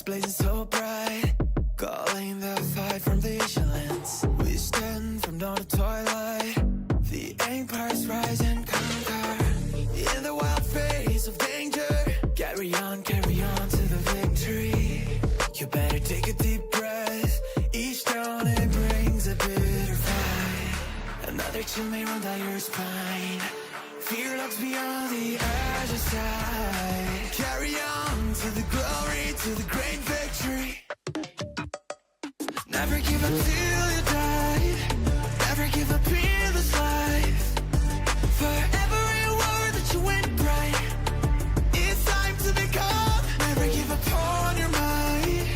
blazing so bright, calling the fight from the ancient lands. We stand from dawn to twilight, the empires rise and conquer. In the wild face of danger, carry on to the victory. You better take a deep breath, each dawn it brings a bitter fight. Another chill may run down your spine, fear looks beyond the edge of sight. Carry on to the glory, to the great victory. Never give up till you die, never give up in this life. For every word that you win bright, it's time to become. Never give up on your mind,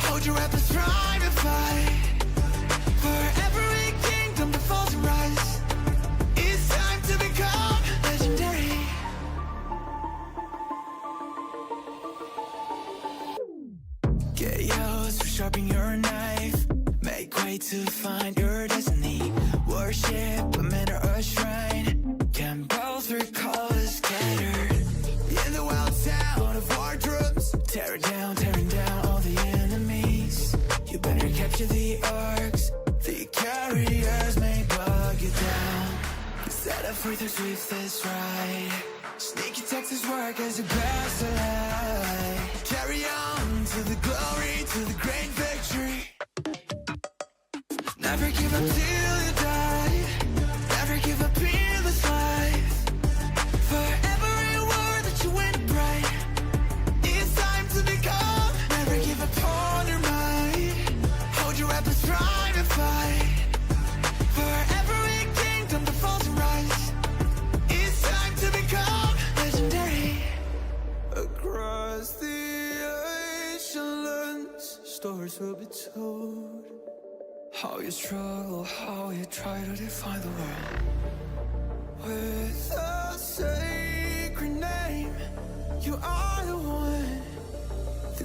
hold your weapons, strive and fight. For every kingdom that falls and rise, it's time to become legendary. Chaos for sharpening your knife, make way to find your destiny. Worship a man or a shrine, can both recall is scattered. In the wild town of wardrobes, tearing down all the enemies. You better capture the arcs, the carriers may bug you down. Set up for the swiftest ride, sneaky Texas work as a best alive. Carry on to the glory, to the great victory. Never give up till you die, never give up in this life. For every word that you win bright, it's time to become. Never give up on your mind, hold your weapons, strive and fight. For every kingdom that falls and rise, it's time to become legendary. Across the ancient lands, stories will be told. How you struggle, how you try to define the world. With a sacred name, you are the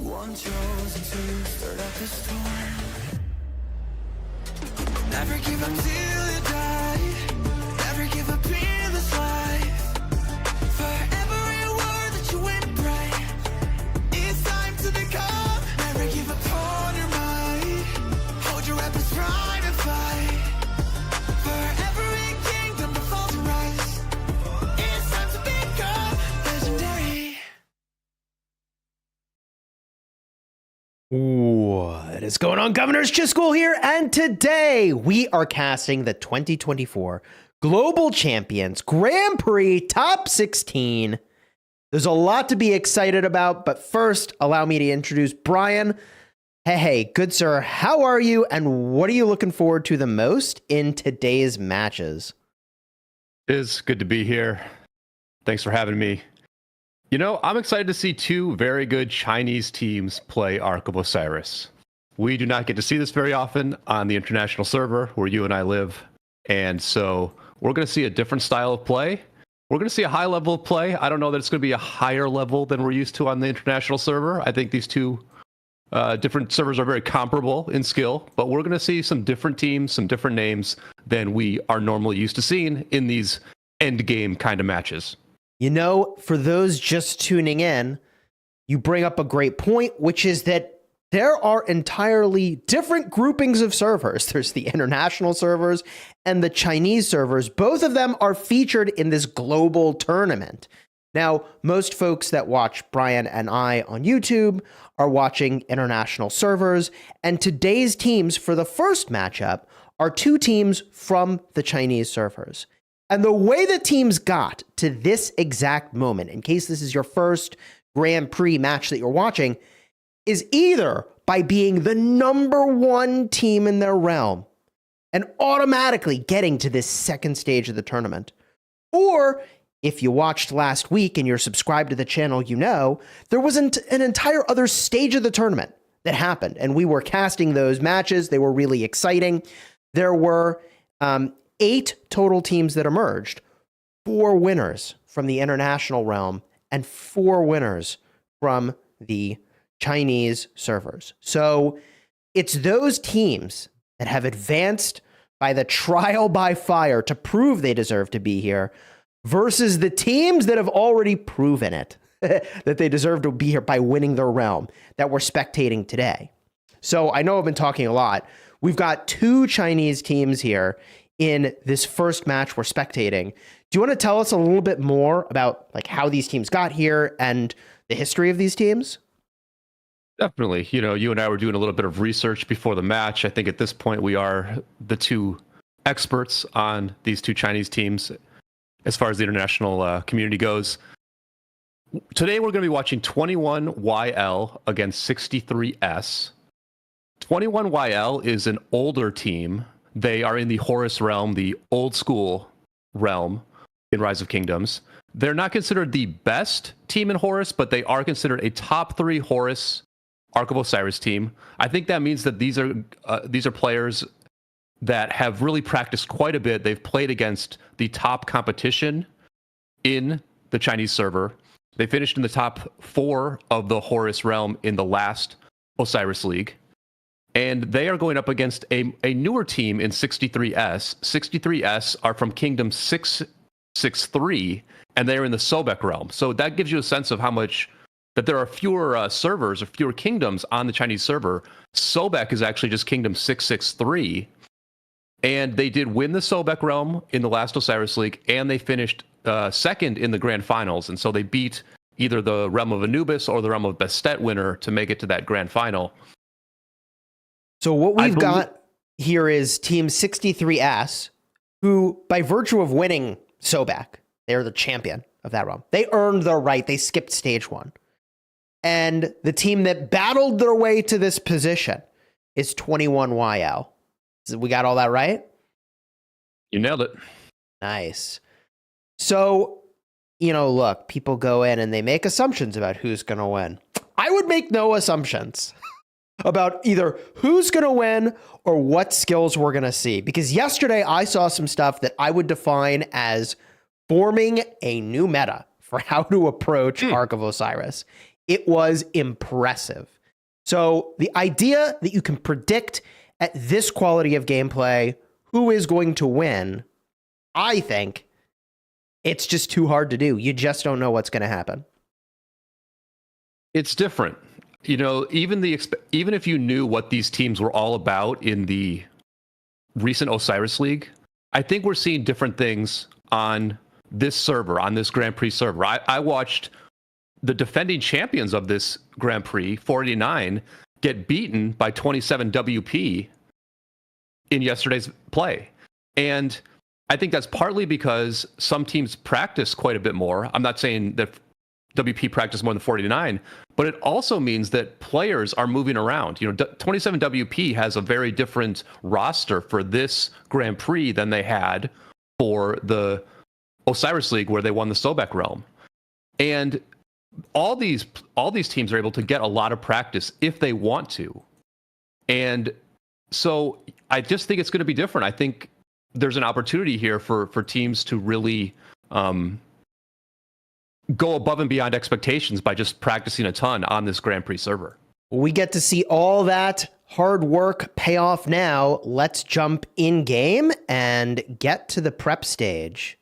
one chosen to start up the storm. Never give up till you die, never give up in this life. For every word that you win bright, it's time to become. Never give up on your mind, hold your weapons, strive and fight. For every kingdom that falls and rise, it's time to become legendary. What is going on, Governors? Chiscool here, and today we are casting the 2024 Global Champions Grand Prix Top 16. There's a lot to be excited about, but first, allow me to introduce Brian. Hey, good sir, how are you, and what are you looking forward to the most in today's matches? It is good to be here. Thanks for having me. You know, I'm excited to see two very good Chinese teams play Ark of Osiris. We do not get to see this very often on the international server where you and I live, and so we're going to see a different style of play. We're going to see a high level of play. I don't know that it's going to be a higher level than we're used to on the international server. I think these two different servers are very comparable in skill, but we're going to see some different teams, some different names than we are normally used to seeing in these endgame kind of matches. You know, for those just tuning in, you bring up a great point, which is that there are entirely different groupings of servers. There's the international servers and the Chinese servers. Both of them are featured in this global tournament. Now, most folks that watch Brian and I on YouTube are watching international servers, and today's teams for the first matchup are two teams from the Chinese servers. And the way the teams got to this exact moment, in case this is your first Grand Prix match that you're watching, is either by being the #1 team in their realm and automatically getting to this second stage of the tournament, or if you watched last week and you're subscribed to the channel, you know there was an entire other stage of the tournament that happened, and we were casting those matches. They were really exciting. There were 8 total teams that emerged, 4 winners from the international realm and 4 winners from the Chinese servers. So it's those teams that have advanced by the trial by fire to prove they deserve to be here versus the teams that have already proven it. that they deserve to be here by winning their realm that we're spectating today. So I know I've been talking a lot. We've got 2 Chinese teams here in this first match we're spectating. Do you want to tell us a little bit more about like how these teams got here and the history of these teams? Definitely. You know, you and I were doing a little bit of research before the match. I think at this point we are the 2 experts on these 2 Chinese teams as far as the international community goes. Today we're going to be watching 21YL against 63S. 21YL is an older team. They are in the Horus realm, the old school realm in Rise of Kingdoms. They're not considered the best team in Horus, but they are considered a top 3 Horus Ark of Osiris team. I think that means that these are players that have really practiced quite a bit. They've played against the top competition in the Chinese server. They finished in the top 4 of the Horus realm in the last Osiris League. And they are going up against a newer team in 63S. 63S are from Kingdom 663, and they're in the Sobek realm. So that gives you a sense of how much that there are fewer servers or fewer kingdoms on the Chinese server. Sobek is actually just Kingdom 663. And they did win the Sobek realm in the last Osiris League, and they finished second in the grand finals. And so they beat either the realm of Anubis or the realm of Bastet winner to make it to that grand final. So what we've got here is Team 63S, who, by virtue of winning Sobek, they're the champion of that realm. They earned their right. They skipped stage 1. And the team that battled their way to this position is 21YL. We got all that right? You nailed it. Nice. So, you know, look, people go in and they make assumptions about who's going to win. I would make no assumptions about either who's going to win or what skills we're going to see. Because yesterday I saw some stuff that I would define as forming a new meta for how to approach Ark of Osiris. It was impressive. So the idea that you can predict at this quality of gameplay who is going to win, I think it's just too hard to do. You just don't know what's going to happen. It's different. You know, even if you knew what these teams were all about in the recent Osiris League, I think we're seeing different things on this server, on this Grand Prix server. I watched the defending champions of this Grand Prix, 489, get beaten by 27 WP in yesterday's play. And I think that's partly because some teams practice quite a bit more. I'm not saying that WP practice more than 49, but it also means that players are moving around. You know, 27 WP has a very different roster for this Grand Prix than they had for the Osiris League where they won the Sobek realm. And all these teams are able to get a lot of practice if they want to. And so I just think it's going to be different. I think there's an opportunity here for teams to really go above and beyond expectations by just practicing a ton on this Grand Prix server. We get to see all that hard work pay off now. Let's jump in game and get to the prep stage.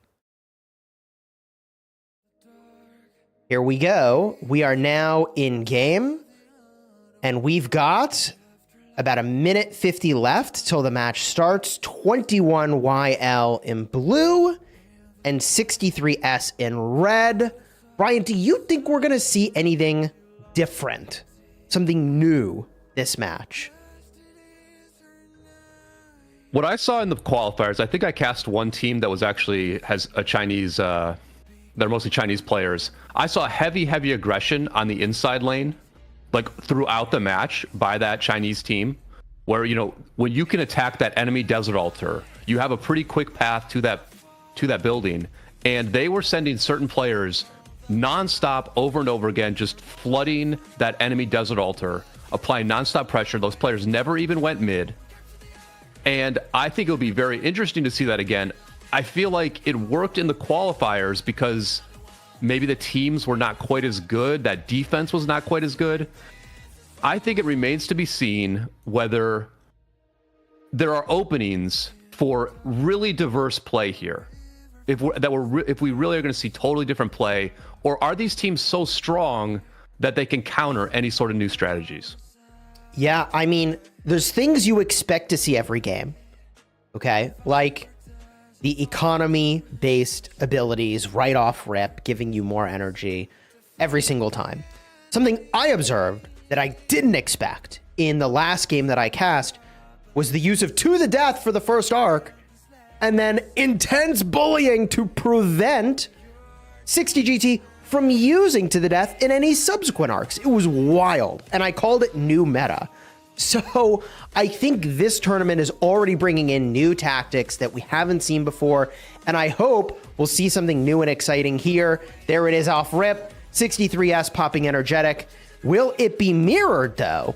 Here we go. We are now in game, and we've got about 1:50 left till the match starts. 21YL in blue and 63S in red. Brian, do you think we're going to see anything different, something new this match? What I saw in the qualifiers, I think I cast one team that was actually has a Chinese, they're mostly Chinese players. I saw heavy aggression on the inside lane, like throughout the match by that Chinese team, where, you know, when you can attack that enemy desert altar, you have a pretty quick path to that building. And they were sending certain players nonstop over and over again, just flooding that enemy desert altar, applying nonstop pressure. Those players never even went mid. And I think it'll be very interesting to see that again. I feel like it worked in the qualifiers because maybe the teams were not quite as good. That defense was not quite as good. I think it remains to be seen whether there are openings for really diverse play here. if we really are going to see totally different play, or are these teams so strong that they can counter any sort of new strategies? Yeah, I mean, there's things you expect to see every game. Okay, like the economy-based abilities right off rip, giving you more energy every single time. Something I observed that I didn't expect in the last game that I cast was the use of to the death for the first arc, and then intense bullying to prevent 60 GT from using to the death in any subsequent arcs. It was wild, and I called it new meta. So I think this tournament is already bringing in new tactics that we haven't seen before, and I hope we'll see something new and exciting here. There it is off rip, 63S popping energetic. Will it be mirrored though?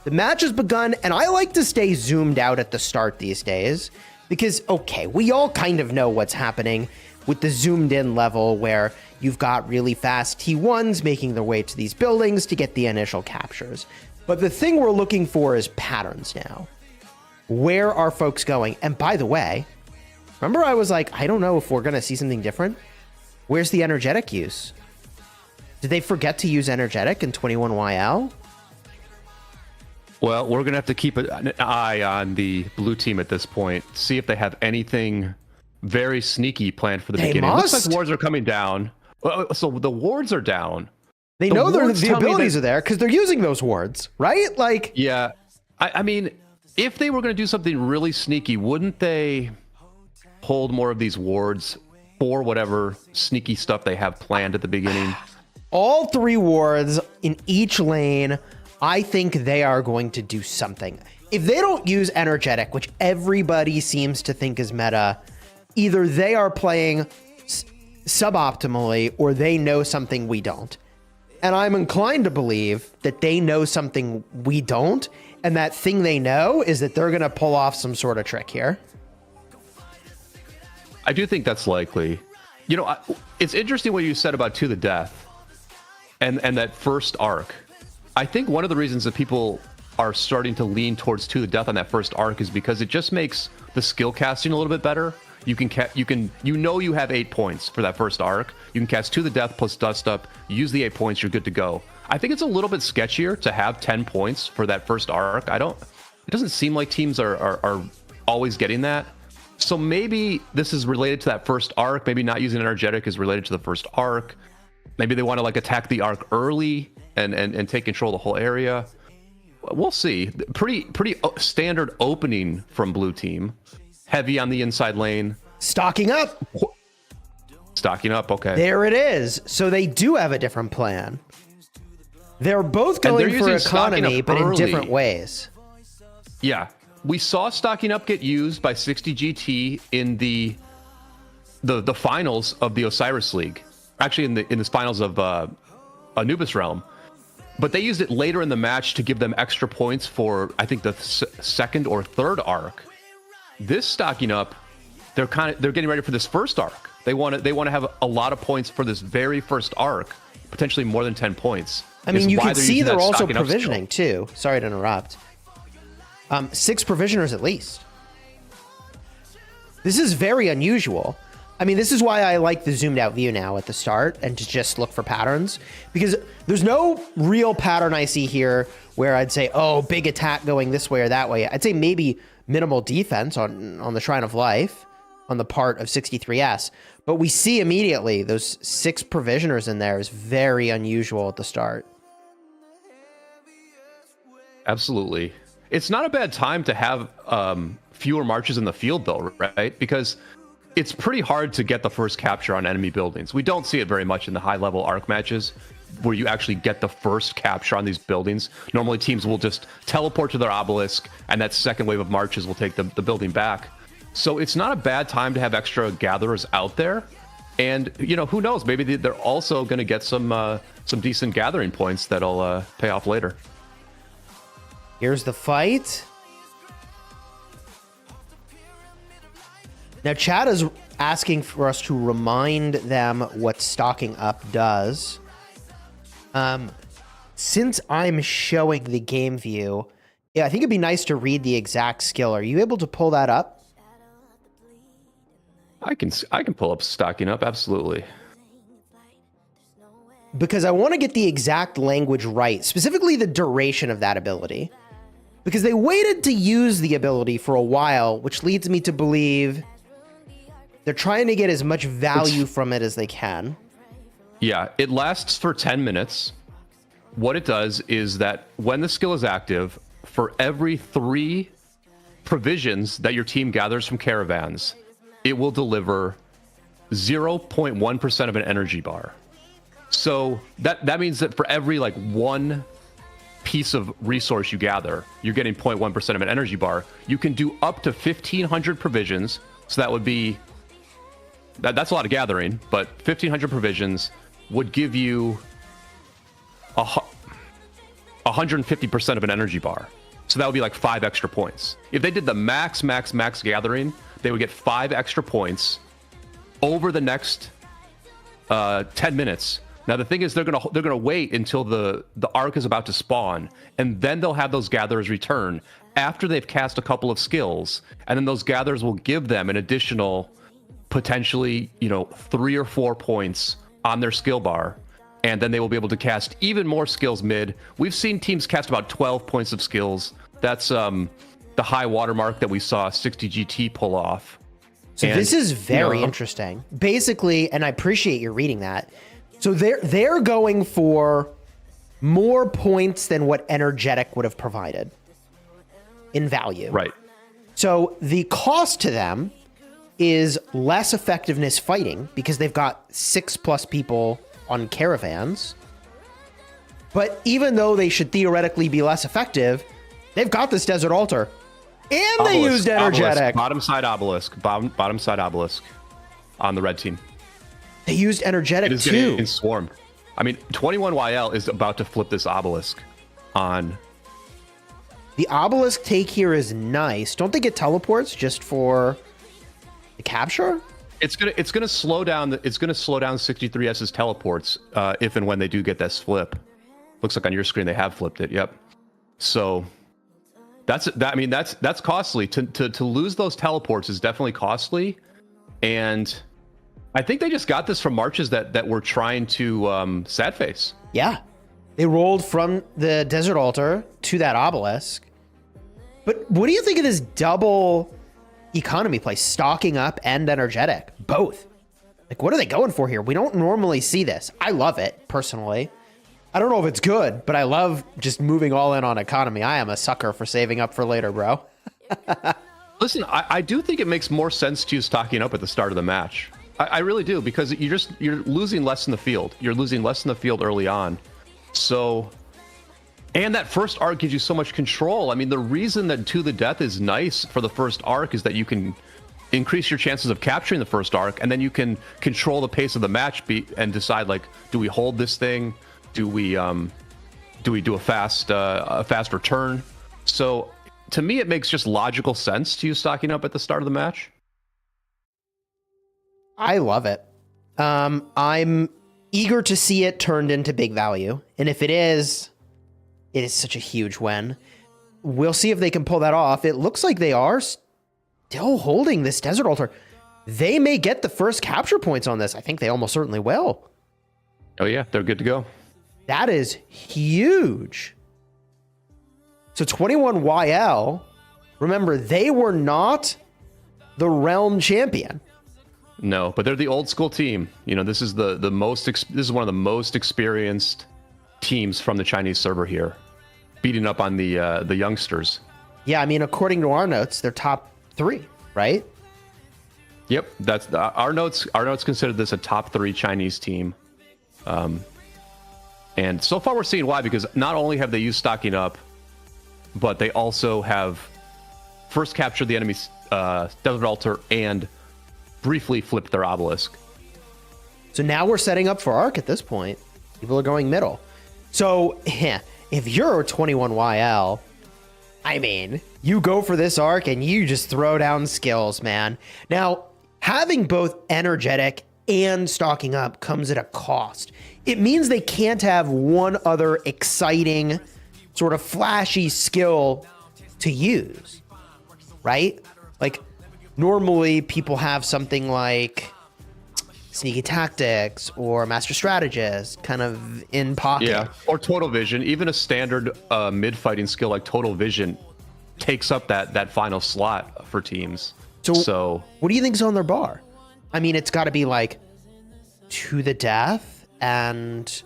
The match has begun, and I like to stay zoomed out at the start these days because, okay, we all kind of know what's happening with the zoomed in level where you've got really fast T1s making their way to these buildings to get the initial captures. But the thing we're looking for is patterns now. Where are folks going? And by the way, remember I was like, I don't know if we're going to see something different. Where's the energetic use? Did they forget to use energetic in 21YL? Well, we're going to have to keep an eye on the blue team at this point. See if they have anything very sneaky planned for the beginning. It looks like wards are coming down. So the wards are down. They know the abilities are there because they're using those wards, right? Like, yeah. I mean, if they were going to do something really sneaky, wouldn't they hold more of these wards for whatever sneaky stuff they have planned at the beginning? All 3 wards in each lane, I think they are going to do something. If they don't use energetic, which everybody seems to think is meta, either they are playing suboptimally or they know something we don't. And I'm inclined to believe that they know something we don't, and that thing they know is that they're going to pull off some sort of trick here. I do think that's likely. You know, it's interesting what you said about To the Death and that first arc. I think one of the reasons that people are starting to lean towards To the Death on that first arc is because it just makes the skill casting a little bit better. You know you have 8 points for that first arc. You can cast To the Death plus Dust Up, use the 8 points, you're good to go. I think it's a little bit sketchier to have 10 points for that first arc. It doesn't seem like teams are always getting that. So maybe this is related to that first arc. Maybe not using energetic is related to the first arc. Maybe they want to like attack the arc early and take control of the whole area. We'll see. Pretty standard opening from blue team. Heavy on the inside lane. Stocking up. Okay. There it is. So they do have a different plan. They're both going for economy, but in different ways. Yeah. We saw stocking up get used by 60 GT in the finals of the Osiris League. Actually, in the finals of Anubis Realm. But they used it later in the match to give them extra points for, I think, the second or third arc. This stocking up, they're getting ready for this first arc. They want to have a lot of points for this very first arc, potentially more than 10 points. I mean, you can see they're also provisioning too. Sorry to interrupt. 6 provisioners at least. This is very unusual. I mean, this is why I like the zoomed out view now at the start and to just look for patterns, because there's no real pattern I see here where I'd say, oh, big attack going this way or that way. I'd say maybe minimal defense on the Shrine of Life on the part of 63S. But we see immediately those 6 provisioners in there is very unusual at the start. Absolutely. It's not a bad time to have fewer marches in the field, though, right? Because it's pretty hard to get the first capture on enemy buildings. We don't see it very much in the high-level arc matches where you actually get the first capture on these buildings. Normally, teams will just teleport to their obelisk, and that second wave of marches will take the building back. So it's not a bad time to have extra gatherers out there. And, you know, who knows? Maybe they're also going to get some decent gathering points that'll pay off later. Here's the fight. Now, Chad is asking for us to remind them what stocking up does. Since I'm showing the game view, yeah, I think it'd be nice to read the exact skill. Are you able to pull that up? I can pull up stocking up, absolutely. Because I want to get the exact language right, specifically the duration of that ability. Because they waited to use the ability for a while, which leads me to believe they're trying to get as much value from it as they can. Yeah, it lasts for 10 minutes. What it does is that when the skill is active, for every 3 provisions that your team gathers from caravans, it will deliver 0.1% of an energy bar. So that means that for every like 1 piece of resource you gather, you're getting 0.1% of an energy bar. You can do up to 1,500 provisions. So that would be, that's a lot of gathering, but 1,500 provisions would give you 150% of an energy bar. So that would be like 5 extra points. If they did the max gathering, they would get 5 extra points over the next 10 minutes. Now the thing is, they're gonna wait until the Ark is about to spawn, and then they'll have those gatherers return after they've cast a couple of skills, and then those gatherers will give them an additional, potentially 3 or 4 points on their skill bar, and then they will be able to cast even more skills mid. We've seen teams cast about 12 points of skills. That's the high watermark that we saw 60 GT pull off. So this is very interesting. Basically, and I appreciate you reading that. So they're going for more points than what Energetic would have provided in value. Right. So the cost to them is less effectiveness fighting because they've got 6+ people on caravans. But even though they should theoretically be less effective, they've got this Desert Altar. And Obelisk, they used Energetic. Obelisk, bottom side obelisk on the red team. They used Energetic it is too. Getting swarmed. I mean, 21YL is about to flip this obelisk on. The obelisk take here is nice. Don't they get teleports just for the capture? It's gonna slow down 63S's teleports if and when they do get this flip. Looks like on your screen they have flipped it. Yep. So that's costly. To lose those teleports is definitely costly, and I think they just got this from marches that were trying to sad face. Yeah. They rolled from the Desert Altar to that obelisk. But what do you think of this double economy play? Stocking up and Energetic. Both. Like, what are they going for here? We don't normally see this. I love it, personally. I don't know if it's good, but I love just moving all in on economy. I am a sucker for saving up for later, bro. Listen, I do think it makes more sense to use stocking up at the start of the match. I really do, because you're losing less in the field. You're losing less in the field early on. So, and that first arc gives you so much control. I mean, the reason that To the Death is nice for the first arc is that you can increase your chances of capturing the first arc, and then you can control the pace of the match and decide, like, do we hold this thing? Do we do a fast return? So to me, it makes just logical sense to use stocking up at the start of the match. I love it. I'm eager to see it turned into big value. And if it is such a huge win. We'll see if they can pull that off. It looks like they are still holding this Desert Altar. They may get the first capture points on this. I think they almost certainly will. Oh yeah, they're good to go. That is huge. So 21YL, remember, they were not the Realm champion. No, but they're the old school team. You know, this is the most. This is one of the most experienced teams from the Chinese server here, beating up on the youngsters. Yeah, I mean, according to our notes, they're top 3, right? Yep, that's our notes. Our notes considered this a top 3 Chinese team, and so far we're seeing why, because not only have they used stocking up, but they also have first captured the enemy's Desert Altar and briefly flipped their obelisk. So now we're setting up for Ark at this point. People are going middle. So if you're 21YL, I mean, you go for this Ark and you just throw down skills, man. Now, having both energetic and stocking up comes at a cost. It means they can't have one other exciting, sort of flashy skill to use, right? Like, normally people have something like sneaky tactics or master strategist kind of in pocket. Yeah, or total vision. Even a standard mid fighting skill like total vision takes up that final slot for teams. So what do you think's on their bar? I mean, it's got to be like to the death and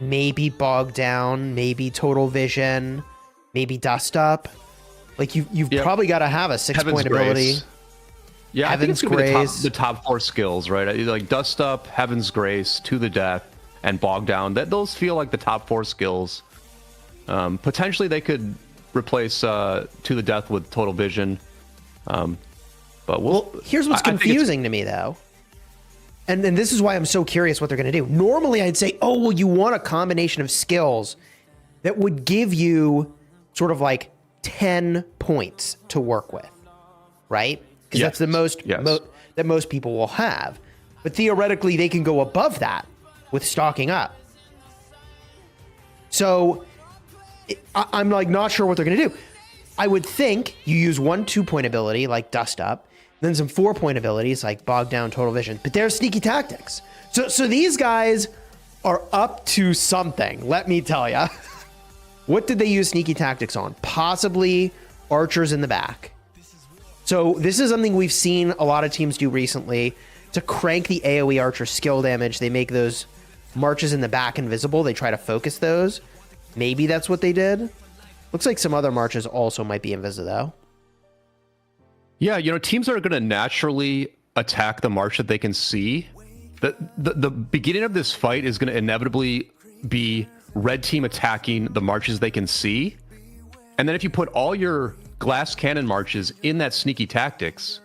maybe bog down, maybe total vision, maybe dust up. Like you've probably got to have a 6-point ability. Yeah, I think it's going to be the top 4 skills, right? Like Dust Up, Heaven's Grace, To the Death, and Bog Down. Those feel like the top 4 skills. Potentially, they could replace To the Death with Total Vision. But here's what's confusing to me, though. And this is why I'm so curious what they're going to do. Normally, I'd say, oh, well, you want a combination of skills that would give you sort of like 10 points to work with, right? Because that's the most that most people will have. But theoretically, they can go above that with stocking up. So I'm like not sure what they're going to do. I would think you use 1 2-point ability like Dust Up, then some 4-point abilities like Bog Down, Total Vision. But they're sneaky tactics. So these guys are up to something, let me tell you. What did they use sneaky tactics on? Possibly archers in the back. So this is something we've seen a lot of teams do recently to crank the AoE archer skill damage. They make those marches in the back invisible. They try to focus those. Maybe that's what they did. Looks like some other marches also might be invisible though. Yeah, teams are going to naturally attack the march that they can see. The beginning of this fight is going to inevitably be red team attacking the marches they can see. And then if you put all your glass cannon marches in that sneaky tactics,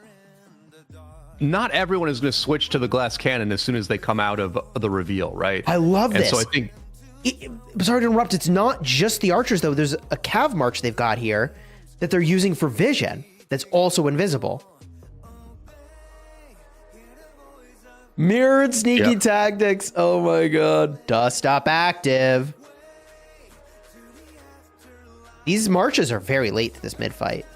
not everyone is going to switch to the glass cannon as soon as they come out of the reveal, right? I love this. And so I think... sorry to interrupt. It's not just the archers, though. There's a cav march they've got here that they're using for vision that's also invisible. Mirrored sneaky tactics. Oh my god. Dust Up active. These marches are very late to this mid-fight.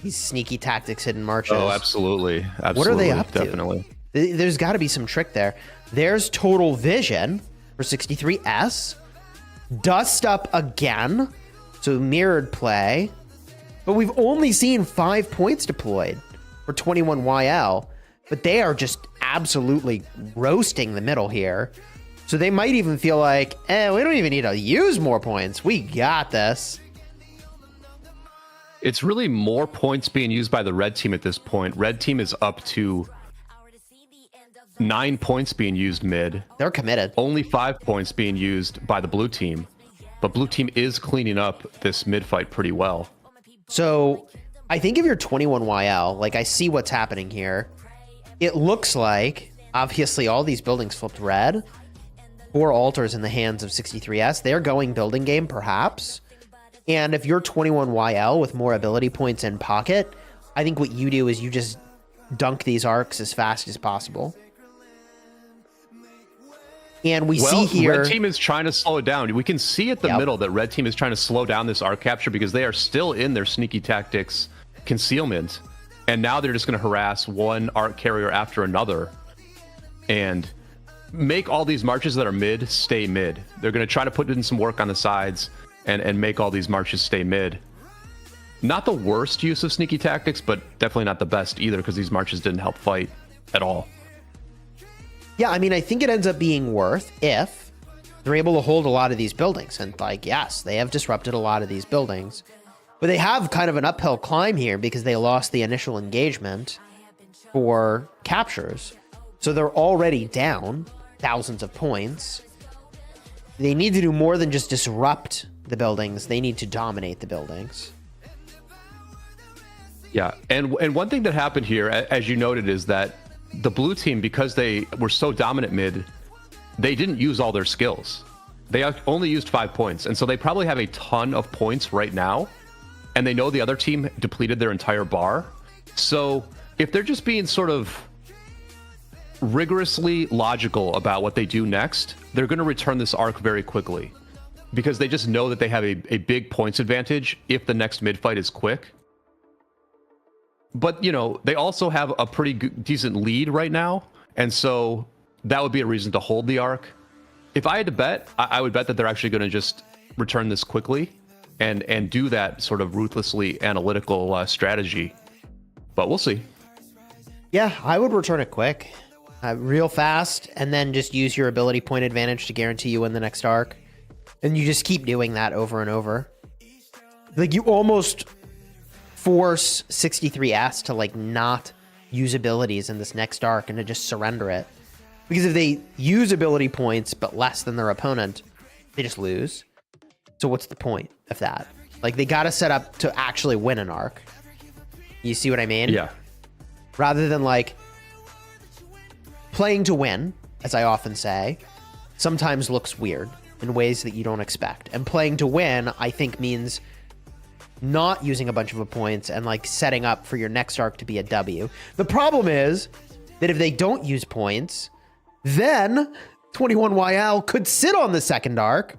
These sneaky tactics hidden marches. Oh, absolutely. What are they up to? Definitely. There's got to be some trick there. There's Total Vision for 63S. Dust Up again. So mirrored play. But we've only seen 5 points deployed for 21YL. But they are just absolutely roasting the middle here. So they might even feel like, we don't even need to use more points. We got this. It's really more points being used by the red team at this point. Red team is up to 9 points being used mid. They're committed. Only 5 points being used by the blue team. But blue team is cleaning up this mid fight pretty well. So I think if you're 21YL, like I see what's happening here. It looks like, obviously, all these buildings flipped red. 4 altars in the hands of 63S. They're going building game, perhaps. And if you're 21YL with more ability points in pocket, I think what you do is you just dunk these arcs as fast as possible. And we see here... Red team is trying to slow it down. We can see at the middle that red team is trying to slow down this arc capture because they are still in their sneaky tactics concealment. And now they're just going to harass one arc carrier after another. And make all these marches that are mid stay mid. They're going to try to put in some work on the sides and make all these marches stay mid. Not the worst use of sneaky tactics, but definitely not the best either because these marches didn't help fight at all. Yeah, I mean, I think it ends up being worth if they're able to hold a lot of these buildings. And like, yes, they have disrupted a lot of these buildings. But they have kind of an uphill climb here because they lost the initial engagement for captures. So they're already down thousands of points. They need to do more than just disrupt the buildings. They need to dominate the buildings. Yeah, and one thing that happened here, as you noted, is that the blue team, because they were so dominant mid, they didn't use all their skills. They only used 5 points, and so they probably have a ton of points right now, and they know the other team depleted their entire bar. So if they're just being sort of rigorously logical about what they do next, they're going to return this arc very quickly because they just know that they have a big points advantage if the next mid fight is quick. but they also have a pretty decent lead right now, and so that would be a reason to hold the Ark. If I had to bet, I would bet that they're actually going to just return this quickly and do that sort of ruthlessly analytical strategy. But we'll see. Yeah, I would return it quick, real fast, and then just use your ability point advantage to guarantee you win the next Ark. And you just keep doing that over and over. Like, you almost force 63S to, like, not use abilities in this next Ark and to just surrender it. Because if they use ability points but less than their opponent, they just lose. So what's the point of that? Like, they got to set up to actually win an Ark. You see what I mean? Yeah. Rather than, like, playing to win, as I often say, sometimes looks weird in ways that you don't expect. And playing to win, I think, means not using a bunch of points and, like, setting up for your next Ark to be a W. The problem is that if they don't use points, then 21YL could sit on the second Ark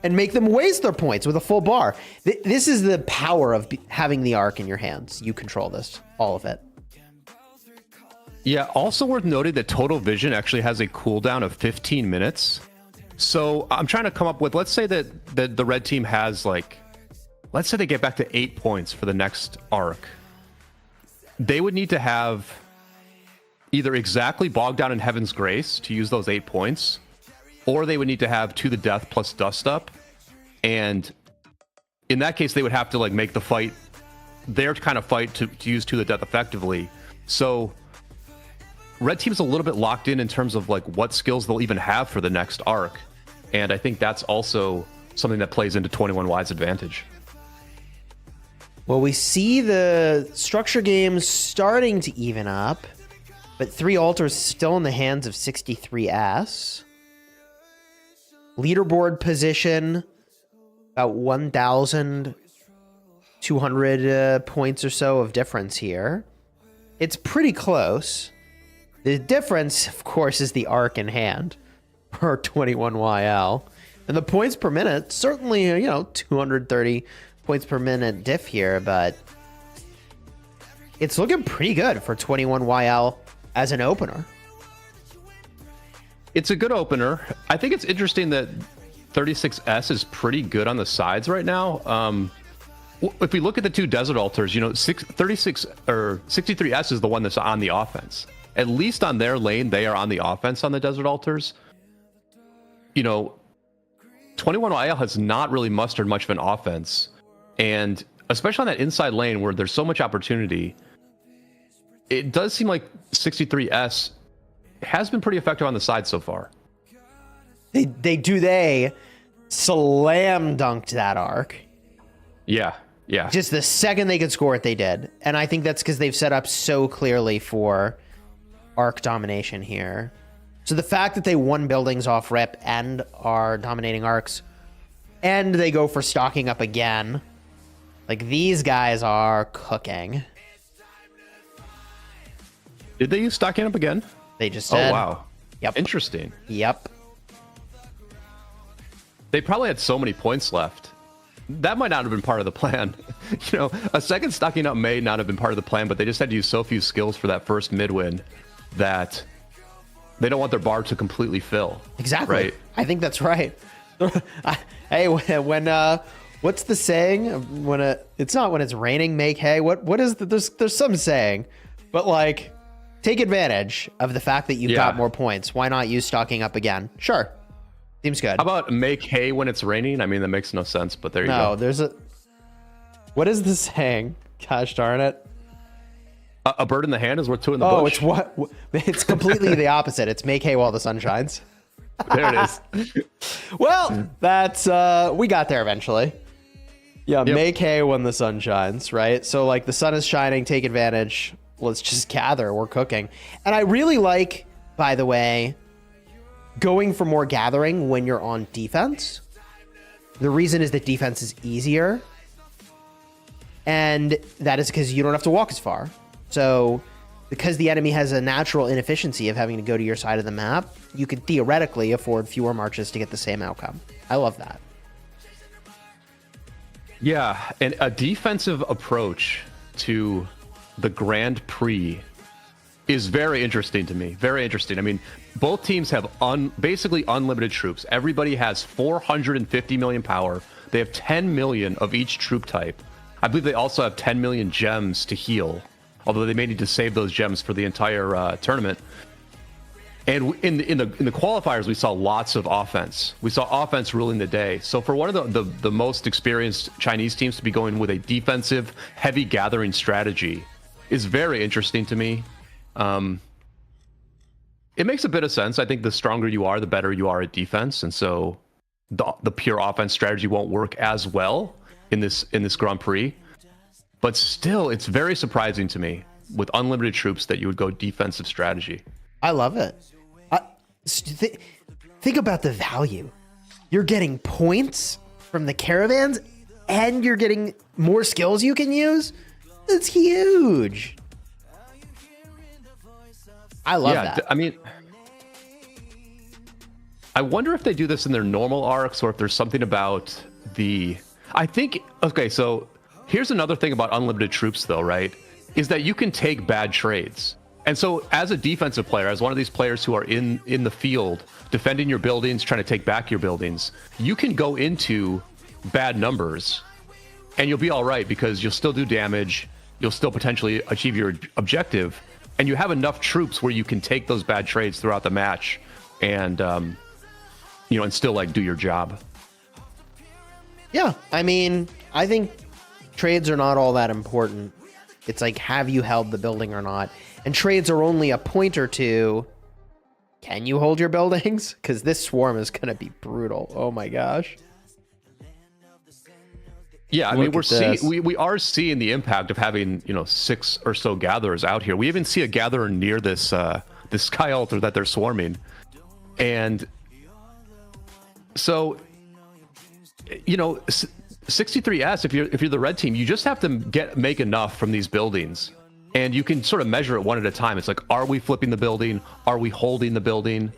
and make them waste their points with a full bar. This is the power of having the Ark in your hands. You control this, all of it. Yeah, also worth noting that Total Vision actually has a cooldown of 15 minutes. So I'm trying to come up with, let's say that the red team has, like, let's say they get back to 8 points for the next Ark. They would need to have either exactly Bogged Down in Heaven's Grace to use those 8 points, or they would need to have To the Death plus Dust Up. And in that case, they would have to, like, make the fight, their kind of fight, to use To the Death effectively. So red team's a little bit locked in terms of, like, what skills they'll even have for the next Ark. And I think that's also something that plays into 21Y's advantage. Well, we see the structure games starting to even up, but 3 altars still in the hands of 63S. Leaderboard position, about 1,200 points or so of difference here. It's pretty close. The difference, of course, is the Ark in hand for 21YL. And the points per minute, certainly, 230 points per minute diff here, but it's looking pretty good for 21YL as an opener. It's a good opener. I think it's interesting that 36S is pretty good on the sides right now. If we look at the 2 desert altars, 36 or 63S is the one that's on the offense. At least on their lane, they are on the offense on the desert altars. 21YL has not really mustered much of an offense. And especially on that inside lane where there's so much opportunity, it does seem like 63S has been pretty effective on the side so far. They slam dunked that Ark. Yeah. Just the second they could score it, they did. And I think that's because they've set up so clearly for Ark domination here. So the fact that they won buildings off rip and are dominating Arks, and they go for stocking up again, like, these guys are cooking. Did they use stocking up again? They just did. Oh, wow. Yep. Interesting. Yep. They probably had so many points left. That might not have been part of the plan. A second stocking up may not have been part of the plan, but they just had to use so few skills for that first mid-win that they don't want their bar to completely fill. Exactly. Right? I think that's right. Hey, when what's the saying? It's not when it's raining, make hay. What is there's some saying, but, like, take advantage of the fact that you've got more points. Why not use stocking up again? Sure. Seems good. How about make hay when it's raining? I mean, that makes no sense, but there you go. No, what is the saying? Gosh darn it. A bird in the hand is worth 2 in the bush. It's completely the opposite. It's make hay while the sun shines. There it is. Well, that's we got there eventually. Yeah, Yep. Make hay when the sun shines, right? So, like, the sun is shining, take advantage. Let's just gather. We're cooking. And I really like, by the way, going for more gathering when you're on defense. The reason is that defense is easier. And that is because you don't have to walk as far. So, because the enemy has a natural inefficiency of having to go to your side of the map, you could theoretically afford fewer marches to get the same outcome. I love that. Yeah, and a defensive approach to the Grand Prix is very interesting to me. Very interesting. I mean, both teams have basically unlimited troops. Everybody has 450 million power. They have 10 million of each troop type. I believe they also have 10 million gems to heal, although they may need to save those gems for the entire tournament. And in the qualifiers, we saw lots of offense. We saw offense ruling the day. So for one of the most experienced Chinese teams to be going with a defensive, heavy gathering strategy is very interesting to me. It makes a bit of sense. I think the stronger you are, the better you are at defense, and so the pure offense strategy won't work as well in this Grand Prix. But still, it's very surprising to me with unlimited troops that you would go defensive strategy. I love it. Think about the value. You're getting points from the caravans, and you're getting more skills you can use. It's huge. I love that. I mean, I wonder if they do this in their normal arcs or if there's something about okay, so here's another thing about unlimited troops though, right? Is that you can take bad trades. And so as a defensive player, as one of these players who are in the field, defending your buildings, trying to take back your buildings, you can go into bad numbers and you'll be all right because you'll still do damage. You'll still potentially achieve your objective. And you have enough troops where you can take those bad trades throughout the match and, and still like do your job. Yeah. I mean, I think trades are not all that important. It's like, have you held the building or not? And trades are only a point or two. Can you hold your buildings? Because this swarm is going to be brutal. Oh my gosh. Yeah, I mean, we are seeing the impact of having 6 or so gatherers out here. We even see a gatherer near this this sky altar that they're swarming, and so 63S. If you're the red team, you just have to make enough from these buildings, and you can sort of measure it one at a time. It's like, are we flipping the building? Are we holding the building?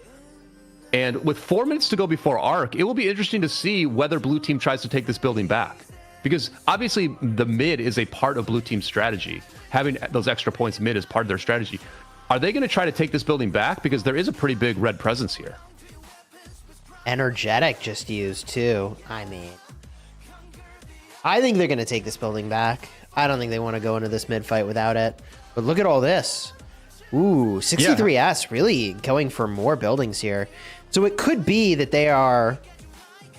And with 4 minutes to go before Ark, it will be interesting to see whether blue team tries to take this building back. Because obviously the mid is a part of blue team's strategy. Having those extra points mid is part of their strategy. Are they going to try to take this building back? Because there is a pretty big red presence here. Energetic just used too. I mean, I think they're going to take this building back. I don't think they want to go into this mid fight without it. But look at all this. Ooh, 63S really going for more buildings here. So it could be that they are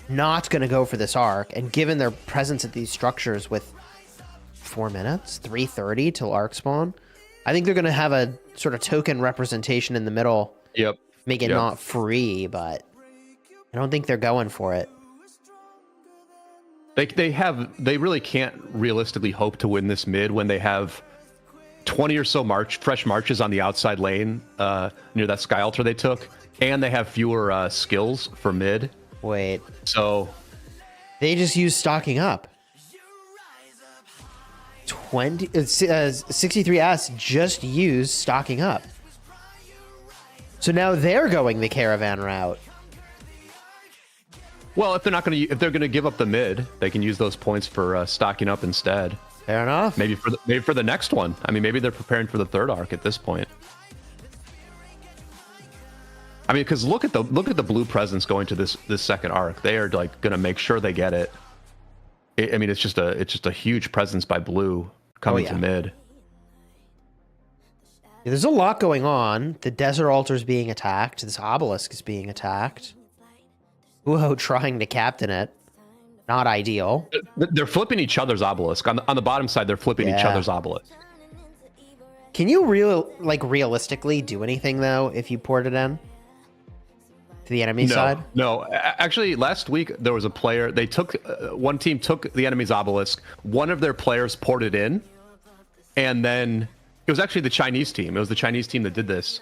not going to go for this arc, and given their presence at these structures with 4 minutes, 3:30 till arc spawn, I think they're going to have a sort of token representation in the middle. Yep. Make it not free, but I don't think they're going for it. They really can't realistically hope to win this mid when they have 20 or so fresh marches on the outside lane near that sky altar they took, and they have fewer skills for mid. Wait. So they just use stocking up. 63S just used stocking up. So now they're going the caravan route. Well, if they're going to give up the mid, they can use those points for stocking up instead. Fair enough. Maybe for the next one. I mean, maybe they're preparing for the third arc at this point. I mean, because look at the blue presence going to this second arc. They are like going to make sure they get it. I mean, it's just a huge presence by blue coming to mid. Yeah, there's a lot going on. The desert altar is being attacked. This obelisk is being attacked. Whoa, trying to captain it. Not ideal. They're flipping each other's obelisk. On the bottom side, they're flipping each other's obelisk. Can you realistically do anything though if you port it in to the enemy side? No. Actually, last week there was a player. They took one team took the enemy's obelisk. One of their players ported in, and then it was actually the Chinese team. It was the Chinese team that did this.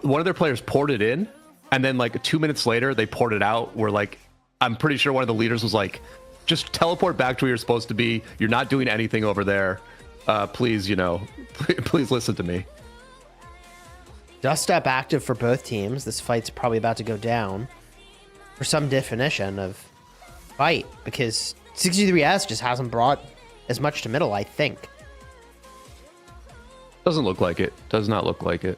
One of their players ported in, and then like 2 minutes later they ported out. Where like I'm pretty sure one of the leaders was like, "Just teleport back to where you're supposed to be. You're not doing anything over there. Please, please listen to me." Dust step active for both teams. This fight's probably about to go down for some definition of fight, because 63S just hasn't brought as much to middle, I think. Doesn't look like it. Does not look like it.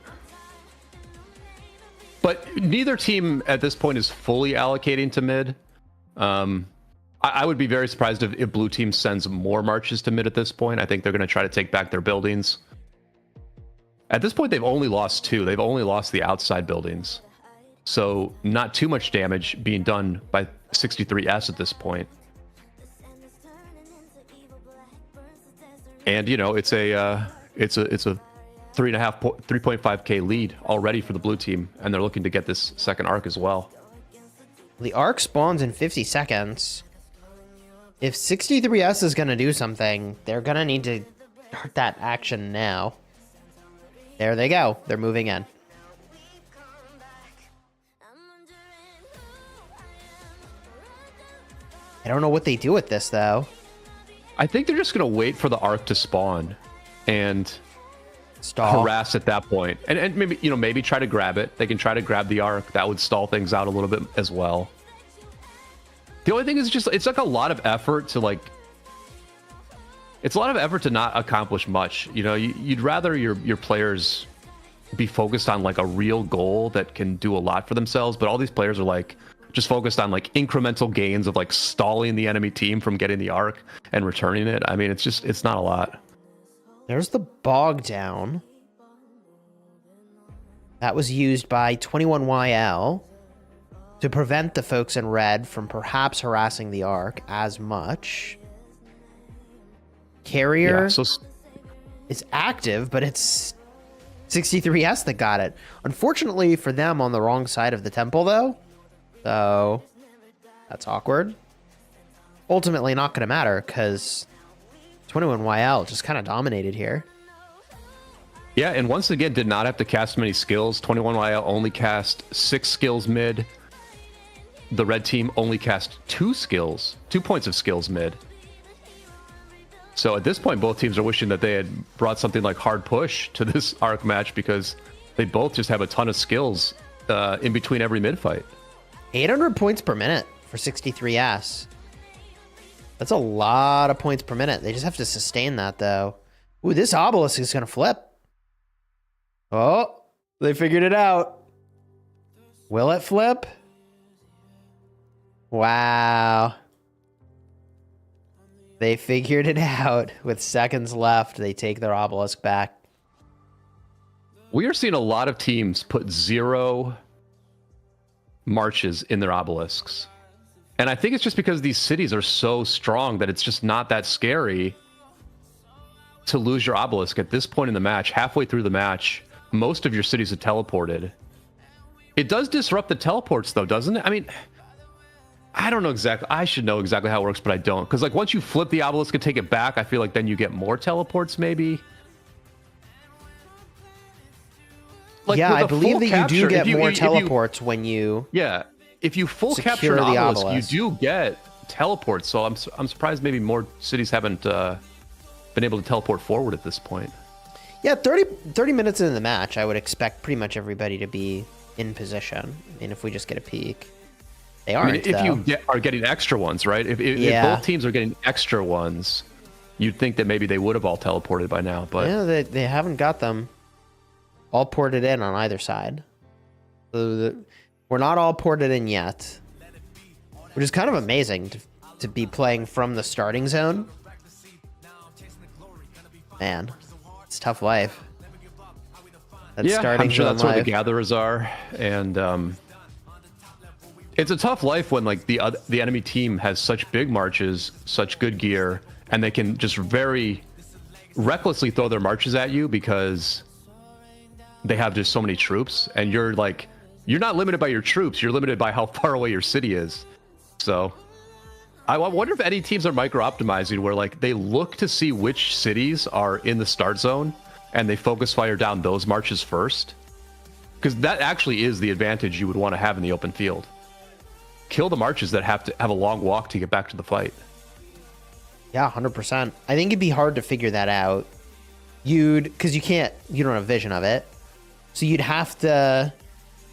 But neither team at this point is fully allocating to mid. I would be very surprised if blue team sends more marches to mid at this point. I think they're going to try to take back their buildings. At this point, they've only lost 2. They've only lost the outside buildings. So not too much damage being done by 63S at this point. And, you know, it's a 3.5K lead already for the blue team, and they're looking to get this second Ark as well. The Ark spawns in 50 seconds. If 63S is going to do something, they're going to need to start that action now. There they go. They're moving in. I don't know what they do with this, though. I think they're just going to wait for the Ark to spawn and Stall. harass at that point. And maybe, you know, maybe try to grab it. They can try to grab the Ark. That would stall things out a little bit as well. The only thing is just, it's like a lot of effort to like, it's a lot of effort to not accomplish much. You know, you'd rather your players be focused on like a real goal that can do a lot for themselves. But all these players are like just focused on like incremental gains of like stalling the enemy team from getting the Ark and returning it. I mean, it's not a lot. There's the bog down. That was used by 21YL to prevent the folks in red from perhaps harassing the Ark as much. Carrier is active, but it's 63S that got it. Unfortunately for them, on the wrong side of the temple, though. So that's awkward. Ultimately not going to matter because 21YL just kind of dominated here. Yeah, and once again, did not have to cast many skills. 21YL only cast 6 skills mid. The red team only cast 2 points of skills mid. So at this point, both teams are wishing that they had brought something like hard push to this Ark match because they both just have a ton of skills in between every mid fight. 800 points per minute for 63S. That's a lot of points per minute. They just have to sustain that, though. Ooh, this obelisk is going to flip. Oh, they figured it out. Will it flip? Wow. They figured it out. With seconds left, they take their obelisk back. We are seeing a lot of teams put 0 marches in their obelisks. And I think it's just because these cities are so strong that it's just not that scary to lose your obelisk at this point in the match. Halfway through the match, most of your cities have teleported. It does disrupt the teleports, though, doesn't it? I mean, I don't know exactly. I should know exactly how it works, but I don't. Because like once you flip the obelisk and take it back, I feel like then you get more teleports, maybe. Like, yeah, I believe that you do get more teleports when you... Yeah, if you full capture an obelisk, you do get teleports. So I'm surprised maybe more cities haven't been able to teleport forward at this point. Yeah, 30 minutes into the match, I would expect pretty much everybody to be in position. I mean, if we just get a peek. They aren't, if you are getting extra ones, right? If both teams are getting extra ones, you'd think that maybe they would have all teleported by now. But yeah, they haven't got them all ported in on either side. So we're not all ported in yet, which is kind of amazing to be playing from the starting zone. Man, it's tough life. I'm sure that's where the gatherers are, and it's a tough life when like the enemy team has such big marches, such good gear, and they can just very recklessly throw their marches at you because they have just so many troops, and you're not limited by your troops, you're limited by how far away your city is. So I wonder if any teams are micro-optimizing where like they look to see which cities are in the start zone and they focus fire down those marches first, because that actually is the advantage you would want to have in the open field. Kill the marches that have to have a long walk to get back to the fight. Yeah, 100%. I think it'd be hard to figure that out. Because you don't have vision of it. So you'd have to,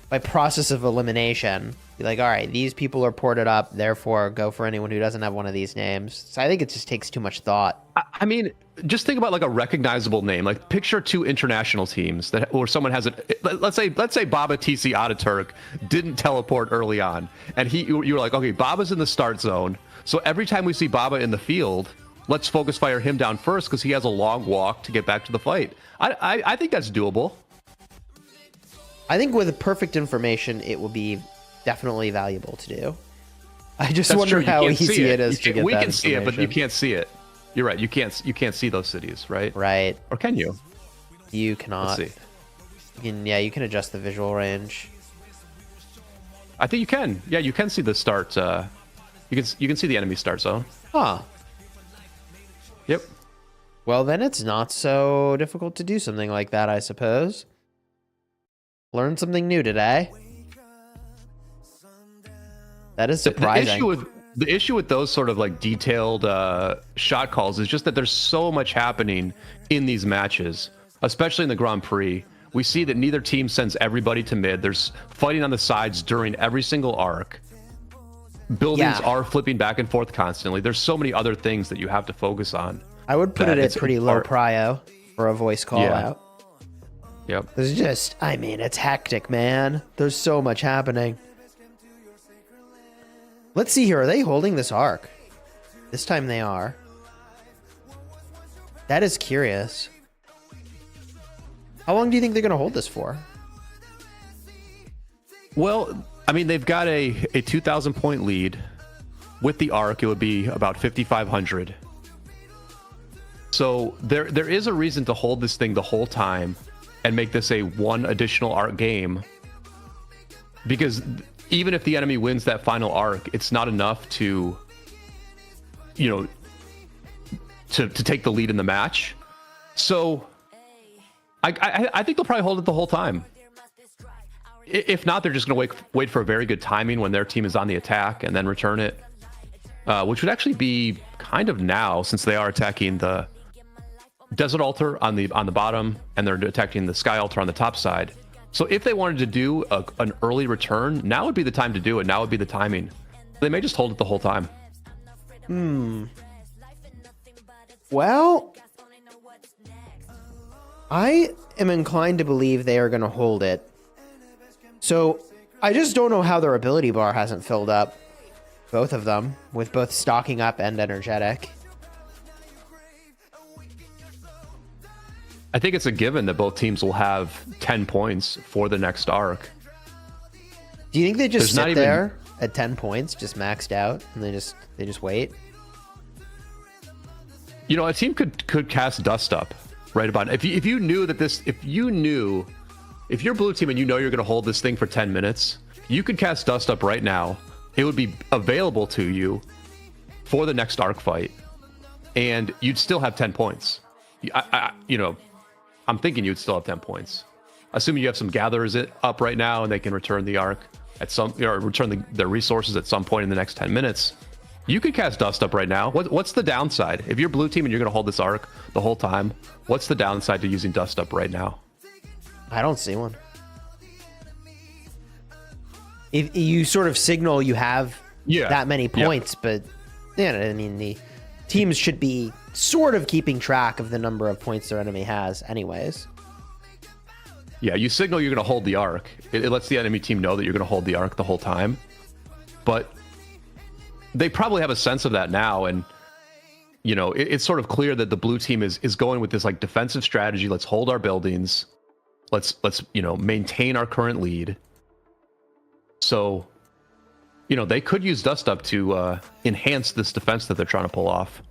by process of elimination, be like, all right, these people are ported up, therefore go for anyone who doesn't have one of these names. So I think it just takes too much thought. I mean, just think about like a recognizable name. Like picture two international teams that, or someone has it. Let's say Baba TC Ataturk didn't teleport early on, and you were like, okay, Baba's in the start zone. So every time we see Baba in the field, let's focus fire him down first because he has a long walk to get back to the fight. I think that's doable. I think with perfect information, it will be definitely valuable to do. I just wonder how easy it is to get that information. We can see it, but you can't see it. You're right. You can't see those cities, right? Right. Or can you? You cannot. Let's see. You can adjust the visual range. I think you can. Yeah, you can see the start. You can see the enemy start zone. Huh. Yep. Well, then it's not so difficult to do something like that, I suppose. Learned something new today. That is surprising. The issue with those sort of like detailed shot calls is just that there's so much happening in these matches, especially in the Grand Prix. We see that neither team sends everybody to mid. There's fighting on the sides during every single arc. Buildings are flipping back and forth constantly. There's so many other things that you have to focus on. I would put it at pretty low prio for a voice call out. Yep. It's just, I mean, it's hectic, man. There's so much happening. Let's see here. Are they holding this arc? This time they are. That is curious. How long do you think they're going to hold this for? Well, I mean, they've got a 2,000 point lead. With the arc, it would be about 5,500. So there is a reason to hold this thing the whole time and make this a one additional arc game. Because even if the enemy wins that final arc, it's not enough to, to take the lead in the match. So I think they'll probably hold it the whole time. If not, they're just going to wait for a very good timing when their team is on the attack and then return it, which would actually be kind of now, since they are attacking the Desert Altar on the bottom and they're attacking the Sky Altar on the top side. So if they wanted to do an early return, now would be the time to do it. Now would be the timing. They may just hold it the whole time. Well, I am inclined to believe they are going to hold it. So I just don't know how their ability bar hasn't filled up. Both of them, with both stocking up and energetic. I think it's a given that both teams will have 10 points for the next arc. Do you think they just sit there at 10 points, just maxed out, and they just wait? A team could cast Dust Up right about it. If you knew that if you're blue team and you're going to hold this thing for 10 minutes, you could cast Dust Up right now. It would be available to you for the next arc fight, and you'd still have 10 points. I'm thinking you'd still have 10 points, assuming you have some gatherers up right now and they can return the arc return their resources at some point in the next 10 minutes. You could cast Dust Up right now. What's the downside? If you're blue team and you're going to hold this arc the whole time, what's the downside to using Dust Up right now? I don't see one. If you sort of signal you have that many points, but the teams should be sort of keeping track of the number of points their enemy has anyways. Yeah, you signal you're going to hold the arc. It lets the enemy team know that you're going to hold the arc the whole time. But they probably have a sense of that now, and it's sort of clear that the blue team is going with this like defensive strategy. Let's hold our buildings. Let's maintain our current lead. So, they could use Dust Up to enhance this defense that they're trying to pull off.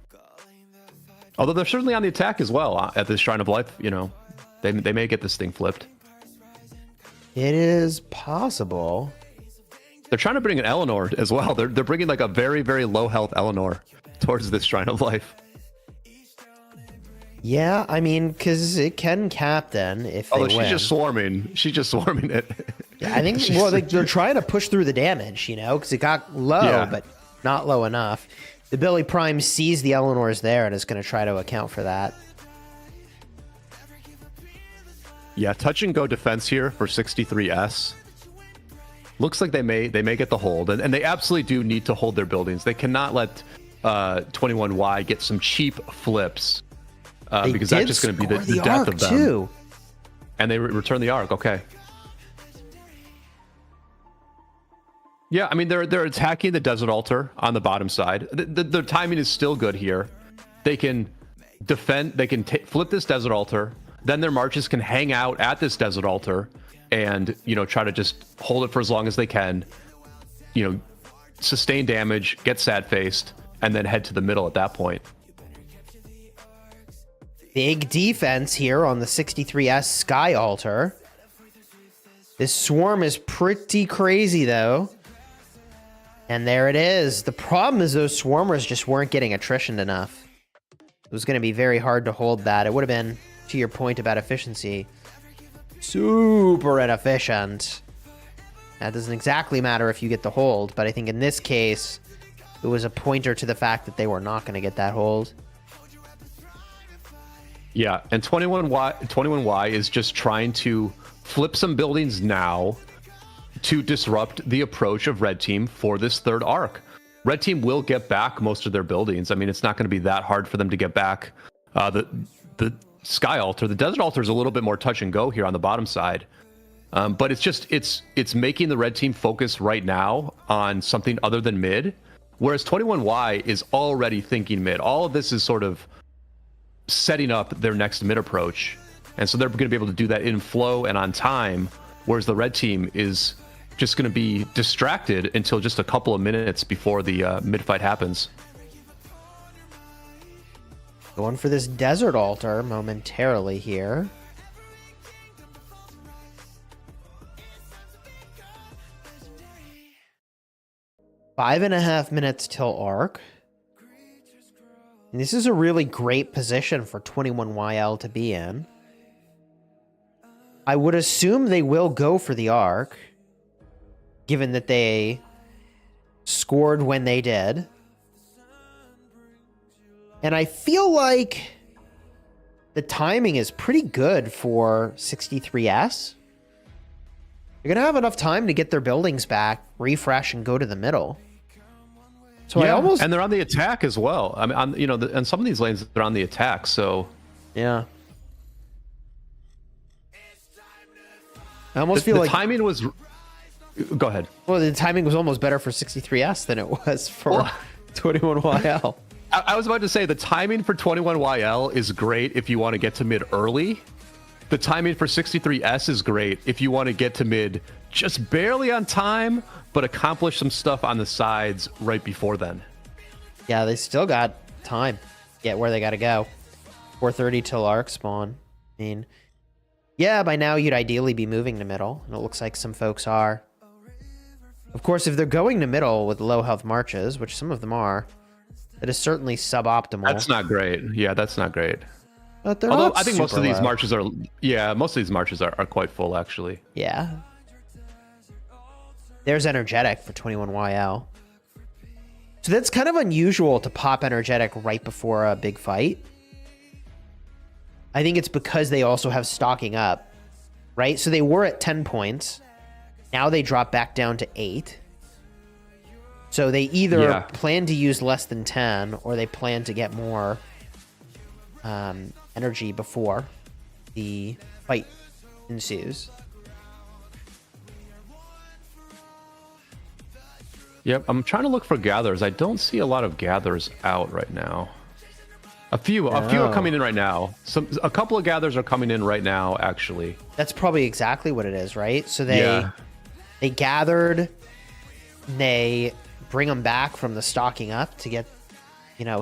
Although they're certainly on the attack as well at this Shrine of Life. They may get this thing flipped. It is possible. They're trying to bring an Eleanor as well. They're bringing like a very, very low health Eleanor towards this Shrine of Life. Yeah, I mean, because it can cap then if they win. She's just swarming. She's just swarming it. Yeah, I think, they're trying to push through the damage, because it got low, but not low enough. The Billy Prime sees the Eleanor's there and is going to try to account for that. Yeah, touch and go defense here for 63S. Looks like they may get the hold, and they absolutely do need to hold their buildings. They cannot let 21Y get some cheap flips because that's just going to be the death Ark of them. too. And they return the Ark. Okay. Yeah, I mean they're attacking the desert altar on the bottom side. The timing is still good here. They can defend. They can flip this desert altar. Then their marches can hang out at this desert altar, and try to just hold it for as long as they can. Sustain damage, get sad faced, and then head to the middle at that point. Big defense here on the 63S Sky Altar. This swarm is pretty crazy though. And there it is. The problem is those swarmers just weren't getting attritioned enough. It was going to be very hard to hold that. It would have been, to your point about efficiency, super inefficient. That doesn't exactly matter if you get the hold, but I think in this case, it was a pointer to the fact that they were not going to get that hold. Yeah, and 21Y is just trying to flip some buildings now to disrupt the approach of Red Team for this third Ark. Red Team will get back most of their buildings. I mean, it's not going to be that hard for them to get back the Sky Altar. The Desert Altar is a little bit more touch and go here on the bottom side. But it's making the Red Team focus right now on something other than mid, whereas 21Y is already thinking mid. All of this is sort of setting up their next mid approach. And so they're going to be able to do that in flow and on time, whereas the Red Team is just going to be distracted until just a couple of minutes before the mid fight happens. Going for this desert altar momentarily here. Five and a half minutes till Ark. And this is a really great position for 21YL to be in. I would assume they will go for the Ark, given that they scored when they did. And I feel like the timing is pretty good for 63S. They're going to have enough time to get their buildings back, refresh, and go to the middle. So yeah, I almost... and they're on the attack as well. I mean, on some of these lanes, they're on the attack, so... Yeah. I almost feel like... The timing was... Go ahead. Well, the timing was almost better for 63S than it was for 21YL. I was about to say, the timing for 21YL is great if you want to get to mid early. The timing for 63S is great if you want to get to mid just barely on time, but accomplish some stuff on the sides right before then. Yeah, they still got time to get where they got to go. 4:30 till Ark spawn. I mean, yeah, by now you'd ideally be moving to middle, and it looks like some folks are. Of course, if they're going to middle with low health marches, which some of them are, that is certainly suboptimal. That's not great. Yeah, that's not great. But they're Although not I think most of these super low. marches are, most of these marches are quite full actually. Yeah. There's energetic for 21YL. So that's kind of unusual to pop energetic right before a big fight. I think it's because they also have stocking up, right? So they were at 10 points. Now they drop back down to 8. So they either plan to use less than 10 or they plan to get more energy before the fight ensues. Yep, I'm trying to look for gatherers. I don't see a lot of gatherers out right now. A few are coming in right now. A couple of gatherers are coming in right now, actually. That's probably exactly what it is, right? So they gathered, they bring them back from the stocking up to get,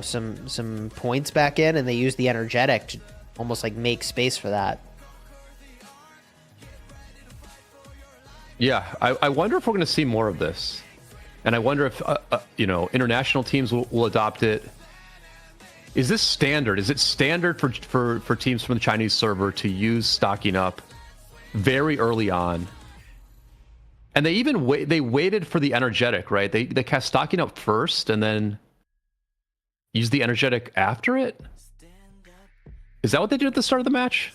some points back in, and they use the energetic to almost like make space for that. Yeah, I wonder if we're going to see more of this. And I wonder if, international teams will adopt it. Is this standard? Is it standard for teams from the Chinese server to use stocking up very early on? And they even waited for the energetic, right? They cast stocking up first and then use the energetic after it? Is that what they did at the start of the match?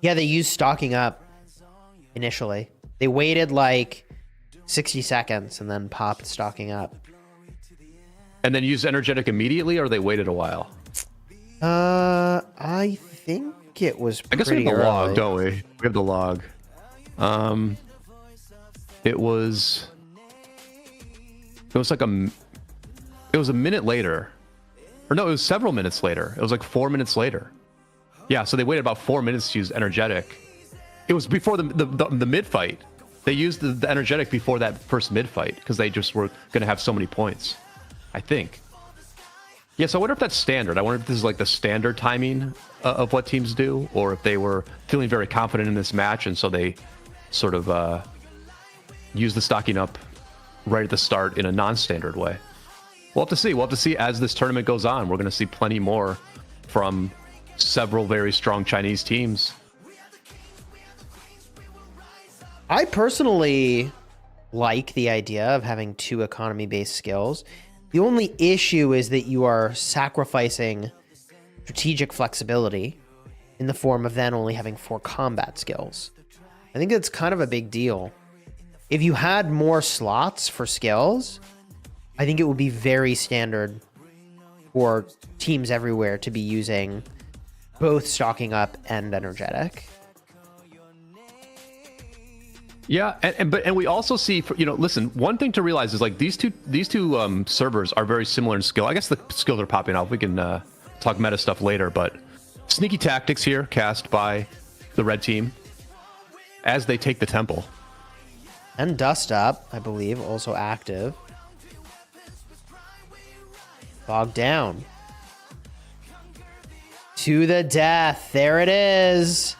Yeah, they used stocking up initially. They waited like 60 seconds and then popped stocking up. And then used energetic immediately, or they waited a while? I think it was I guess we pretty have the log, early. don't we? We have the log. It was like it was a minute later. Or no, it was several minutes later. It was like 4 minutes later. Yeah, so they waited about 4 minutes to use energetic. It was before the mid fight. They used the energetic before that first mid fight because they just were going to have so many points, I think. Yeah, so I wonder if that's standard. I wonder if this is like the standard timing of what teams do, or if they were feeling very confident in this match, and so they sort of use the stocking up right at the start in a non-standard way. We'll have to see. We'll have to see as this tournament goes on. We're going to see plenty more from several very strong Chinese teams. I personally like the idea of having 2 economy-based skills. The only issue is that you are sacrificing strategic flexibility in the form of then only having 4 combat skills. I think that's kind of a big deal. If you had more slots for skills, I think it would be very standard for teams everywhere to be using both stocking up and energetic. Yeah, and we also see, listen, one thing to realize is like these two servers are very similar in skill. I guess the skills are popping off. We can talk meta stuff later, but sneaky tactics here cast by the red team as they take the temple. And dust up, I believe, also active. Bogged down. To the death. There it is.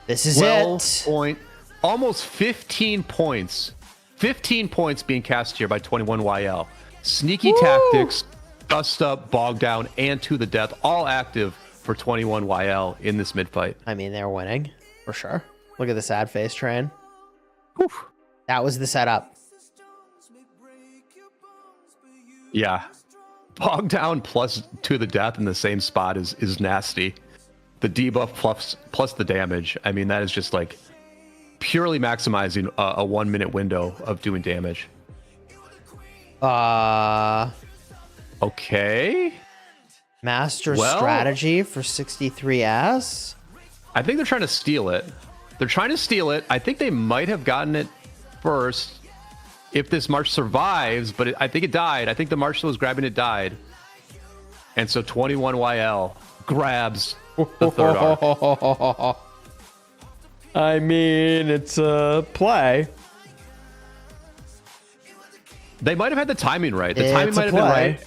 This is it. Almost 15 points. 15 points being cast here by 21YL. Sneaky tactics, dust up, bog down, and to the death, all active for 21YL in this mid fight. I mean, they're winning for sure. Look at the sad face train. Whew. That was the setup. Yeah. Bog down plus to the death in the same spot is nasty. The debuff plus the damage. I mean, that is just like purely maximizing a 1 minute window of doing damage. Okay. Master strategy for 63S. I think they're trying to steal it. I think they might have gotten it first if this march survives, but I think it died. I think the march that was grabbing it died. And so 21YL grabs the third arc. I mean, it's a play. They might have had the timing right. The timing might have been right,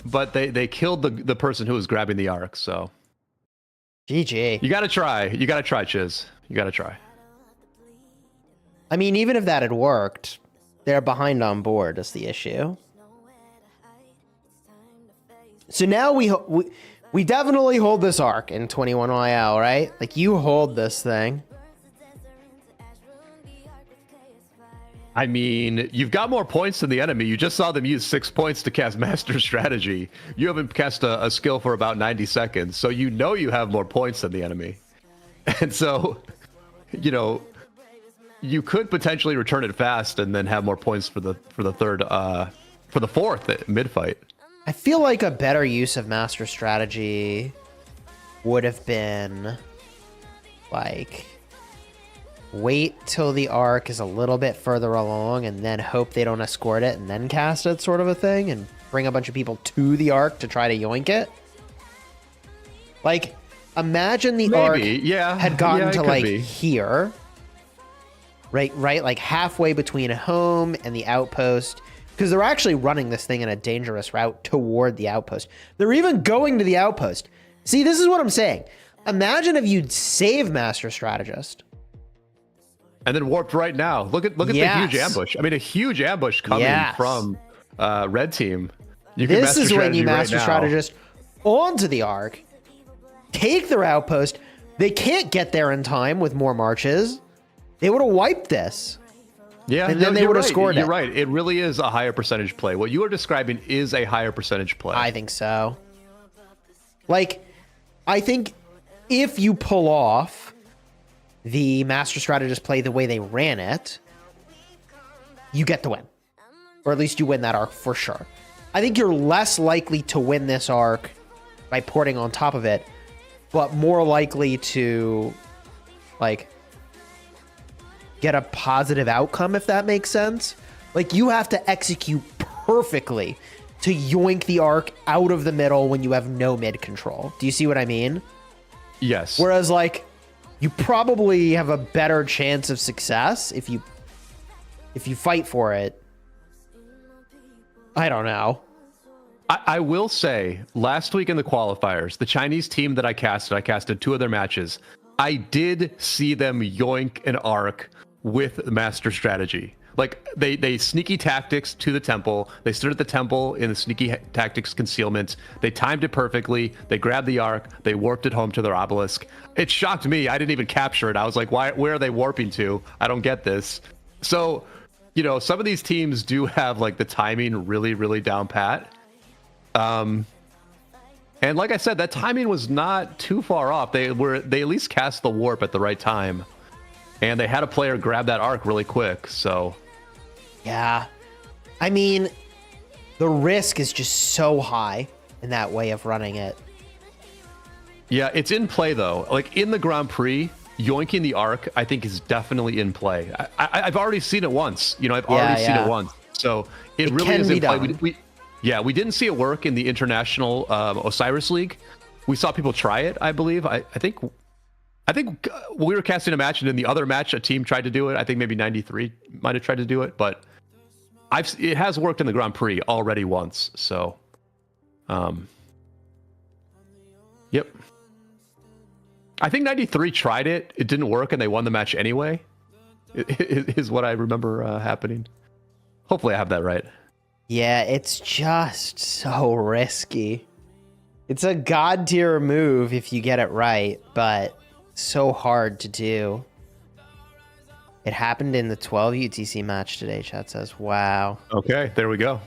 but they killed the person who was grabbing the arc. So GG. You gotta try, Chiz. You gotta try. I mean, even if that had worked, they're behind on board is the issue. So now we definitely hold this arc in 21YL, right? Like, you hold this thing. I mean, you've got more points than the enemy. You just saw them use 6 points to cast Master Strategy. You haven't cast a skill for about 90 seconds, so you know you have more points than the enemy. And so, you could potentially return it fast and then have more points for the fourth mid fight. I feel like a better use of Master Strategy would have been like wait till the arc is a little bit further along and then hope they don't escort it and then cast it, sort of a thing, and bring a bunch of people to the arc to try to yoink it. Like, imagine the arc had gotten to like here, right, like halfway between home and the outpost, because they're actually running this thing in a dangerous route toward the outpost. They're even going to the outpost. See, this is what I'm saying. Imagine if you'd save Master Strategist. And then warped right now. Look at the huge ambush. I mean, a huge ambush coming from red team. This is when you Master Strategist onto the arc, take their outpost. They can't get there in time with more marches. They would have wiped this. Yeah, and then they would have scored it. You're right. It really is a higher percentage play. What you are describing is a higher percentage play. I think so. Like, I think if you pull off the Master Strategist play the way they ran it, you get the win. Or at least you win that arc for sure. I think you're less likely to win this arc by porting on top of it, but more likely to like get a positive outcome, if that makes sense. Like, you have to execute perfectly to yoink the Ark out of the middle when you have no mid control. Do you see what I mean? Yes. Whereas, like, you probably have a better chance of success if you fight for it. I don't know. I will say, last week in the qualifiers, the Chinese team that I casted 2 of their matches. I did see them yoink an Ark with master strategy. Like, they sneaky tactics to the temple. They stood at the temple in the sneaky tactics concealment. They timed it perfectly. They grabbed the Ark. They warped it home to their obelisk. It shocked me. I didn't even capture it. I was like, where are they warping to? I don't get this. So, you know, some of these teams do have like the timing really, really down pat. And like I said, that timing was not too far off. They at least cast the warp at the right time. And they had a player grab that Ark really quick, so... Yeah. I mean, the risk is just so high in that way of running it. Yeah, it's in play, though. Like, in the Grand Prix, yoinking the Ark, I think, is definitely in play. I've already seen it once. You know, I've already seen it once. So, it really is in play. We didn't see it work in the International Osiris League. We saw people try it, I believe. I think we were casting a match, and in the other match, a team tried to do it. I think maybe 93 might have tried to do it, but it has worked in the Grand Prix already once. So, yep. I think 93 tried it. It didn't work, and they won the match anyway. Is what I remember happening. Hopefully, I have that right. Yeah, it's just so risky. It's a god tier move if you get it right, but so hard to do. It happened in the 12 UTC match today, chat says. Wow. Okay, there we go.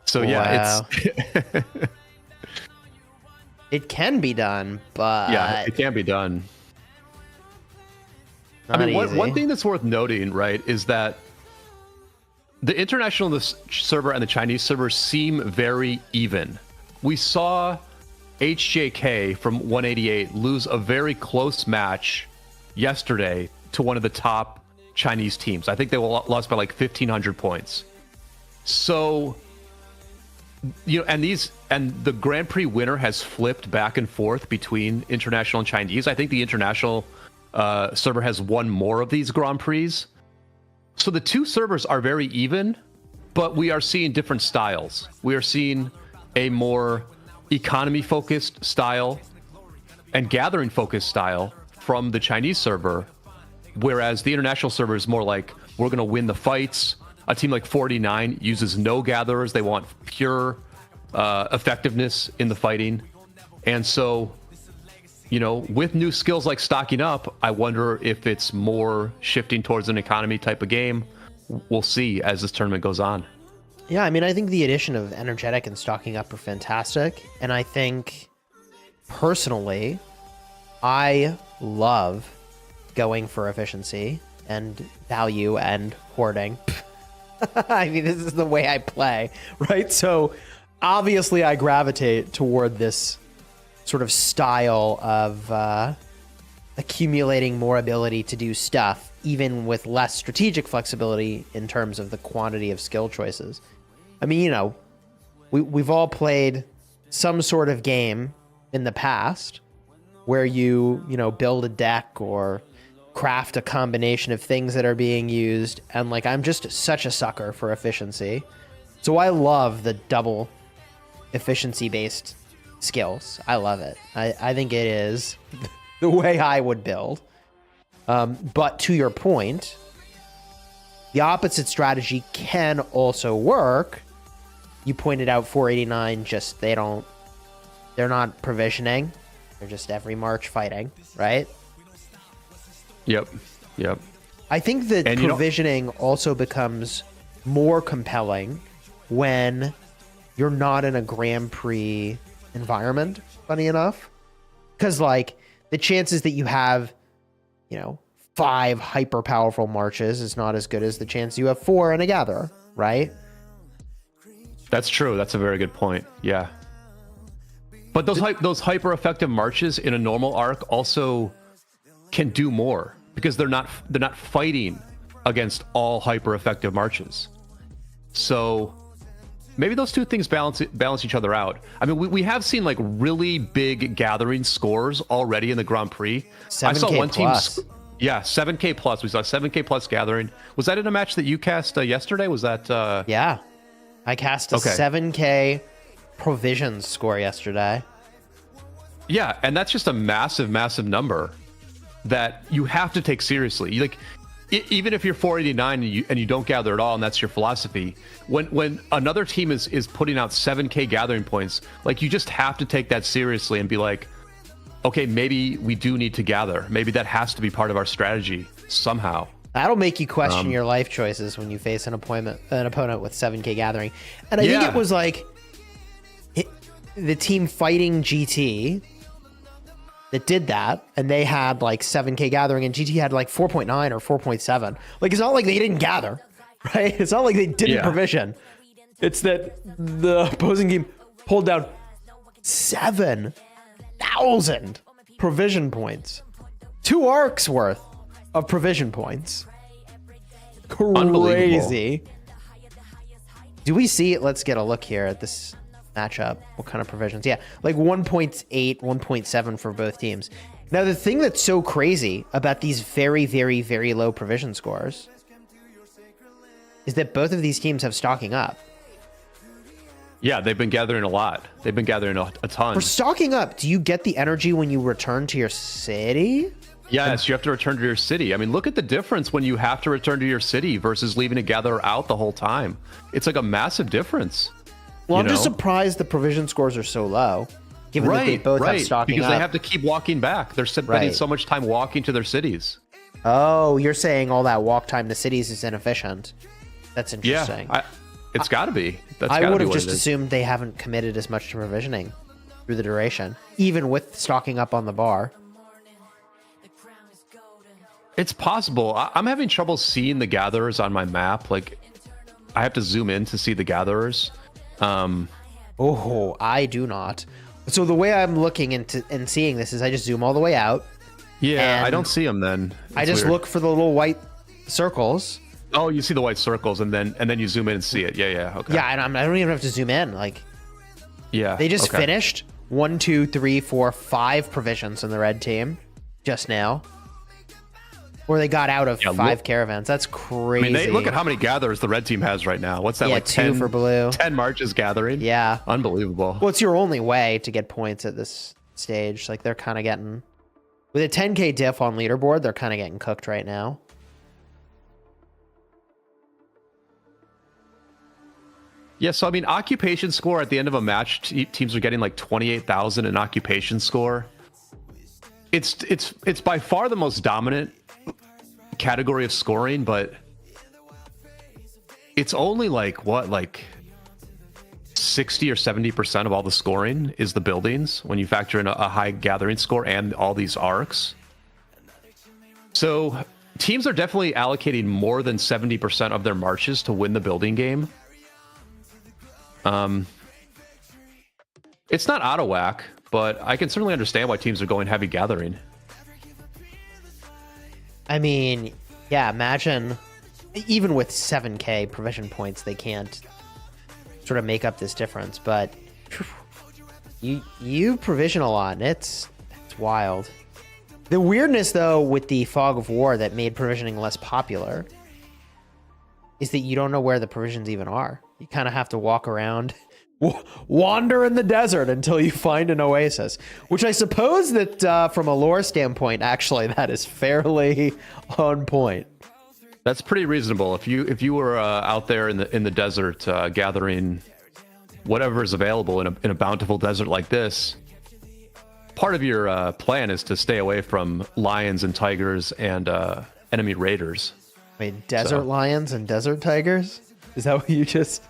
So yeah, it's it can be done, but yeah, it can be done. I mean, one thing that's worth noting, right, is that the international server and the Chinese server seem very even. We saw HJK from 188 lose a very close match yesterday to one of the top Chinese teams. I think they lost by like 1,500 points. So, you know, and the Grand Prix winner has flipped back and forth between international and Chinese. I think the international server has won more of these Grand Prix. So the two servers are very even, but we are seeing different styles. We are seeing a more economy-focused style and gathering-focused style from the Chinese server, whereas the international server is more like, we're going to win the fights. A team like 49 uses no gatherers. They want pure effectiveness in the fighting. And so, you know, with new skills like stocking up, I wonder if it's more shifting towards an economy type of game. We'll see as this tournament goes on. Yeah, I mean, I think the addition of energetic and stocking up are fantastic. And I think, personally, I love going for efficiency and value and hoarding. I mean, this is the way I play, right? So, obviously, I gravitate toward this sort of style of accumulating more ability to do stuff, even with less strategic flexibility in terms of the quantity of skill choices. I mean, you know, we've all played some sort of game in the past where you know, build a deck or craft a combination of things that are being used. And like, I'm just such a sucker for efficiency. So I love the double efficiency based skills. I love it. I think it is the way I would build. But to your point, the opposite strategy can also work. You pointed out 489, just they're not provisioning. They're just every March fighting, right? Yep. I think that provisioning also becomes more compelling when you're not in a Grand Prix environment, funny enough. Because, like, the chances that you have, you know, 5 hyper powerful marches is not as good as the chance you have 4 in a gather, right? That's true. That's a very good point. Yeah. But those hyper effective marches in a normal arc also can do more because they're not fighting against all hyper effective marches. So maybe those two things balance each other out. I mean, we have seen like really big gathering scores already in the Grand Prix. 7K I saw one plus. team. Yeah, 7K plus. We saw 7K plus gathering. Was that in a match that you cast yesterday? Was that? Yeah, I cast a 7K provisions score yesterday. Yeah, and that's just a massive, massive number that you have to take seriously. Like, even if you're 489 and you don't gather at all, and that's your philosophy, when another team is putting out 7K gathering points, like, you just have to take that seriously and be like, okay, maybe we do need to gather. Maybe that has to be part of our strategy somehow. That'll make you question your life choices when you face an opponent with 7K gathering. And I think it was like the team fighting GT that did that, and they had like 7K gathering, and GT had like 4.9 or 4.7. Like, it's not like they didn't gather, right? It's not like they didn't provision. It's that the opposing team pulled down 7,000 provision points. 2 arcs worth of provision points. Crazy. Do we see it? Let's get a look here at this matchup. What kind of provisions? Yeah, like 1.8, 1.7 for both teams. Now, the thing that's so crazy about these very, very, very low provision scores is that both of these teams have stocking up. Yeah, they've been gathering a lot. They've been gathering a ton. For stocking up, do you get the energy when you return to your city? Yes, you have to return to your city. I mean, look at the difference when you have to return to your city versus leaving a gatherer out the whole time. It's like a massive difference. Well, I'm just surprised the provision scores are so low, given that they both have stocking because up. they have to keep walking back. They're spending so much time walking to their cities. Oh, you're saying all that walk time to cities is inefficient. That's interesting. Yeah, it's got to be. I would have just assumed they haven't committed as much to provisioning through the duration, even with stocking up on the bar. It's possible. I'm having trouble seeing the gatherers on my map. Like, I have to zoom in to see the gatherers. Oh, I do not. So the way I'm looking into and seeing this is I just zoom all the way out. Yeah, I don't see them then. I just look for the little white circles. Oh, you see the white circles, and then you zoom in and see it. Yeah, okay. Yeah, and I don't even have to zoom in. Like, yeah, they just finished 1, 2, 3, 4, 5 provisions in the red team just now. Or they got out of 5 caravans. That's crazy. I mean, look at how many gatherers the red team has right now. What's that, like 2 for blue. 10 marches gathering? Yeah. Unbelievable. Well, it's your only way to get points at this stage. Like, they're kind of getting... With a 10K diff on leaderboard, they're kind of getting cooked right now. Yeah, so I mean, occupation score at the end of a match, teams are getting like 28,000 in occupation score. It's by far the most dominant category of scoring, but it's only like 60 or 70% of all the scoring is the buildings when you factor in a high gathering score and all these arcs. So teams are definitely allocating more than 70% of their marches to win the building game. It's not out of whack, but I can certainly understand why teams are going heavy gathering. I mean, yeah, imagine even with 7K provision points, they can't sort of make up this difference, but you provision a lot, and it's wild. The weirdness, though, with the fog of war that made provisioning less popular is that you don't know where the provisions even are. You kind of have to walk around, wander in the desert until you find an oasis, which I suppose that from a lore standpoint, actually, that is fairly on point. That's pretty reasonable. If you were out there in the desert gathering whatever is available in a bountiful desert like this, part of your plan is to stay away from lions and tigers and enemy raiders. Wait, desert lions and desert tigers? Is that what you just...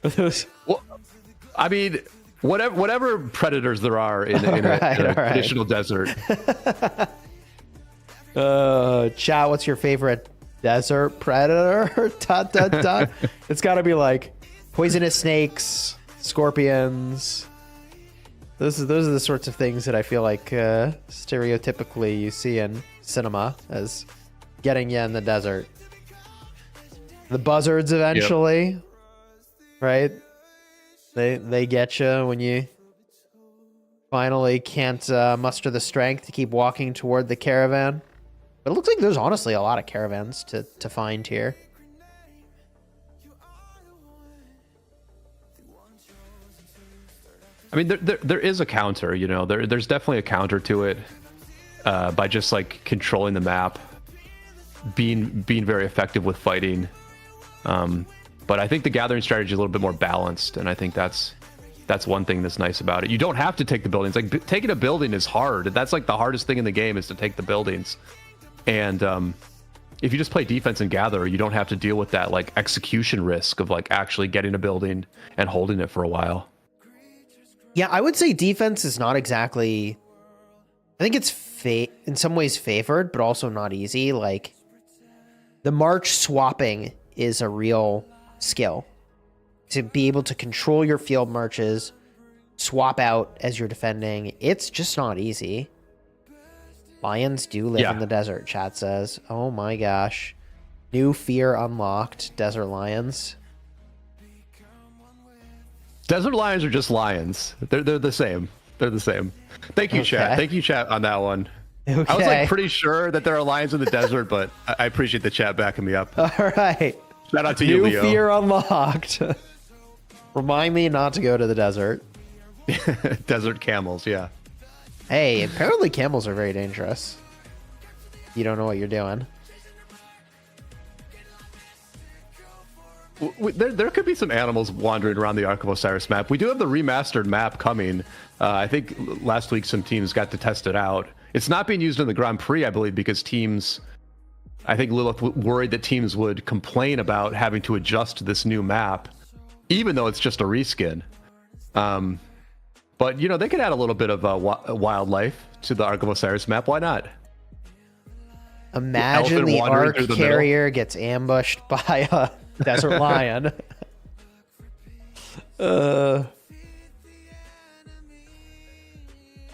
Are those... Well, I mean, whatever predators there are in a traditional desert. Chat, what's your favorite desert predator? Dot, dot, dot. It's got to be like poisonous snakes, scorpions, those are the sorts of things that I feel like stereotypically you see in cinema as getting you in the desert. The buzzards eventually, right? They get you when you finally can't muster the strength to keep walking toward the caravan. But it looks like there's honestly a lot of caravans to find here. I mean, there is a counter, you know, there's definitely a counter to it by just like controlling the map, being very effective with fighting. But I think the gathering strategy is a little bit more balanced, and I think that's one thing that's nice about it. You don't have to take the buildings. Like taking a building is hard. That's like the hardest thing in the game is to take the buildings. And if you just play defense and gather, you don't have to deal with that like execution risk of like actually getting a building and holding it for a while. Yeah, I would say defense is not exactly... I think it's in some ways favored, but also not easy. Like, the march swapping is a real skill. To be able to control your field marches, swap out as you're defending, it's just not easy. Lions do live in the desert, chat says. Oh my gosh. New fear unlocked, desert lions. Desert lions are just lions. They're the same. They're the same. Thank you, chat. Thank you, chat, on that one. Okay. I was like pretty sure that there are lions in the desert, but I appreciate the chat backing me up. All right. Shout out to you, Leo. New fear unlocked. Remind me not to go to the desert. Desert camels, yeah. Hey, apparently camels are very dangerous. You don't know what you're doing. There could be some animals wandering around the Ark of Osiris map. We do have the remastered map coming. I think last week some teams got to test it out. It's not being used in the Grand Prix, I believe, because teams... I think Lilith worried that teams would complain about having to adjust to this new map, even though it's just a reskin. But, you know, they could add a little bit of wildlife to the Ark of Osiris map. Why not? Imagine the Ark carrier gets ambushed by a desert lion. I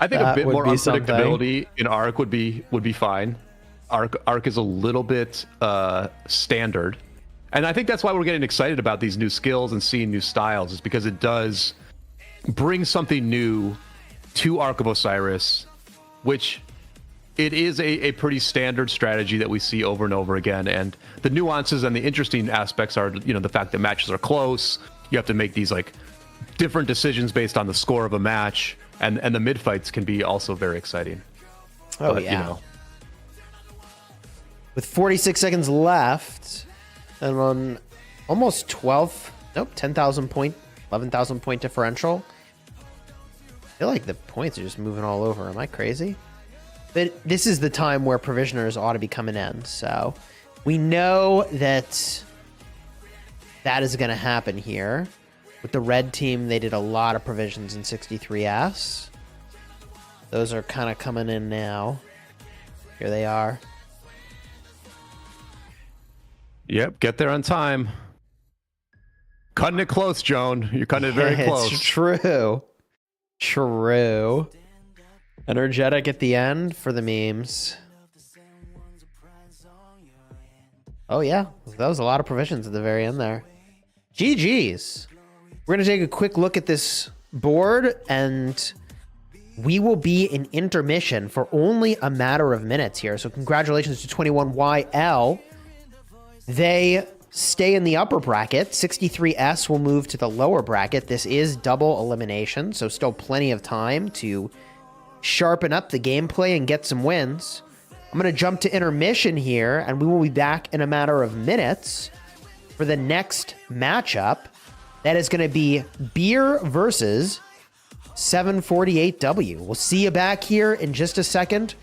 think a bit more unpredictability in Ark would be fine. Ark is a little bit standard, and I think that's why we're getting excited about these new skills and seeing new styles, is because it does bring something new to Ark of Osiris, which it is a pretty standard strategy that we see over and over again. And the nuances and the interesting aspects are, you know, the fact that matches are close. You have to make these like different decisions based on the score of a match, and the mid fights can be also very exciting. Oh, but, yeah. You know, with 46 seconds left, and on almost 10,000 point, 11,000 point differential. I feel like the points are just moving all over. Am I crazy? But this is the time where provisioners ought to be coming in. So we know that is going to happen here. With the red team, they did a lot of provisions in 63S. Those are kind of coming in now. Here they are. Yep, get there on time. Cutting it close, Joan. You're cutting it very close. It's true. True. Energetic at the end for the memes. Oh, yeah. That was a lot of provisions at the very end there. GG's. We're going to take a quick look at this board, and we will be in intermission for only a matter of minutes here. So congratulations to 21YL. They stay in the upper bracket. 63S will move to the lower bracket. This is double elimination, so still plenty of time to sharpen up the gameplay and get some wins. I'm going to jump to intermission here, and we will be back in a matter of minutes for the next matchup. That is going to be Beer versus 748W. We'll see you back here in just a second.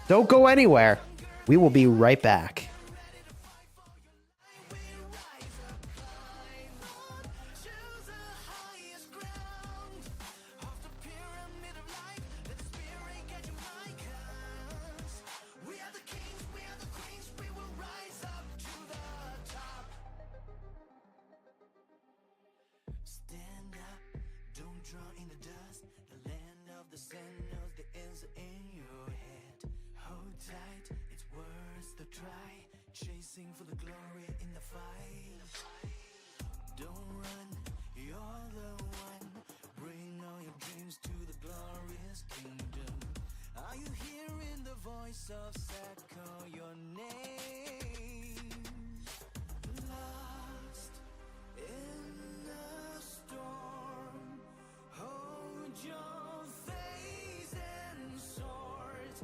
Don't go anywhere. We will be right back. Stand up, don't draw in the dust. The land sing for the glory in the fight. Don't run, you're the one. Bring all your dreams to the glorious kingdom. Are you hearing the voice of Seth call your name? Lost in the storm, hold your face and swords.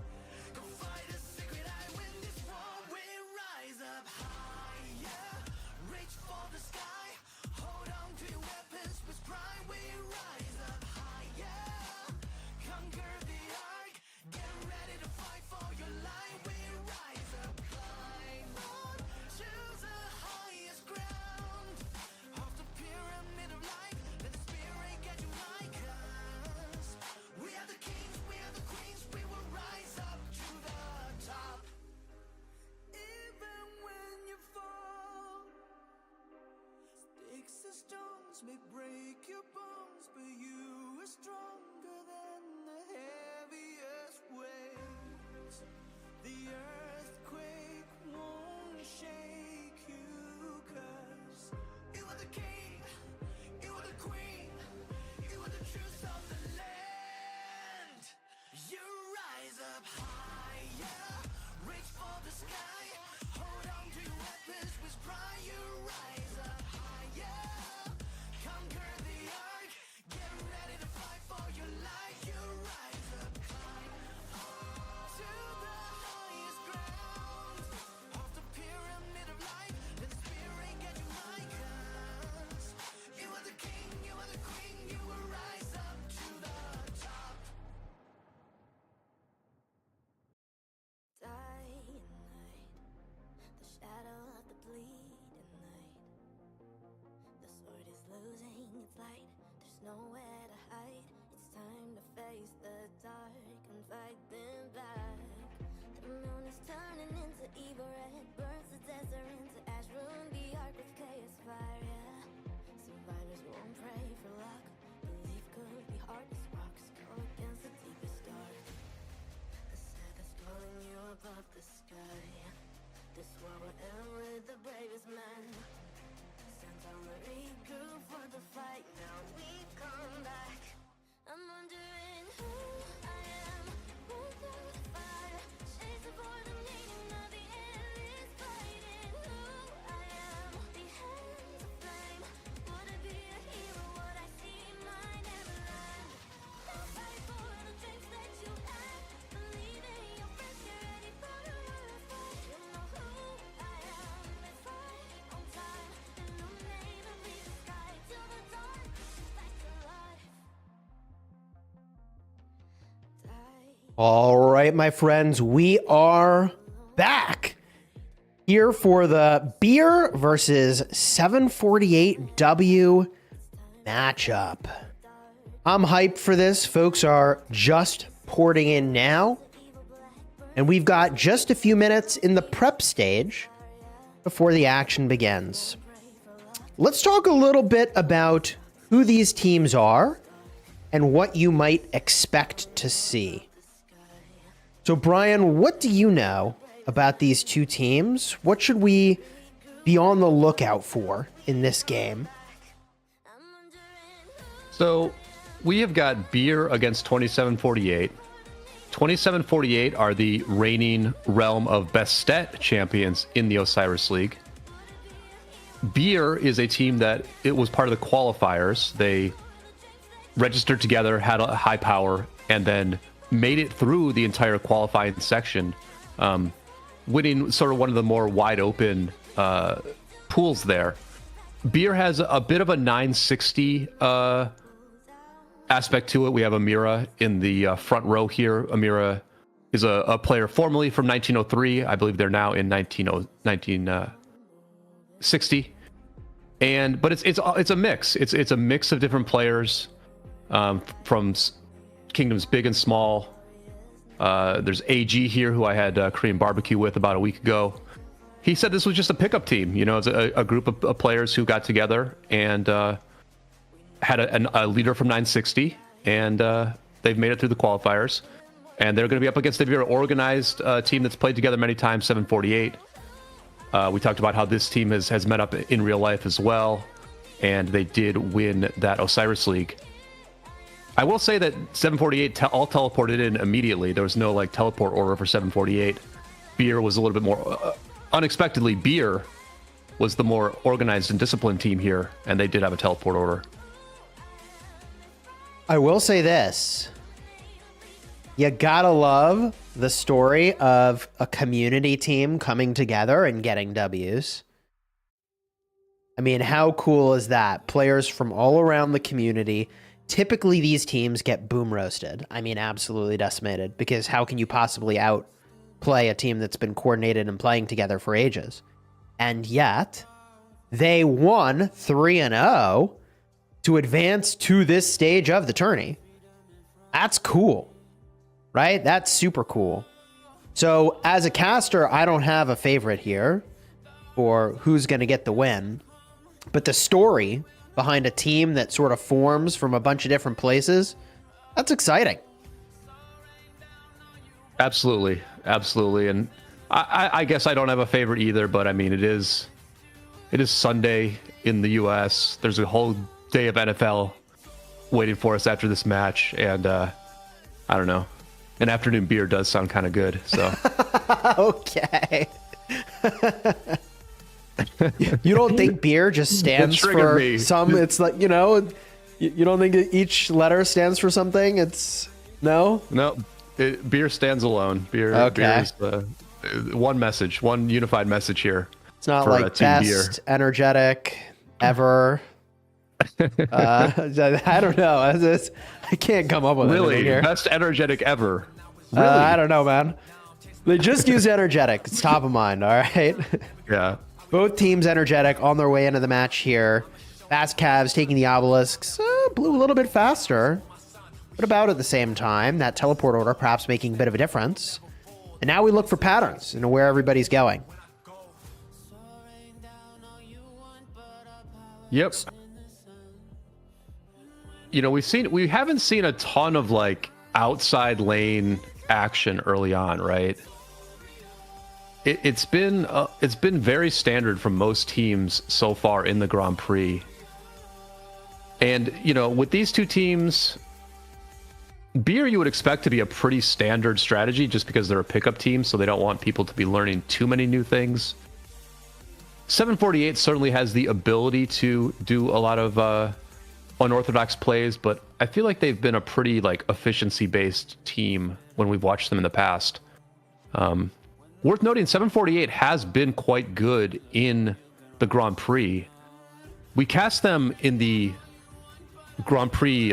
Go fight a secret, I win this war. We rise up higher, reach for the sky. Hold on to your weapons with pride. We rise up higher, conquer the ark. Get ready to fight for your life. We rise up, climb on to the highest ground of the pyramid of life. Let the spirit get you like us. We are the kings, we are the queens. We will rise up to the top. Even when you fall, sticks and stones may break your bones, but you are stronger than the heaviest waves. The earthquake won't shake you, 'cause you are the king, you are the queen, you are the truth of the land. You rise up higher, reach for the sky. Hold on to your weapons with pride. You rise up higher, conquer the ark. Get ready to fight for your life. You rise up, climb to the highest ground of the pyramid of life. Let the spirit get you like us. You are the king, you are the queen. You will rise up to the top. Dying night, the shadow of the bleeding night. The sword is losing its light, there's nowhere to hide. It's time to face the dark and fight them back. The moon is turning into evil red, burns the desert into ash, ruin the ark with chaos fire, yeah. Survivors won't pray for luck, belief could be hard as rocks, go against the deepest dark. The Sabbath calling you above the sky. This war will end with the bravest men. Santa Marie grew for the fight, now we've come back. I'm wondering who I am, born through the fire, chasing for the meaning of the endless fighting. Who I am, the hands of flame. Would I be a hero? Would I see my neverland? I'll fight for the dreams that you had. Believe in your friends, get ready for the fight. You know who I am, let's fight on time. Illuminate and lead the sky till the dawn. Back to life. All right, my friends, we are back here for the Beer versus 748W matchup. I'm hyped for this. Folks are just porting in now, and we've got just a few minutes in the prep stage before the action begins. Let's talk a little bit about who these teams are and what you might expect to see. So, Brian, what do you know about these two teams? What should we be on the lookout for in this game? So we have got Beer against 2748. 2748 are the reigning Realm of Best Stat champions in the Osiris League. Beer is a team that it was part of the qualifiers. They registered together, had a high power, and then made it through the entire qualifying section, winning sort of one of the more wide open pools there. Beer has a bit of a 960 aspect to it. We have Amira in the front row here. Amira is a player formerly from 1903. I believe they're now in 1960. But it's a mix. It's a mix of different players from kingdoms big and small. There's AG here, who I had Korean barbecue with about a week ago. He said this was just a pickup team. You know, it's a group of players who got together and had a leader from 960, and they've made it through the qualifiers. And they're going to be up against a very organized team that's played together many times, 748. We talked about how this team has met up in real life as well, and they did win that Osiris League. I will say that 748 all teleported in immediately. There was no like teleport order for 748. Beer was a little bit more unexpectedly. Beer was the more organized and disciplined team here, and they did have a teleport order. I will say this. You gotta love the story of a community team coming together and getting W's. I mean, how cool is that? Players from all around the community. Typically, these teams get boom roasted. I mean, absolutely decimated, because how can you possibly outplay a team that's been coordinated and playing together for ages? And yet, they won 3-0 to advance to this stage of the tourney. That's cool, right? That's super cool. So as a caster, I don't have a favorite here for who's going to get the win. But the story behind a team that sort of forms from a bunch of different places, that's exciting. Absolutely. Absolutely. And I guess I don't have a favorite either, but I mean, it is Sunday in the US. There's a whole day of NFL waiting for us after this match. And I don't know. An afternoon beer does sound kind of good. So okay. You don't think beer just stands for me. some? It's like, you know, you don't think each letter stands for something? It's no. Beer stands alone. Beer is one message, one unified message here. It's not like best energetic ever. I don't know. I can't come up with really anything here. Best energetic ever. Really? I don't know, man. They just use energetic. It's top of mind. All right. Yeah. Both teams energetic on their way into the match here. Fast Cavs taking the obelisks. Blue a little bit faster, but about at the same time. That teleport order perhaps making a bit of a difference. And now we look for patterns and where everybody's going. Yep. You know, we haven't seen a ton of like outside lane action early on, right? It's been very standard from most teams so far in the Grand Prix. And you know, with these two teams, Beer you would expect to be a pretty standard strategy just because they're a pickup team, so they don't want people to be learning too many new things. 748 certainly has the ability to do a lot of unorthodox plays, but I feel like they've been a pretty like efficiency-based team when we've watched them in the past. Worth noting, 748 has been quite good in the Grand Prix. We cast them in the Grand Prix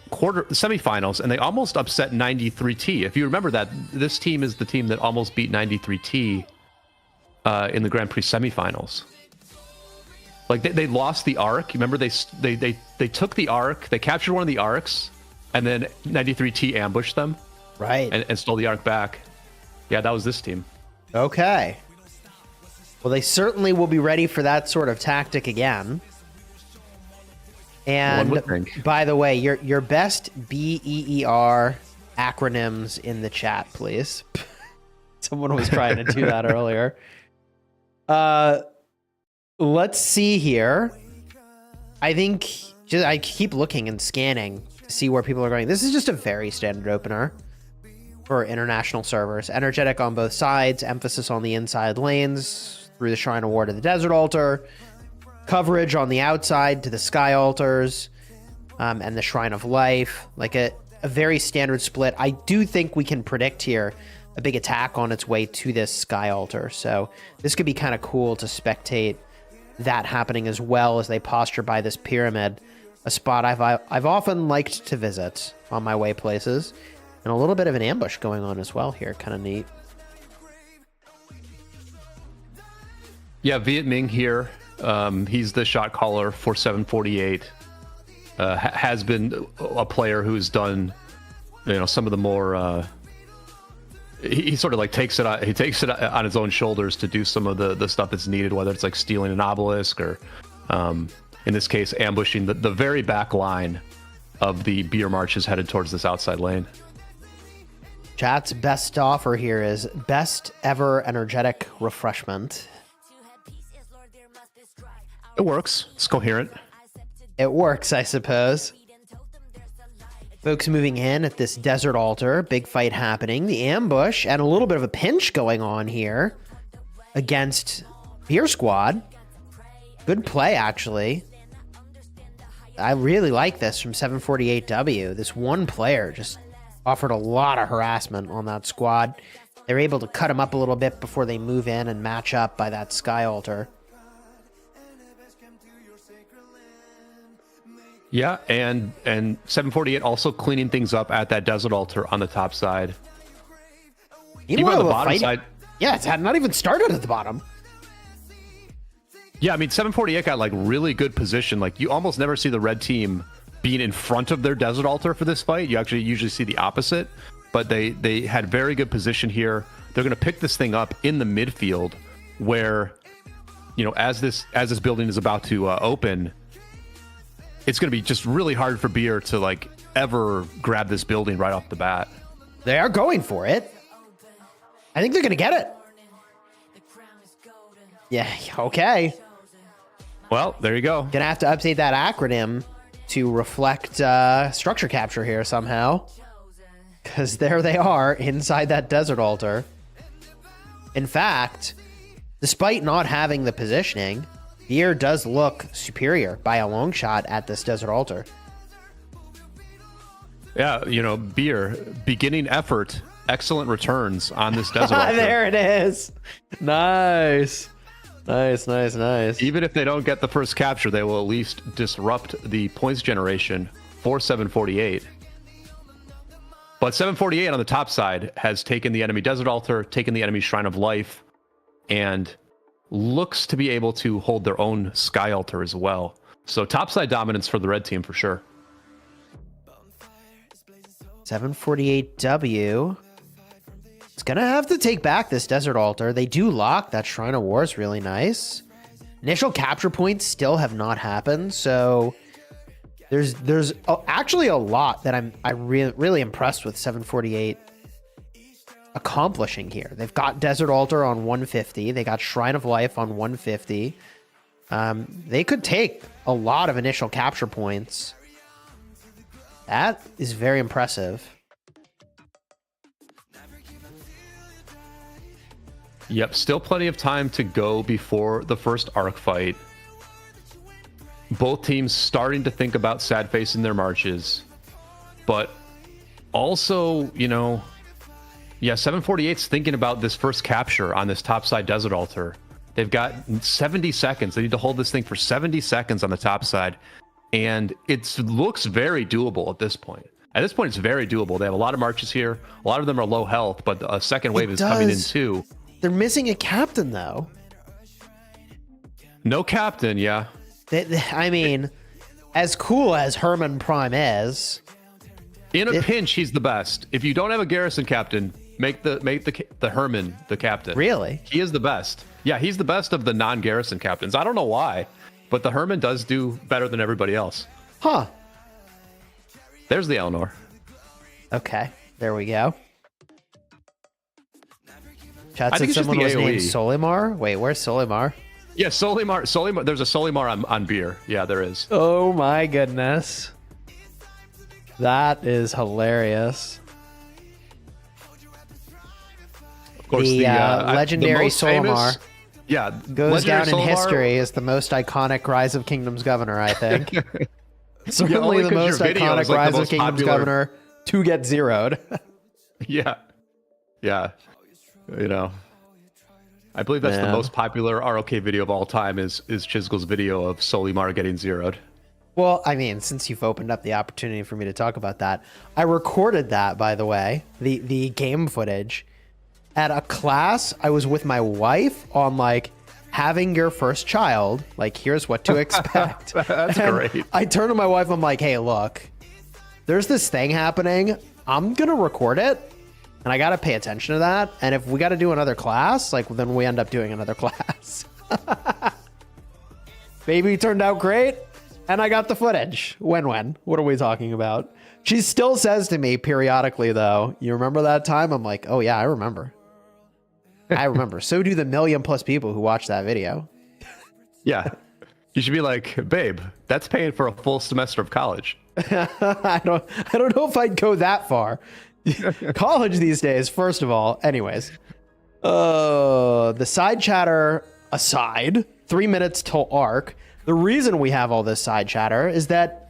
semifinals, and they almost upset 93T. If you remember that, this team is the team that almost beat 93T in the Grand Prix semifinals. Like they lost the Ark. Remember they took the Ark, they captured one of the Arks, and then 93T ambushed them, right, and stole the Ark back. Yeah, that was this team. Okay. Well, they certainly will be ready for that sort of tactic again. And by the way, your best BEER acronyms in the chat, please. Someone was trying to do that earlier. Let's see here. I keep looking and scanning to see where people are going. This is just a very standard opener for international servers. Energetic on both sides, emphasis on the inside lanes through the Shrine of War to the Desert Altar, coverage on the outside to the Sky Altars, and the Shrine of Life. Like a very standard split. I do think we can predict here a big attack on its way to this Sky Altar. So this could be kind of cool to spectate that happening as well as they posture by this pyramid, a spot I've often liked to visit on my way places. And a little bit of an ambush going on as well here. Kind of neat. Yeah, Viet Minh here. He's the shot caller for 748. Has been a player who's done, some of the more. He sort of like takes it on his own shoulders to do some of the stuff that's needed, whether it's like stealing an obelisk or, in this case, ambushing the very back line of the beer marches headed towards this outside lane. Chat's best offer here is best ever energetic refreshment. It works. It's coherent. It works, I suppose. Folks moving in at this desert altar. Big fight happening. The ambush and a little bit of a pinch going on here against Beer Squad. Good play, actually. I really like this from 748W. This one player just offered a lot of harassment on that squad. They're able to cut him up a little bit before they move in and match up by that sky altar. Yeah, and 748 also cleaning things up at that desert altar on the top side. Even on the bottom side. Yeah, it's not even started at the bottom. Yeah, I mean, 748 got like really good position. Like you almost never see the red team being in front of their desert altar for this fight. You actually usually see the opposite, but they had very good position here. They're going to pick this thing up in the midfield where, you know, as this building is about to open, it's going to be just really hard for Beer to like ever grab this building right off the bat. They are going for it. I think they're going to get it. Yeah, okay. Well, there you go. Gonna have to update that acronym to reflect structure capture here somehow. Because there they are inside that desert altar. In fact, despite not having the positioning, Beer does look superior by a long shot at this desert altar. Yeah, you know, Beer, beginning effort, excellent returns on this desert altar. There it is. Nice. Nice. Even if they don't get the first capture, they will at least disrupt the points generation for 748. But 748 on the top side has taken the enemy desert altar, taken the enemy shrine of life, and looks to be able to hold their own sky altar as well. So topside dominance for the red team for sure. 748W. It's going to have to take back this desert altar. They do lock. That Shrine of War is really nice. Initial capture points still have not happened, so there's actually a lot that I'm really impressed with 748 accomplishing here. They've got Desert Altar on 150. They got Shrine of Life on 150. They could take a lot of initial capture points. That is very impressive. Yep, still plenty of time to go before the first Ark Fight. Both teams starting to think about sad face in their marches. But also, you know, yeah, 748's thinking about this first capture on this topside desert altar. They've got 70 seconds. They need to hold this thing for 70 seconds on the top side. And it looks very doable at this point. At this point, it's very doable. They have a lot of marches here. A lot of them are low health, but a second wave is coming in too. They're missing a captain, though. No captain, yeah. I mean, as cool as Herman Prime is, in a pinch, he's the best. If you don't have a garrison captain, make the Herman the captain. Really? He is the best. Yeah, he's the best of the non-garrison captains. I don't know why, but the Herman does do better than everybody else. Huh. There's the Eleanor. Okay, there we go. Chat I said think it's someone just was the named AoE. Solimar. Wait, where's Solimar? Yeah, Solimar. There's a Solimar on Beer. Yeah, there is. Oh my goodness. That is hilarious. Of course, the legendary most Solimar goes down in Solimar, history as the most iconic Rise of Kingdoms governor, I think. Certainly only the 'cause most your video iconic is, like, the Rise of most Kingdoms popular. governor to get zeroed. Yeah. You know, I believe that's the most popular ROK video of all time is Chisgle's video of Solimar getting zeroed. Well, I mean, since you've opened up the opportunity for me to talk about that, I recorded that, by the way, the game footage at a class. I was with my wife on like having your first child. Like, here's what to expect. That's great. I turned to my wife. I'm like, hey, look, there's this thing happening. I'm going to record it. And I got to pay attention to that. And if we got to do another class, like, then we end up doing another class. Baby turned out great. And I got the footage. When? What are we talking about? She still says to me periodically, though, you remember that time? I'm like, oh, yeah, I remember. I remember. So do the 1 million+ people who watch that video. Yeah. You should be like, babe, that's paying for a full semester of college. I don't know if I'd go that far. College these days, first of all. Anyways. The side chatter aside, 3 minutes till Ark. The reason we have all this side chatter is that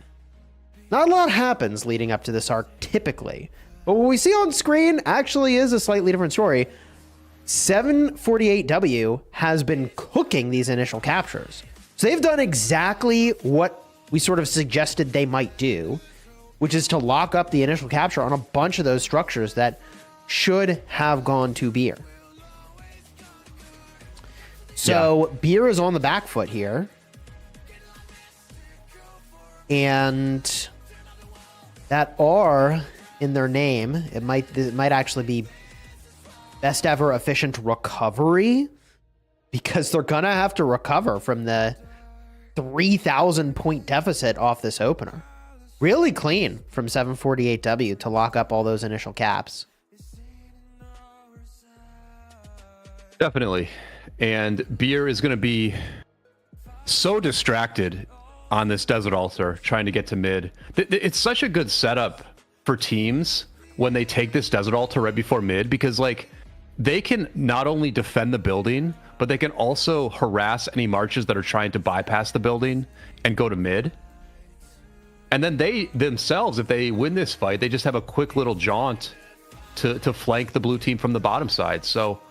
not a lot happens leading up to this arc typically. But what we see on screen actually is a slightly different story. 748W has been cooking these initial captures. So they've done exactly what we sort of suggested they might do, which is to lock up the initial capture on a bunch of those structures that should have gone to Beer. So yeah. Beer is on the back foot here. And that R in their name, it might actually be best ever efficient recovery, because they're gonna have to recover from the 3,000 point deficit off this opener. Really clean from 748W to lock up all those initial caps. Definitely. And Beer is going to be so distracted on this Desert Altar trying to get to mid. It's such a good setup for teams when they take this Desert Altar right before mid, because like they can not only defend the building, but they can also harass any marches that are trying to bypass the building and go to mid. And then they themselves, if they win this fight, they just have a quick little jaunt to flank the blue team from the bottom side. So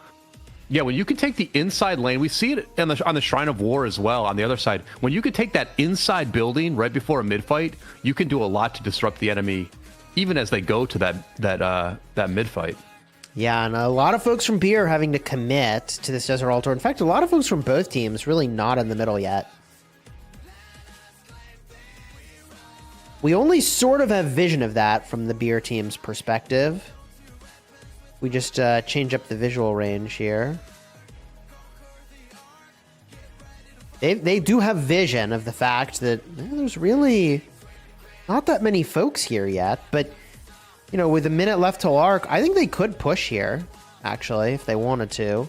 yeah, when you can take the inside lane, we see it on the Shrine of War as well on the other side. When you can take that inside building right before a mid fight, you can do a lot to disrupt the enemy, even as they go to that mid fight. Yeah, and a lot of folks from Beer having to commit to this Desert Altar. In fact, a lot of folks from both teams really not in the middle yet. We only sort of have vision of that from the Beer team's perspective. We just change up the visual range here. They do have vision of the fact that there's really not that many folks here yet, but you know, with a minute left till Ark, I think they could push here, actually, if they wanted to.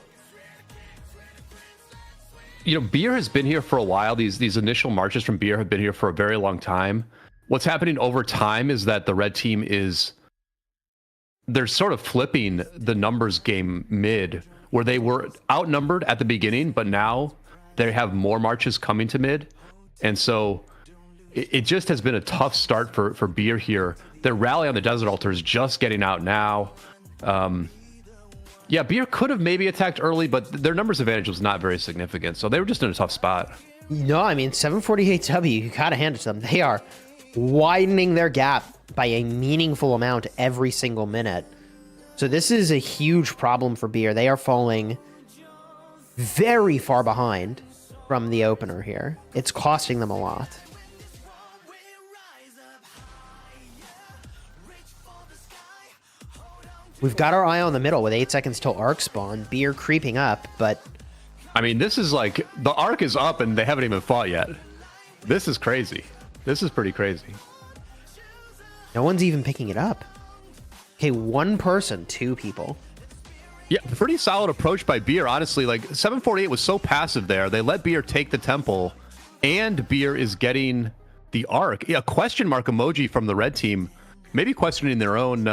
You know, Beer has been here for a while. These initial marches from Beer have been here for a very long time. What's happening over time is that the red team they're sort of flipping the numbers game mid, where they were outnumbered at the beginning, but now they have more marches coming to mid. And so it just has been a tough start for Beer here. Their rally on the Desert Altar is just getting out now. Yeah, Beer could have maybe attacked early, but their numbers advantage was not very significant. So they were just in a tough spot. No, I mean, 748W, you gotta hand it to them. They are widening their gap by a meaningful amount every single minute. So this is a huge problem for Beer. They are falling very far behind from the opener here. It's costing them a lot. We've got our eye on the middle with 8 seconds till Ark spawn. Beer creeping up, but I mean, this is like the Ark is up and they haven't even fought yet. This is crazy. This is pretty crazy. No one's even picking it up. Okay, one person, 2 people. Yeah, pretty solid approach by Beer, honestly. Like, 748 was so passive there. They let Beer take the temple, and Beer is getting the Ark. Yeah, question mark emoji from the red team. Maybe questioning their own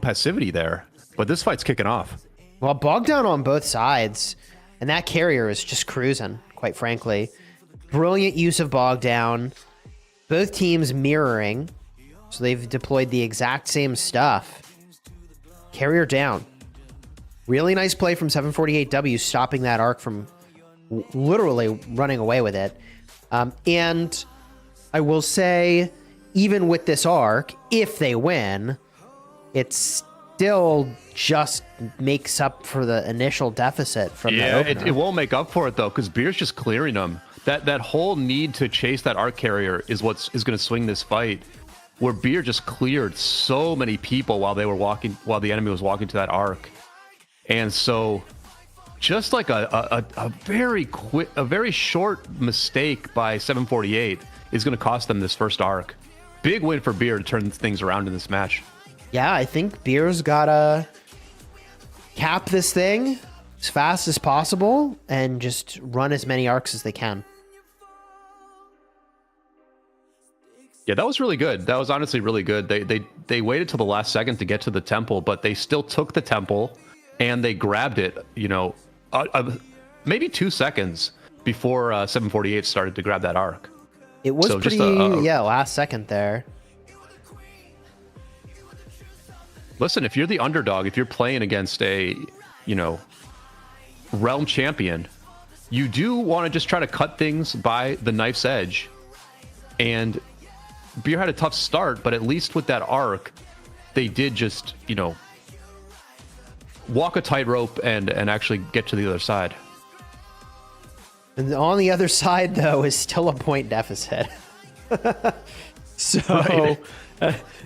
passivity there. But this fight's kicking off. Well, bogged down on both sides, and that carrier is just cruising, quite frankly. Brilliant use of bog down. Both teams mirroring. So they've deployed the exact same stuff. Carrier down. Really nice play from 748W, stopping that Ark from literally running away with it. And I will say, even with this Ark, if they win, it still just makes up for the initial deficit from the opener. It won't make up for it, though, because Beer's just clearing them. That whole need to chase that Ark carrier is what is going to swing this fight, where Beer just cleared so many people while they were walking, while the enemy was walking to that Ark. And so just like a very short mistake by 748 is going to cost them this first Ark. big win for Beer to turn things around in this match. Yeah, I think Beer's gotta cap this thing as fast as possible and just run as many arcs as they can. Yeah, that was really good. That was honestly really good. They waited till the last second to get to the temple, but they still took the temple and they grabbed it, you know, maybe 2 seconds before 748 started to grab that arc. It was So pretty, yeah, last second there. Listen, if you're the underdog, if you're playing against a, you know, realm champion, you do want to just try to cut things by the knife's edge. And Beer had a tough start, but at least with that arc, they did just, you know, walk a tightrope and actually get to the other side. And on the other side, though, is still a point deficit. So Right.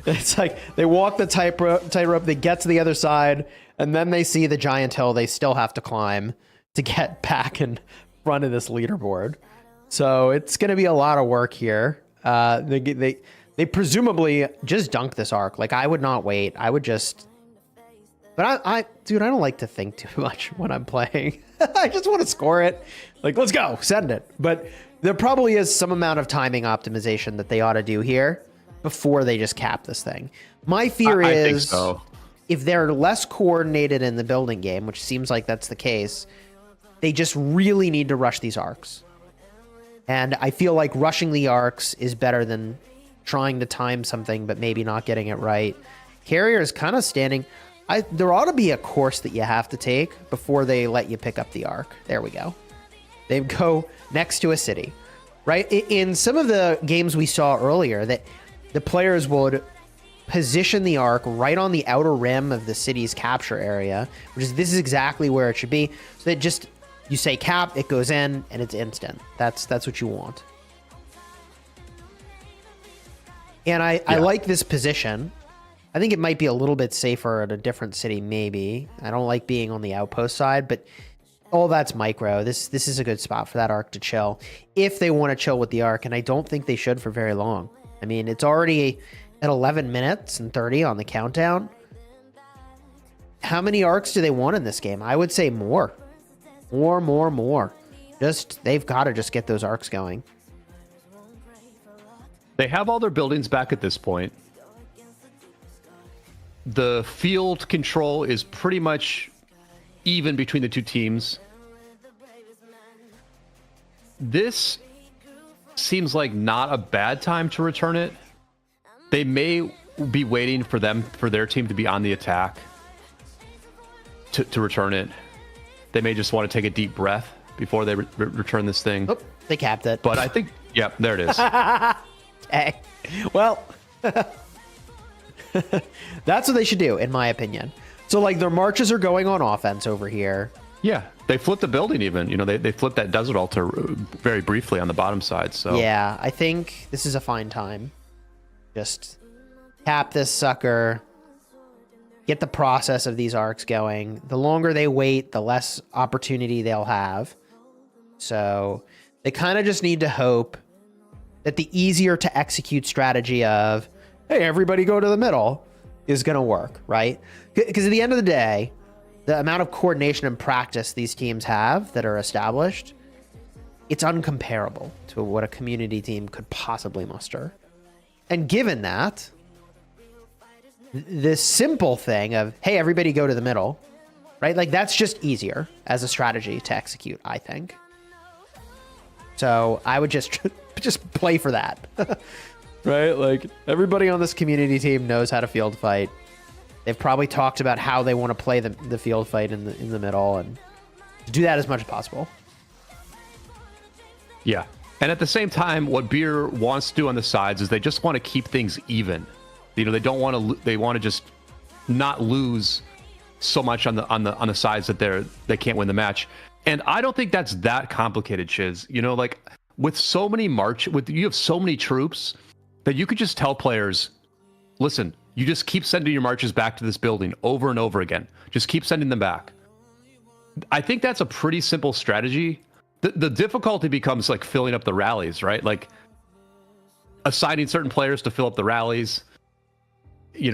It's like they walk the tightrope, they get to the other side, and then they see the giant hill they still have to climb to get back in front of this leaderboard. So it's going to be a lot of work here. They presumably just dunk this arc. Like, I would not wait. I would just... But dude, I don't like to think too much when I'm playing. I just want to score it. Like, let's go, send it. But there probably is some amount of timing optimization that they ought to do here before they just cap this thing. My fear I think is so. If they're less coordinated in the building game, which seems like that's the case, they just really need to rush these arcs. And I feel like rushing the arcs is better than trying to time something but maybe not getting it right. Carrier is kind of standing... there ought to be a course that you have to take before they let you pick up the arc. There we go. They go next to a city, right? In some of the games we saw earlier, that the players would position the arc right on the outer rim of the city's capture area, this is exactly where it should be. So that just, you say cap, it goes in, and it's instant. That's what you want. And I like this position. I think it might be a little bit safer at a different city, maybe. I don't like being on the outpost side, but all that's micro. This is a good spot for that arc to chill, if they want to chill with the arc, and I don't think they should for very long. I mean, it's already at 11 minutes and 30 on the countdown. How many arcs do they want in this game? I would say more. More. They've got to just get those arcs going. They have all their buildings back at this point. The field control is pretty much even between the two teams. This seems like not a bad time to return it. They may be waiting for their team to be on the attack to return it. They may just want to take a deep breath before they return this thing. Oh, they capped it. But I think, yeah, there it is. Okay. Well... That's what they should do, in my opinion. So, like, their marches are going on offense over here. Yeah, they flipped the building even. You know, they flipped that desert altar very briefly on the bottom side. So yeah, I think this is a fine time. Just cap this sucker. Get the process of these arcs going. The longer they wait, the less opportunity they'll have. So they kind of just need to hope that the easier to execute strategy of, hey, everybody go to the middle, is going to work, right? Because at the end of the day, the amount of coordination and practice these teams have that are established, it's uncomparable to what a community team could possibly muster. And given that, this simple thing of, hey, everybody go to the middle, right? Like, that's just easier as a strategy to execute, I think. So I would just play for that. Right? Like, everybody on this community team knows how to field fight. They've probably talked about how they want to play the field fight in the middle, and to do that as much as possible. yeah. And at the same time, what Beer wants to do on the sides is they just want to keep things even. You know, they don't want to. They want to just not lose so much on the sides that they can't win the match. And I don't think that's that complicated, Chiz. You know, like with so many you have so many troops that you could just tell players, listen, you just keep sending your marches back to this building over and over again. Just keep sending them back. I think that's a pretty simple strategy. The difficulty becomes like filling up the rallies, right? Like assigning certain players to fill up the rallies,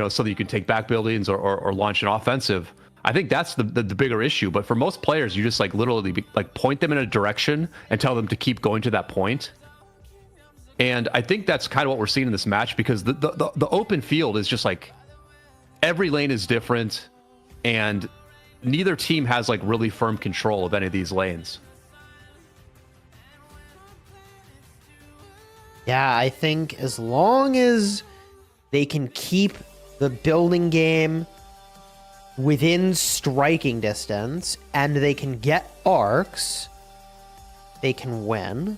so that you can take back buildings or launch an offensive. I think that's the bigger issue. But for most players, you just like literally like point them in a direction and tell them to keep going to that point. And I think that's kind of what we're seeing in this match, because the open field is just like every lane is different, and neither team has like really firm control of any of these lanes. Yeah, I think as long as they can keep the building game within striking distance and they can get arcs, they can win.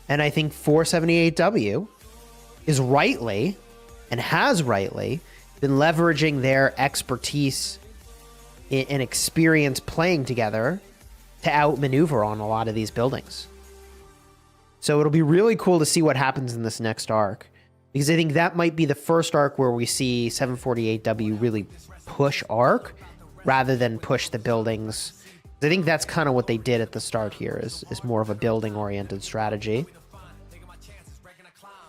And I think 478W is rightly, and has rightly, been leveraging their expertise and experience playing together to outmaneuver on a lot of these buildings. So it'll be really cool to see what happens in this next arc, because I think that might be the first arc where we see 748W really push arc rather than push the buildings. I think that's kind of what they did at the start here, is more of a building-oriented strategy.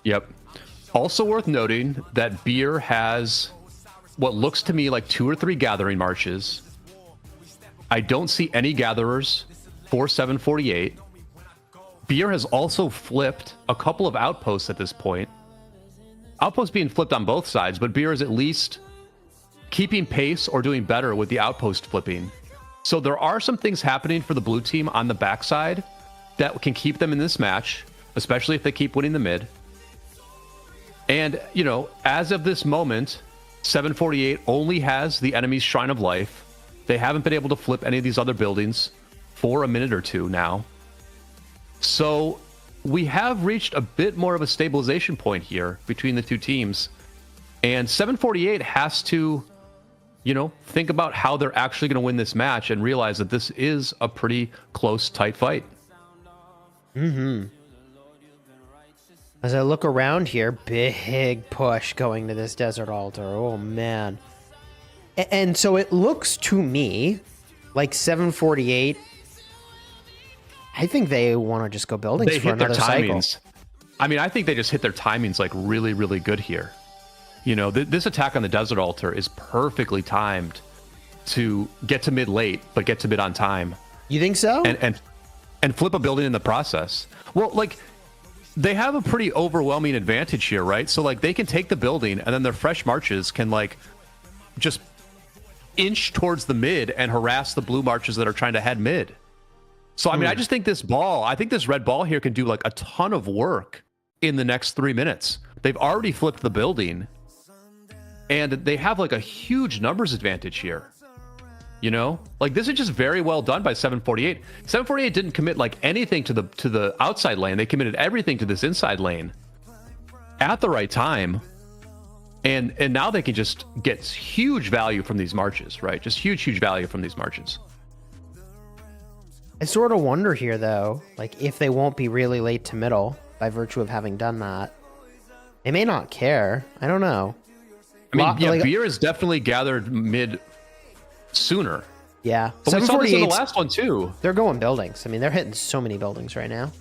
Yep. Also worth noting that Beer has what looks to me like 2 or 3 gathering marches. I don't see any gatherers for 748. Beer has also flipped a couple of outposts at this point. Outposts being flipped on both sides, but Beer is at least keeping pace or doing better with the outpost flipping. So there are some things happening for the blue team on the backside that can keep them in this match, especially if they keep winning the mid. And, as of this moment, 748 only has the enemy's Shrine of Life. They haven't been able to flip any of these other buildings for a minute or two now. So we have reached a bit more of a stabilization point here between the two teams. And 748 has to, think about how they're actually going to win this match and realize that this is a pretty close, tight fight. Mm-hmm. As I look around here, big push going to this desert altar. Oh, man. And so it looks to me like 748... I think they want to just go buildings for another cycle. I mean, I think they just hit their timings like really, really good here. This attack on the desert altar is perfectly timed to get to mid late, but get to mid on time. You think so? And flip a building in the process. Well, like, they have a pretty overwhelming advantage here, right? So like they can take the building, and then their fresh marches can like just inch towards the mid and harass the blue marches that are trying to head mid. So, I mean, I just think this red ball here can do like a ton of work in the next 3 minutes. They've already flipped the building, and they have like a huge numbers advantage here. Like this is just very well done by 748. 748 didn't commit like anything to the outside lane. They committed everything to this inside lane at the right time. And now they can just get huge value from these marches, right? Just huge value from these marches. I sort of wonder here, though, like if they won't be really late to middle by virtue of having done that. They may not care. I don't know. I mean, Beer has definitely gathered mid sooner. Yeah. But we saw this in the last one, too. They're going buildings. I mean, they're hitting so many buildings right now.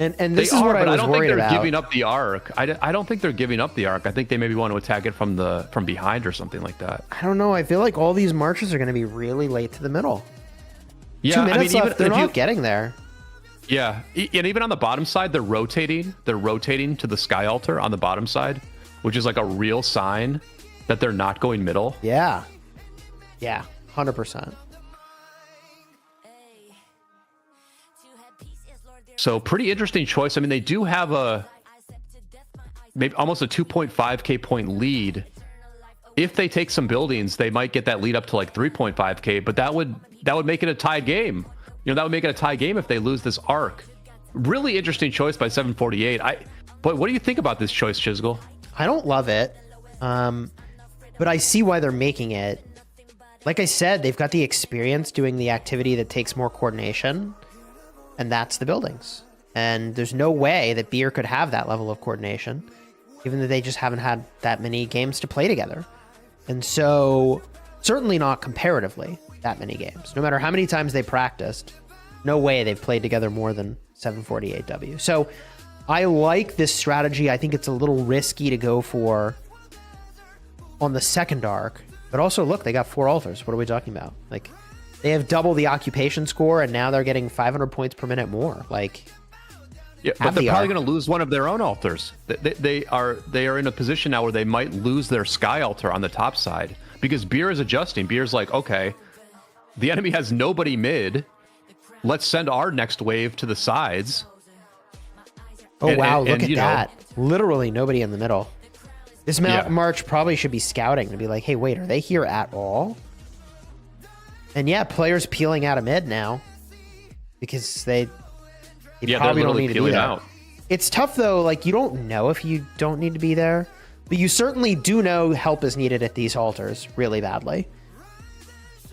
And this is what I was worried about. I don't think they're giving up the arc. I don't think they're giving up the arc. I think they maybe want to attack it from behind or something like that. I don't know. I feel like all these marches are going to be really late to the middle. Yeah, 2 minutes left. They're not getting there. Yeah, and even on the bottom side, they're rotating. They're rotating to the sky altar on the bottom side, which is like a real sign that they're not going middle. Yeah. Yeah, 100%. So pretty interesting choice. I mean, they do have maybe almost a 2.5k point lead. If they take some buildings, they might get that lead up to like 3.5k, but that would make it a tie game. That would make it a tie game if they lose this arc. Really interesting choice by 748. But what do you think about this choice, Chisel? I don't love it, but I see why they're making it. Like I said, they've got the experience doing the activity that takes more coordination. And that's the buildings. And there's no way that Beer could have that level of coordination, given that they just haven't had that many games to play together. And so, certainly not comparatively that many games. No matter how many times they practiced, no way they've played together more than 748W. So I like this strategy. I think it's a little risky to go for on the second arc. But also, look, they got 4 altars. What are we talking about? Like, they have double the occupation score, and now they're getting 500 points per minute more. Like, yeah, but they're probably going to lose one of their own altars. They are in a position now where they might lose their sky altar on the top side because Beer is adjusting. Beer's like, okay, the enemy has nobody mid. Let's send our next wave to the sides. Oh, wow, look at that. Literally nobody in the middle. This March probably should be scouting to be like, hey, wait, are they here at all? And yeah, players peeling out of mid now because they probably don't need to be there. Out. It's tough though. Like, you don't know if you don't need to be there, but you certainly do know help is needed at these altars really badly.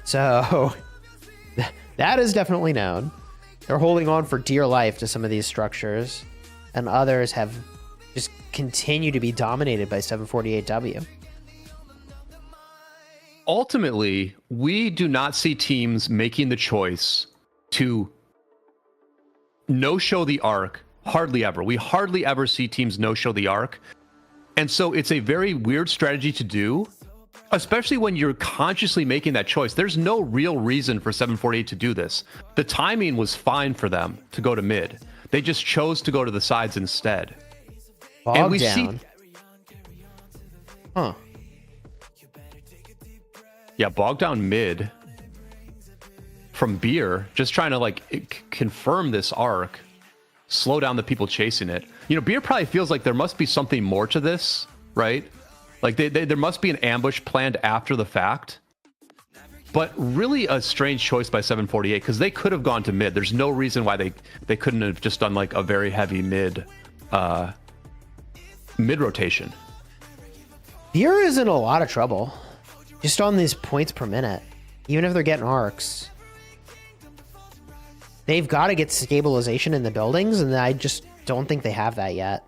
So that is definitely known. They're holding on for dear life to some of these structures, and others have just continued to be dominated by 748W. Ultimately, we do not see teams making the choice to no-show the Ark. Hardly ever. We hardly ever see teams no-show the Ark. And so it's a very weird strategy to do, especially when you're consciously making that choice. There's no real reason for 748 to do this. The timing was fine for them to go to mid. They just chose to go to the sides instead. Bog down. Huh. Yeah, bog down mid from Beer, just trying to like confirm this arc, slow down the people chasing it. You know, Beer probably feels like there must be something more to this, right? Like there must be an ambush planned after the fact. But really a strange choice by 748 because they could have gone to mid. There's no reason why they couldn't have just done like a very heavy mid rotation. Beer is in a lot of trouble just on these points per minute. Even if they're getting arcs, they've got to get stabilization in the buildings, and I just don't think they have that yet.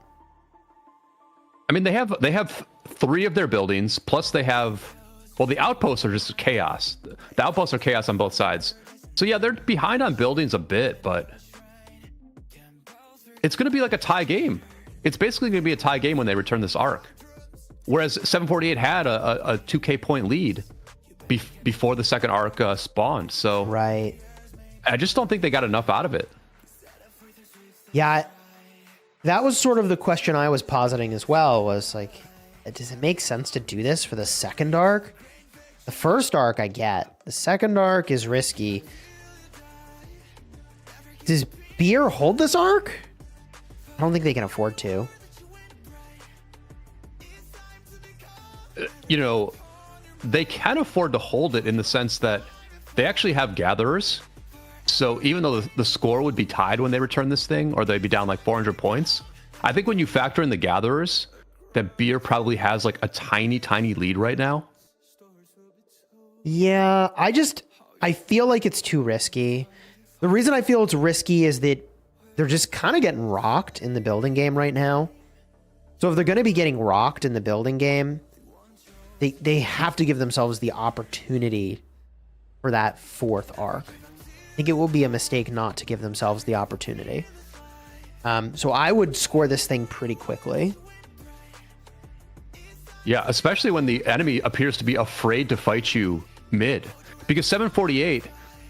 I mean, they have 3 of their buildings, plus they have, well, the outposts are just chaos. The outposts are chaos on both sides. So yeah, they're behind on buildings a bit, but it's going to be like a tie game. It's basically going to be a tie game when they return this arc. Whereas 748 had a 2k point lead before the second arc spawned. So right, I just don't think they got enough out of it. Yeah, that was sort of the question I was positing as well, was like, does it make sense to do this for the second arc? The first arc I get. The second arc is risky. Does Beer hold this arc? I don't think they can afford to. You know, they can afford to hold it in the sense that they actually have gatherers. So even though the score would be tied when they return this thing, or they'd be down like 400 points, I think when you factor in the gatherers, that Beer probably has like a tiny lead right now. Yeah, I feel like it's too risky. The reason I feel it's risky is that they're just kind of getting rocked in the building game right now. So if they're going to be getting rocked in the building game, they have to give themselves the opportunity for that fourth arc. I think it will be a mistake not to give themselves the opportunity. So I would score this thing pretty quickly. Yeah, especially when the enemy appears to be afraid to fight you mid. Because 748,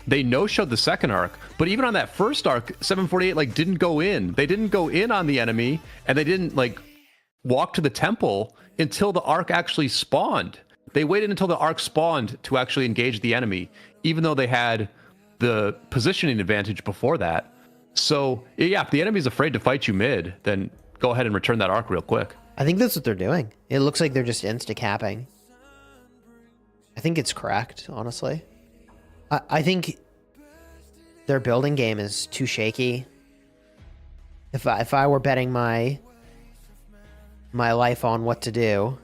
they no-showed the second arc, but even on that first arc, 748 like didn't go in. They didn't go in on the enemy, and they didn't like walk to the temple until the arc actually spawned. They waited until the arc spawned to actually engage the enemy, even though they had the positioning advantage before that. So yeah, if the enemy's afraid to fight you mid, then go ahead and return that arc real quick. I think that's what they're doing. It looks like they're just insta-capping. I think it's correct, honestly. I think their building game is too shaky. If I were betting my life on what to do,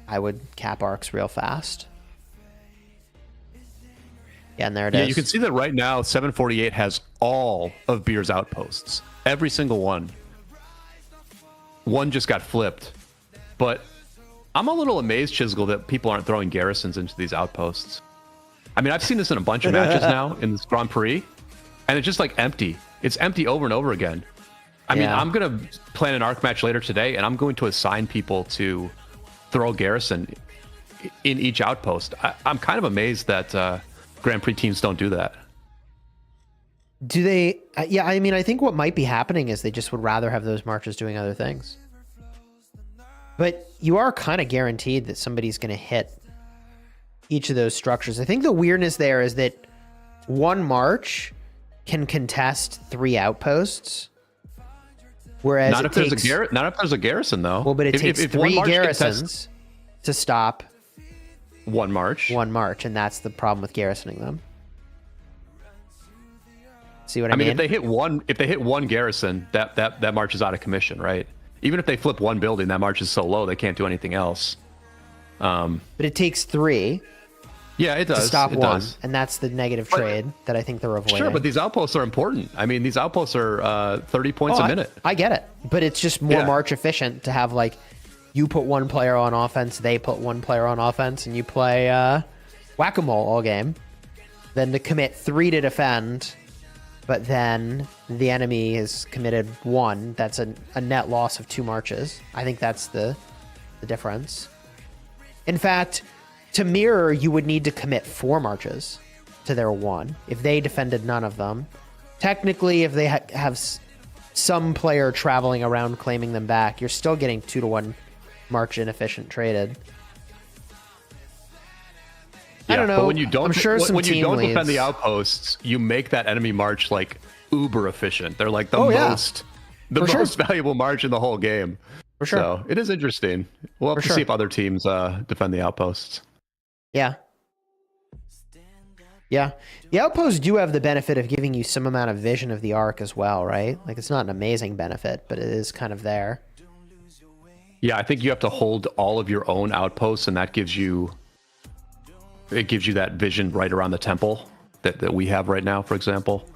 I would cap arcs real fast. Yeah, and there it is. Yeah, you can see that right now, 748 has all of Beer's outposts. Every single one. One just got flipped. But I'm a little amazed, Chisel, that people aren't throwing garrisons into these outposts. I mean, I've seen this in a bunch of matches now in this Grand Prix. and it's just like empty. It's empty over and over again. I mean, I'm gonna plan an Ark match later today, and I'm going to assign people to throw garrison in each outpost. I'm kind of amazed that Grand Prix teams don't do that. Do they? Yeah, I mean, I think what might be happening is they just would rather have those marches doing other things. But you are kind of guaranteed that somebody's going to hit each of those structures. I think the weirdness there is that one march can contest 3 outposts, whereas not if there's a garrison, though. Well, but it takes 3 garrisons to stop one march, and that's the problem with garrisoning them. See what I mean? mean? If they hit one garrison, that march is out of commission, right? Even if they flip one building, that march is so low they can't do anything else. But it takes 3. Yeah, it does. To stop one, and that's the negative trade that I think they're avoiding. Sure, but these outposts are important. I mean, these outposts are 30 points a minute. I get it, but it's just more march efficient to have, like, you put one player on offense, they put one player on offense, and you play whack-a-mole all game, than to commit 3 to defend, but then the enemy has committed 1. That's a net loss of 2 marches. I think that's the difference. In fact, to mirror, you would need to commit 4 marches to their 1 if they defended none of them. Technically, if they have some player traveling around claiming them back, you're still getting 2-to-1 march inefficient traded. I don't know. But when you don't, I'm sure when you don't defend leads. the outposts, you make that enemy march like uber efficient. They're like the most valuable march in the whole game. For sure. So it is interesting. We'll have to see if other teams defend the outposts. Yeah. Yeah. The outposts do have the benefit of giving you some amount of vision of the Ark as well, right? Like, it's not an amazing benefit, but it is kind of there. Yeah, I think you have to hold all of your own outposts, and that gives you that vision right around the temple that we have right now, for example.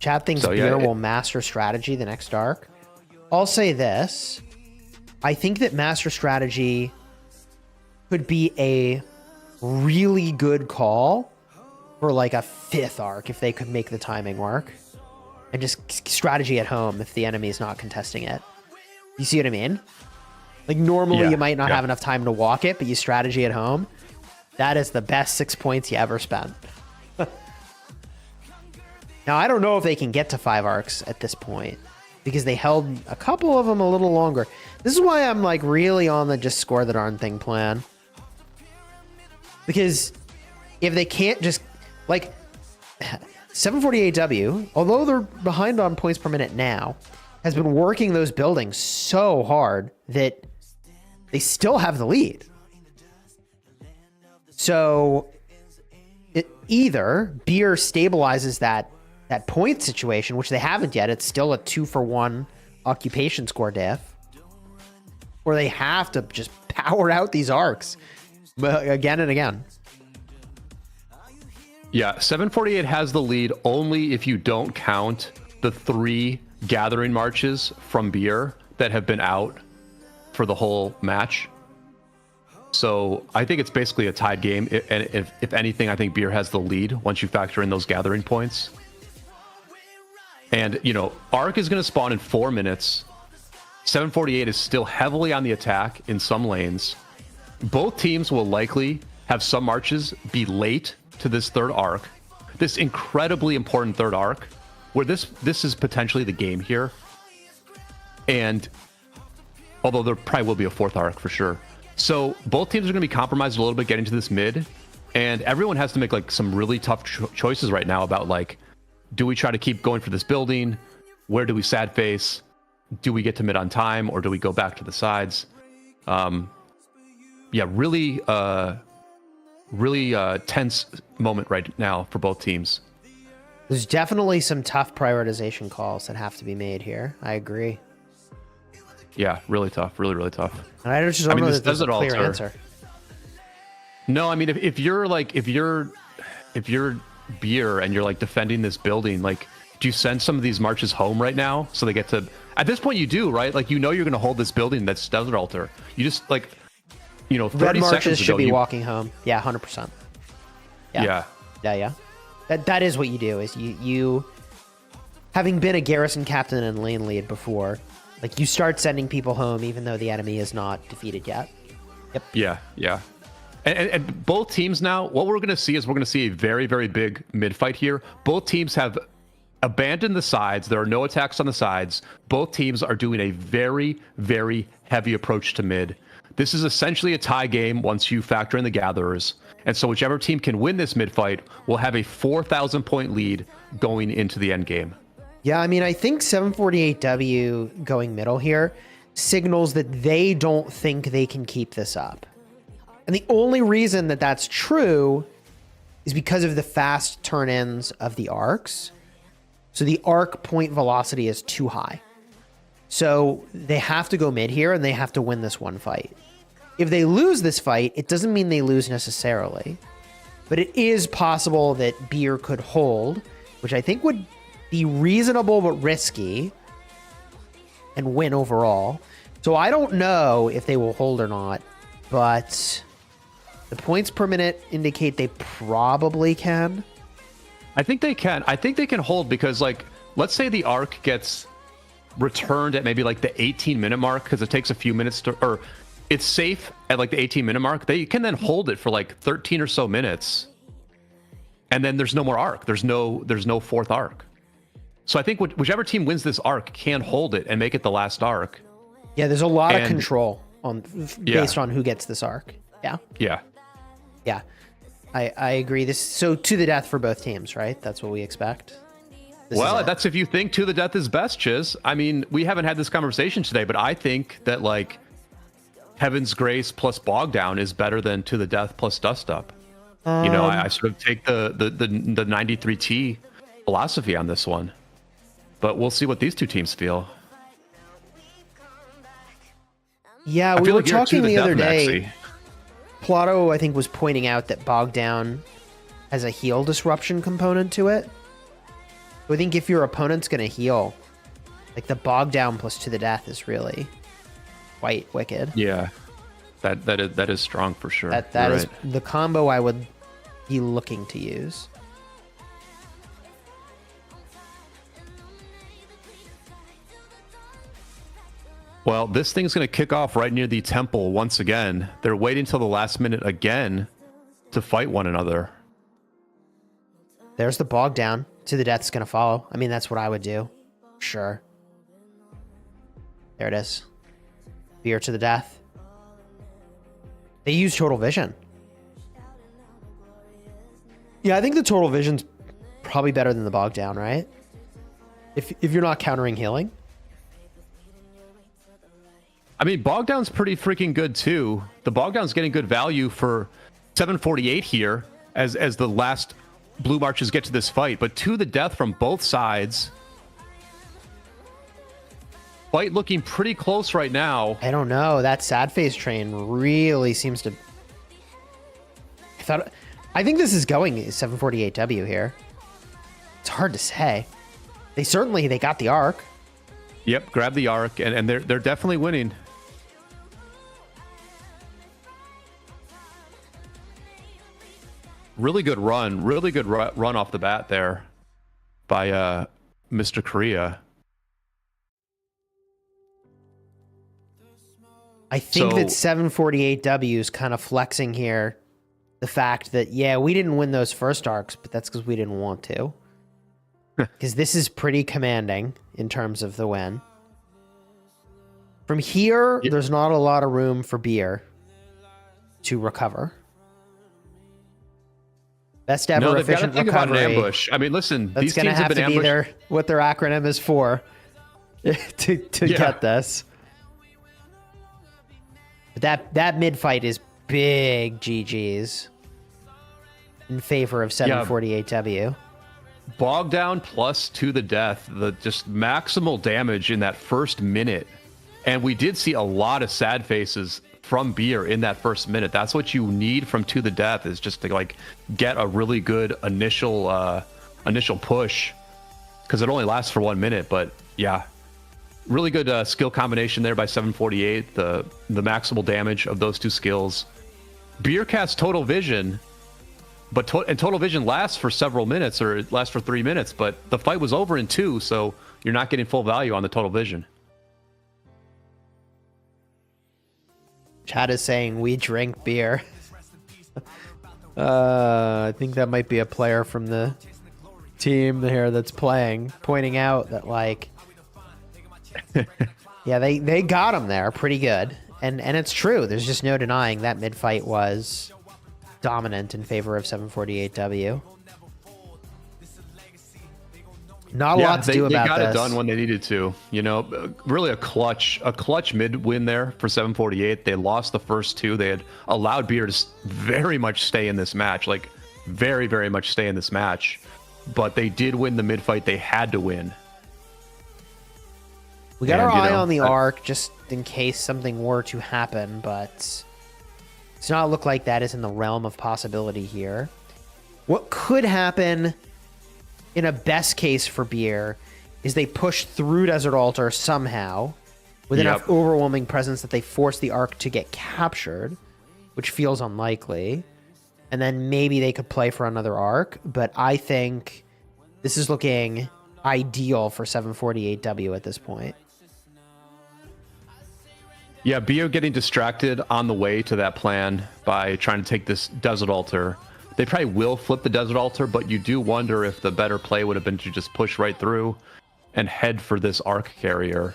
Chad thinks Beer will master strategy the next Ark. I'll say this. I think that master strategy could be a really good call for like a 5th Ark if they could make the timing work. And just strategy at home if the enemy is not contesting it. You see what I mean? Like, normally you might not have enough time to walk it, but you strategy at home. That is the best 6 points you ever spent. Now, I don't know if they can get to 5 arcs at this point, because they held a couple of them a little longer. This is why I'm like really on the just score the darn thing plan. Because if they can't just, like, 748W, although they're behind on points per minute now, has been working those buildings so hard that they still have the lead. So either Beer stabilizes that point situation, which they haven't yet. It's still a 2-for-1 occupation score diff. Or they have to just power out these arcs again and again. Yeah, 748 has the lead only if you don't count the 3 gathering marches from Beer that have been out for the whole match. So I think it's basically a tied game. And if anything, I think Beer has the lead once you factor in those gathering points. And, you know, Ark is going to spawn in 4 minutes. 748 is still heavily on the attack in some lanes. Both teams will likely have some marches be late to this 3rd Ark. This incredibly important 3rd Ark, where this is potentially the game here. And although there probably will be a 4th Ark for sure. So both teams are going to be compromised a little bit getting to this mid. And everyone has to make like some really tough choices right now about, like, do we try to keep going for this building? Where do we sad face? Do we get to mid on time, or do we go back to the sides? Yeah, really tense moment right now for both teams. There's definitely some tough prioritization calls that have to be made here. I agree. Yeah, really tough. Really, really tough. And I just don't know this that there's a desert clear altar. answer. No, I mean, if you're Beer and you're like defending this building, like, do you send some of these marches home right now so they get to? At this point, you do, right? Like, you know you're going to hold this building that's desert altar. You just, like, you know, 30 Red marches seconds should ago, be walking home. Yeah, 100%. Yeah. Yeah. That is what you do. Is you having been a garrison captain and lane lead before, like you start sending people home even though the enemy is not defeated yet. Yep. Yeah. And both teams now, what we're going to see is we're going to see a very, very big mid fight here. Both teams have abandoned the sides. There are no attacks on the sides. Both teams are doing a very, very heavy approach to mid. This is essentially a tie game once you factor in the gatherers. And so whichever team can win this mid fight will have a 4,000 point lead going into the end game. Yeah, I mean, I think 748W going middle here signals that they don't think they can keep this up. And the only reason that that's true is because of the fast turn-ins of the arcs. So the arc point velocity is too high. So they have to go mid here and they have to win this one fight. If they lose this fight, it doesn't mean they lose necessarily. But it is possible that Beer could hold, which I think would be reasonable but risky, and win overall. So I don't know if they will hold or not, but the points per minute indicate they probably can. I think they can. I think they can hold because, like, let's say the arc gets returned at maybe like the 18-minute mark because it takes a few minutes to, or it's safe at like the 18-minute mark. They can then hold it for like 13 or so minutes, and then there's no more arc. There's no fourth arc. So I think whichever team wins this arc can hold it and make it the last arc. Yeah, there's a lot of control based on who gets this arc. Yeah. I agree. This so to the death for both teams, right? That's what we expect. Well, that's if you think to the death is best, Chiz. I mean, we haven't had this conversation today, but I think that like Heaven's Grace plus Bog Down is better than to the death plus Dust Up. I sort of take the 93T philosophy on this one, but we'll see what these two teams feel. Yeah, we were talking the other day. Plato, I think, was pointing out that Bog Down has a heal disruption component to it. So I think if your opponent's going to heal, like the Bog Down plus to the death is really quite wicked. Yeah, that is strong for sure. That is the combo I would be looking to use. Well, this thing's going to kick off right near the temple once again. They're waiting until the last minute again to fight one another. There's the Bog Down. To the death's going to follow. I mean, that's what I would do. Sure. There it is. Beer to the death. They use Total Vision. Yeah, I think the Total Vision's probably better than the Bog Down, right? If you're not countering healing. I mean, Bog Down's pretty freaking good too. The Bog Down's getting good value for 748 here as the last blue marches get to this fight, but to the death from both sides. Fight looking pretty close right now. I don't know. That sad face train really seems to. I think this is going 748W here. It's hard to say. They got the arc. Yep, grab the arc, and they're definitely winning. Really good run off the bat there by Mr. Korea. I think that 748W is kind of flexing here the fact that, yeah, we didn't win those first arcs, but that's because we didn't want to. Because this is pretty commanding in terms of the win. From here, there's not a lot of room for Beer to recover. Best ever efficient recovery. About an ambush. I mean, listen, these teams have been ambushed. That's going to have to be what their acronym is for to get this. But that mid fight is big GGs in favor of 748W. Bog Down plus to the death, the just maximal damage in that first minute. And we did see a lot of sad faces from Beer in that first minute. That's what you need from to the death, is just to like get a really good initial push, because it only lasts for 1 minute. But yeah, really good skill combination there by 748. The maximal damage of those two skills. Beer casts Total Vision, and Total Vision lasts for several minutes, or it lasts for 3 minutes, but the fight was over in 2, so you're not getting full value on the Total Vision. Chad is saying we drink beer. I think that might be a player from the team here that's playing, pointing out that, like, yeah, they got him there pretty good. And it's true. There's just no denying that mid-fight was dominant in favor of 748W. Not a lot to do about this. They got it done when they needed to. You know, really a clutch mid win there for 748. They lost the first 2. They had allowed Beer to very much stay in this match, like very, very much stay in this match. But they did win the mid fight. They had to win. We got our eye on the Ark just in case something were to happen, but it does not look like that is in the realm of possibility here. What could happen in a best case for Beer is they push through Desert Altar somehow with enough overwhelming presence that they force the Ark to get captured, which feels unlikely. And then maybe they could play for another Ark, but I think this is looking ideal for 748W at this point. Yeah, Bio getting distracted on the way to that plan by trying to take this Desert Altar. They probably will flip the Desert Altar, but you do wonder if the better play would have been to just push right through and head for this Ark carrier.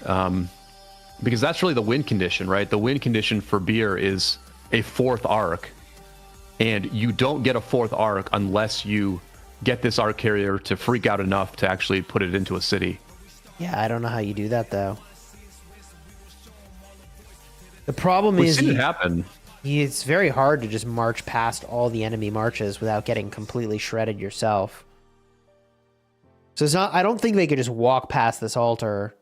Because that's really the win condition, right? The win condition for Beer is a 4th Ark, and you don't get a 4th Ark unless you get this Ark carrier to freak out enough to actually put it into a city. Yeah, I don't know how you do that, though. The problem We've is seen it happen. It's very hard to just march past all the enemy marches without getting completely shredded yourself. So it's not, I don't think they could just walk past this altar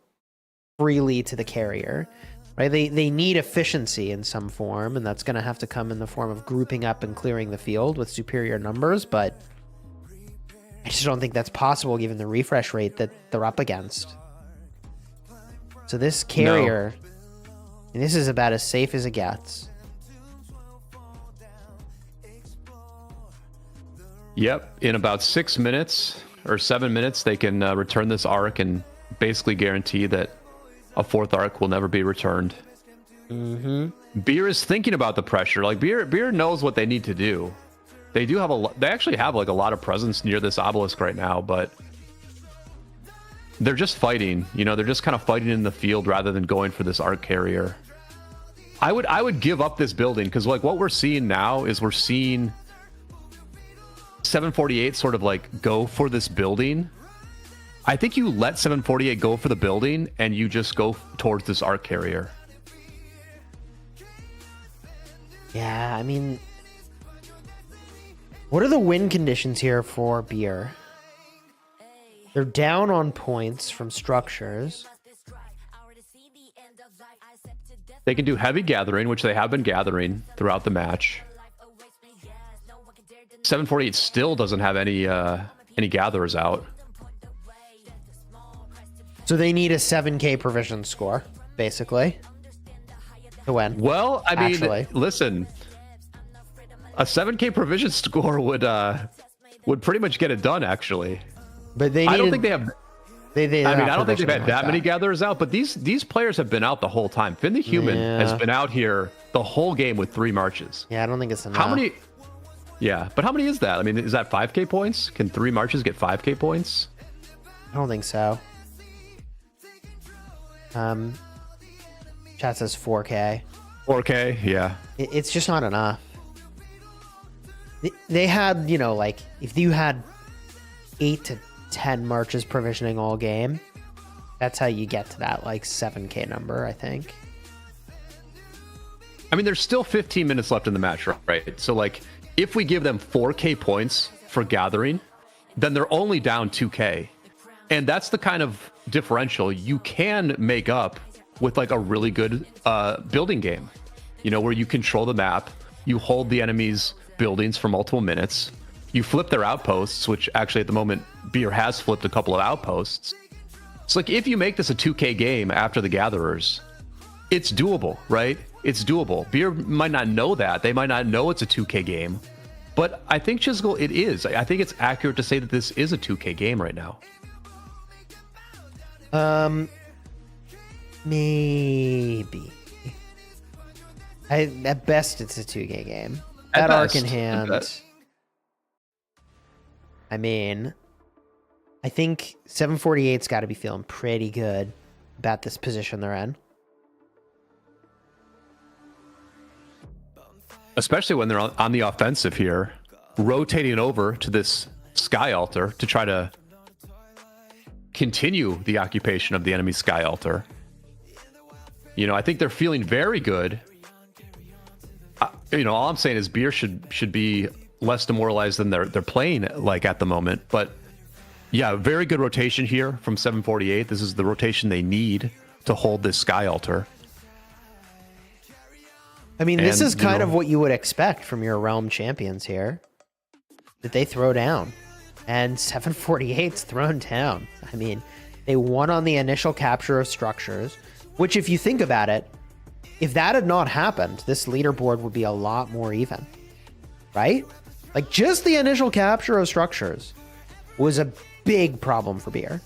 freely to the carrier, right? They need efficiency in some form, and that's going to have to come in the form of grouping up and clearing the field with superior numbers, but I just don't think that's possible given the refresh rate that they're up against. So this carrier, and this is about as safe as it gets. Yep, in about 6 minutes or 7 minutes, they can return this Ark and basically guarantee that a 4th Ark will never be returned. Beer is thinking about the pressure. Like Beer knows what they need to do. They do have they actually have like a lot of presence near this obelisk right now, but they're just fighting. You know, they're just kind of fighting in the field rather than going for this Ark carrier. I would give up this building because like what we're seeing now is we're seeing 748 sort of like go for this building. I think you let 748 go for the building and you just go towards this Ark carrier. Yeah, I mean, what are the win conditions here for Beer? They're down on points from structures. They can do heavy gathering, which they have been gathering throughout the match. 748 still doesn't have any gatherers out. So they need a 7K provision score, basically, to win. Well, I mean, listen, a 7K provision score would pretty much get it done, actually. But they I don't think they have. I don't think they've had like that many gatherers out, but these players have been out the whole time. Finn the Human has been out here the whole game with 3 marches. Yeah, I don't think it's enough. How many? Yeah, but how many is that? I mean, is that 5K points? Can 3 marches get 5K points? I don't think so. Chat says 4K. 4K, yeah. It's just not enough. They had, you know, like, if you had 8 to 10 marches provisioning all game, that's how you get to that, like, 7K number, I think. I mean, there's still 15 minutes left in the match, right? So, like, if we give them 4K points for gathering, then they're only down 2K. And that's the kind of differential you can make up with like a really good building game, you know, where you control the map, you hold the enemy's buildings for multiple minutes, you flip their outposts, which actually at the moment Beer has flipped a couple of outposts. It's like if you make this a 2K game after the gatherers, it's doable, right? It's doable. Beer might not know that. They might not know it's a 2K game, But I think Chisel, it is. I think it's accurate to say that this is a 2K game right now. Maybe. At best, it's a 2K game. At Ark in hand. I mean, I think 748's got to be feeling pretty good about this position they're in. Especially when they're on the offensive here, rotating over to this Sky Altar to try to continue the occupation of the enemy Sky Altar. You know, I think they're feeling very good. All I'm saying is Beer should be less demoralized than they're playing like at the moment. But yeah, very good rotation here from 748. This is the rotation they need to hold this Sky Altar. I mean, this is kind of what you would expect from your Realm champions here, that they throw down. And 748's thrown down. I mean, they won on the initial capture of structures, which if you think about it, if that had not happened, this leaderboard would be a lot more even, right? Like, just the initial capture of structures was a big problem for Beer.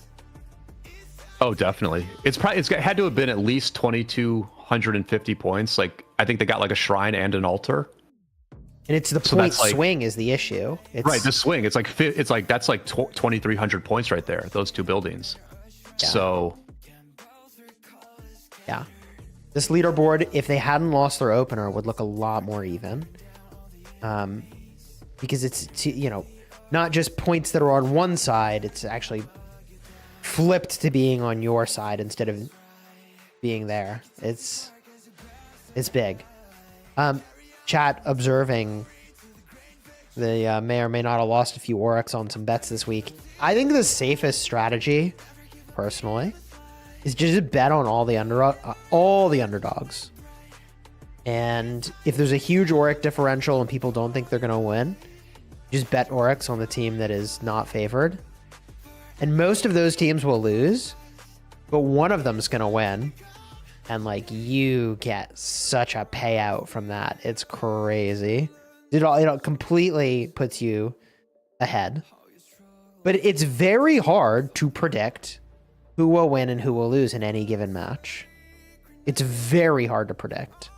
Oh, definitely. It's had to have been at least 2,250 points. Like, I think they got like a shrine and an altar. And it's the point swing is the issue. Right, the swing. It's like that's like 2,300 points right there. Those two buildings. Yeah. So, yeah, this leaderboard, if they hadn't lost their opener, would look a lot more even. Because it's not just points that are on one side. It's actually flipped to being on your side instead of being there. It's big. Chat observing they may or may not have lost a few Oryx on some bets this week. I think the safest strategy, personally, is just bet on all the underdogs. And if there's a huge Oryx differential and people don't think they're going to win, just bet Oryx on the team that is not favored. And most of those teams will lose, but one of them is going to win. And like, you get such a payout from that. It's crazy. It completely puts you ahead. But it's very hard to predict who will win and who will lose in any given match. It's very hard to predict.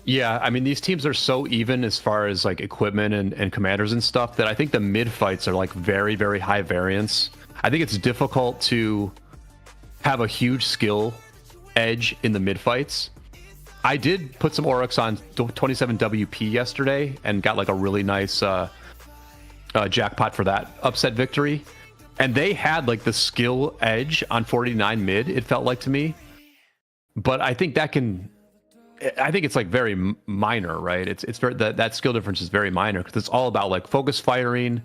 Yeah, I mean, these teams are so even as far as like equipment and commanders and stuff that I think the mid fights are like very, very high variance. I think it's difficult to have a huge skill edge in the mid fights. I did put some Oryx on 27 WP yesterday and got like a really nice jackpot for that upset victory. And they had like the skill edge on 49 mid, it felt like to me. But I think it's like very minor, right? It's very, that skill difference is very minor because it's all about like focus firing.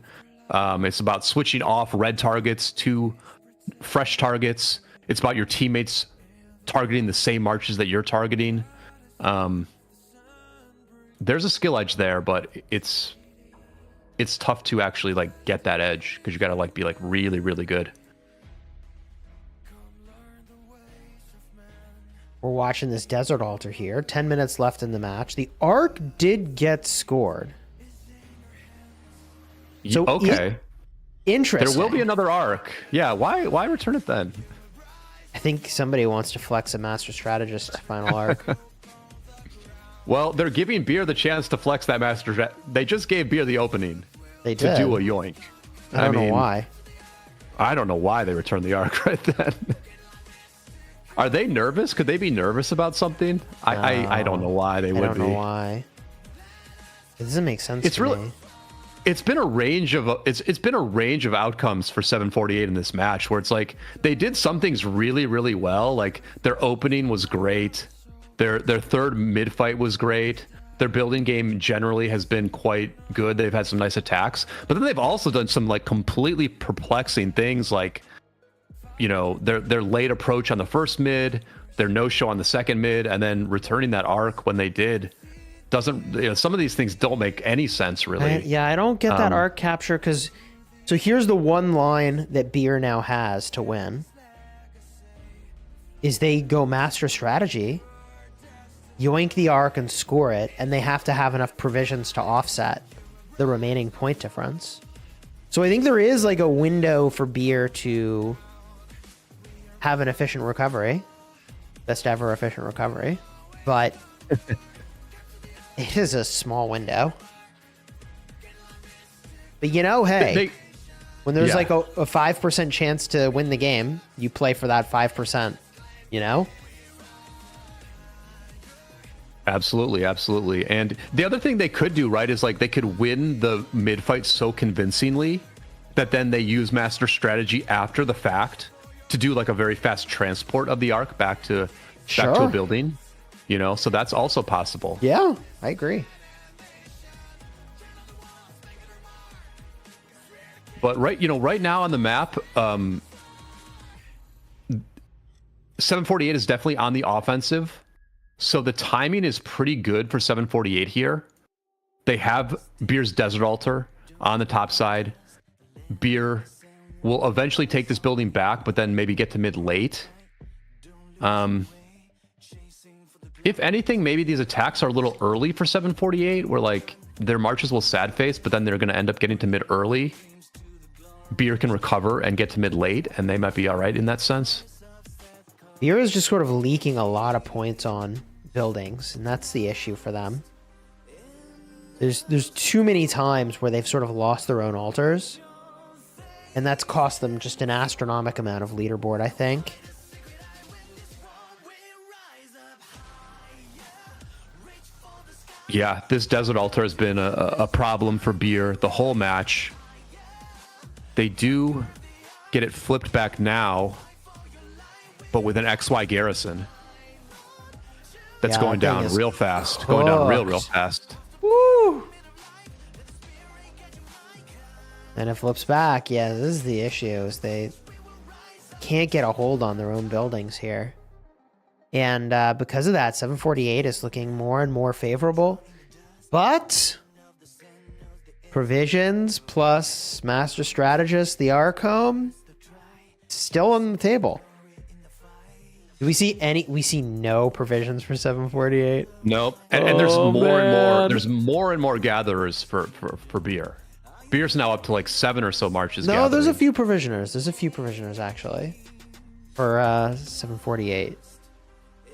It's about switching off red targets to fresh targets. It's about your teammates targeting the same marches that you're targeting. There's a skill edge there, but it's tough to actually like get that edge because you got to like be like really, really good. We're watching this Desert Altar here. 10 minutes left in the match. The Ark did get scored. So okay. Interesting. There will be another Ark. Yeah, why return it then? I think somebody wants to flex a Master Strategist final Ark. Well, they're giving Beer the chance to flex that Master. They just gave Beer the opening they did. to do a yoink. I don't know why. I don't know why they returned the Ark right then. Are they nervous? Could they be nervous about something? I don't know why they would be. I don't know why. It doesn't make sense to me. It's been a range of outcomes for 748 in this match where it's like they did some things really, really well. Like their opening was great. Their third mid fight was great. Their building game generally has been quite good. They've had some nice attacks, but then they've also done some like completely perplexing things like, you know, their late approach on the first mid, their no-show on the second mid, and then returning that Ark when they did. Some of these things don't make any sense, really. I don't get that Ark capture because... So here's the one line that Beer now has to win. Is they go Master Strategy. yoink the Ark and score it, and they have to have enough provisions to offset the remaining point difference. So I think there is like a window for Beer to have an efficient recovery, best ever efficient recovery, but it is a small window. But you know, hey, when there's like a 5% chance to win the game, you play for that 5%, you know? Absolutely, absolutely. And the other thing they could do, right, is like they could win the mid fight so convincingly that then they use master strategy after the fact to do like a very fast transport of the Ark back to a building, you know? So that's also possible. Yeah, I agree. But right now on the map, 748 is definitely on the offensive. So the timing is pretty good for 748 here. They have Beer's Desert Altar on the top side. Beer will eventually take this building back, but then maybe get to mid late. If anything, maybe these attacks are a little early for 748, where like their marches will sad face, but then they're going to end up getting to mid early. Beer can recover and get to mid late, and they might be all right in that sense. Beer is just sort of leaking a lot of points on buildings, and that's the issue for them. There's too many times where they've sort of lost their own altars, and that's cost them just an astronomical amount of leaderboard, I think. Yeah, this Desert Altar has been a problem for Beer the whole match. They do get it flipped back now, but with an XY garrison that's going down real fast. Going down real fast. Woo! And it flips back. Yeah, this is the issue, is they can't get a hold on their own buildings here. And because of that, 748 is looking more and more favorable. But provisions plus master strategist, the Ark home, still on the table. Do we see any? We see no provisions for 748. Nope. And there's more and more. There's more and more gatherers for Beer. Beer's now up to like 7 or so marches. No, there's a few provisioners. There's a few provisioners actually for 748.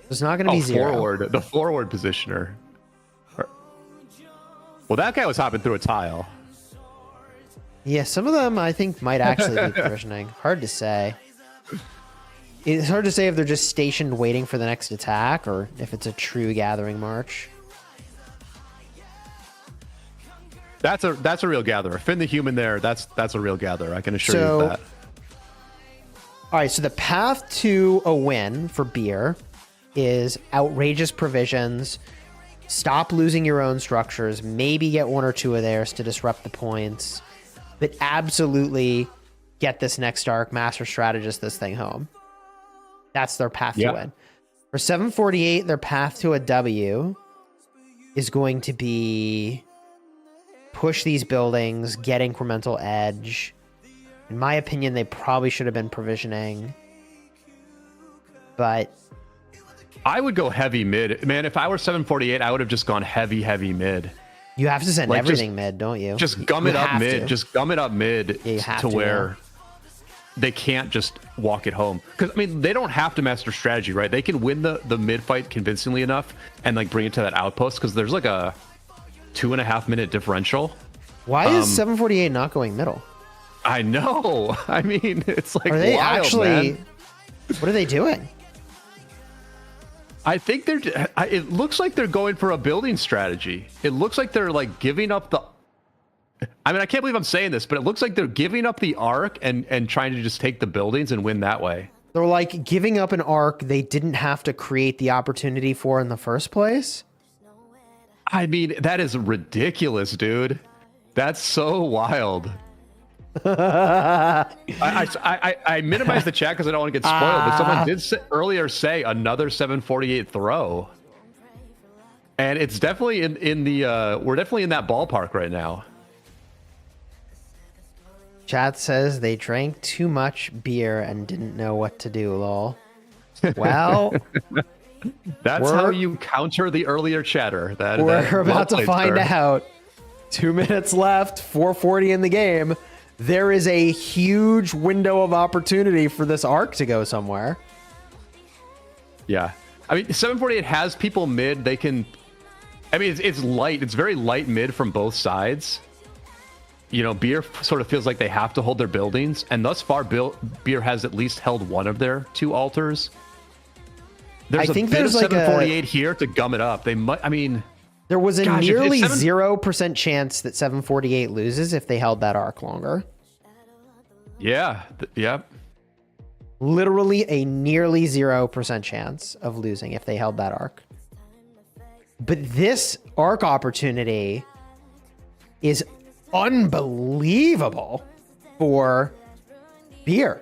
It's not going to be zero. The forward positioner. Well, that guy was hopping through a tile. Yeah, some of them I think might actually be provisioning. Hard to say. It's hard to say if they're just stationed waiting for the next attack or if it's a true gathering march. That's a real gatherer. Finn the Human there, that's a real gatherer. I can assure you of that. All right, so the path to a win for Beer is outrageous provisions, stop losing your own structures, maybe get 1 or 2 of theirs to disrupt the points, but absolutely get this next Ark, master strategist this thing home. That's their path to win. For 748, their path to a W is going to be push these buildings, get incremental edge. In my opinion, they probably should have been provisioning, but I would go heavy mid. Man, if I were 748, I would have just gone heavy mid. You have to send everything mid, don't you? Just gum it up mid. Just gum it up mid to where they can't just walk it home. Because, I mean, they don't have to master strategy, right? They can win the mid fight convincingly enough and like bring it to that outpost because there's like a 2.5 minute differential. Why is 748 not going middle? I know. I mean, it's like, are they wild, actually, man. What are they doing? I think it looks like they're going for a building strategy. It looks like they're like giving up the, I mean, I can't believe I'm saying this, but it looks like they're giving up the Ark and trying to just take the buildings and win that way. They're like giving up an Ark they didn't have to create the opportunity for in the first place. I mean, that is ridiculous, dude. That's so wild. I minimized the chat because I don't want to get spoiled, but someone did earlier say another 748 throw. And it's definitely in the we're definitely in that ballpark right now. Chat says they drank too much beer and didn't know what to do, lol. Well, That's how you counter the earlier chatter. We're about to find out. 2 minutes left, 4:40 in the game. There is a huge window of opportunity for this Ark to go somewhere. Yeah. I mean, 748 has people mid. They can... I mean, it's light. It's very light mid from both sides. You know, Beer sort of feels like they have to hold their buildings. And thus far, Beer has at least held one of their 2 altars. There's a bit of 748 here to gum it up. They might... I mean... There was a nearly 0% chance that 748 loses if they held that Ark longer. Yeah. Yep. Literally a nearly 0% chance of losing if they held that Ark. But this Ark opportunity is unbelievable for Beer.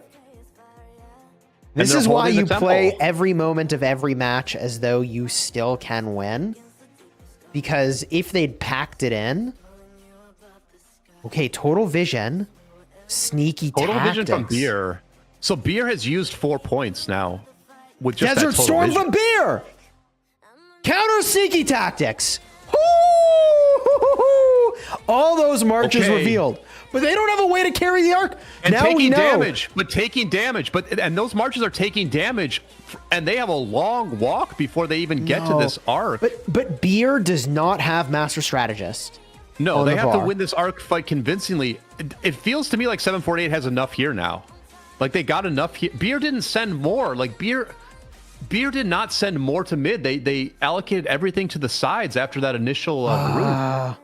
This is why you play every moment of every match as though you still can win. Because if they'd packed it in, okay, total vision, sneaky total tactics. vision from Beer. So Beer has used 4 points now with just Desert that total Storm vision. from Beer. Counter sneaky tactics. All those marches revealed, but they don't have a way to carry the Ark. And now taking we know. damage, and those marches are taking damage, and they have a long walk before they even get to this Ark. But Beer does not have Master Strategist. No, they have to win this Ark fight convincingly. It feels to me like 748 has enough here now. Like they got enough here. Beer didn't send more. Like Beer did not send more to mid. They allocated everything to the sides after that initial group.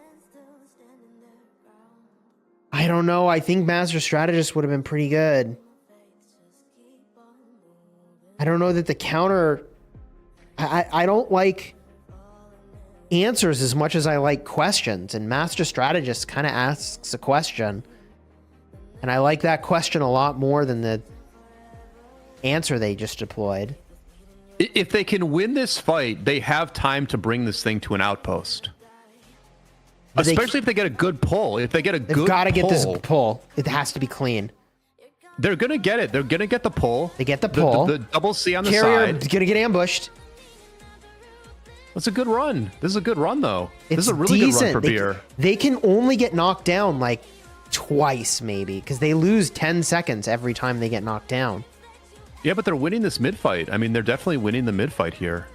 I don't know. I think Master Strategist would have been pretty good. I don't know that the counter... I don't like answers as much as I like questions. And Master Strategist kind of asks a question. And I like that question a lot more than the answer they just deployed. If they can win this fight, they have time to bring this thing to an outpost. Especially if they get a good pull. If they get a good pull. They've got to get this pull. It has to be clean. They're going to get it. They're going to get the pull. They get the pull. The double C on the Carrier side. Is going to get ambushed. That's a good run. This is a good run, though. This is a really good run for Beer. They can only get knocked down like twice, maybe, because they lose 10 seconds every time they get knocked down. Yeah, but they're winning this mid fight. I mean, they're definitely winning the mid fight here.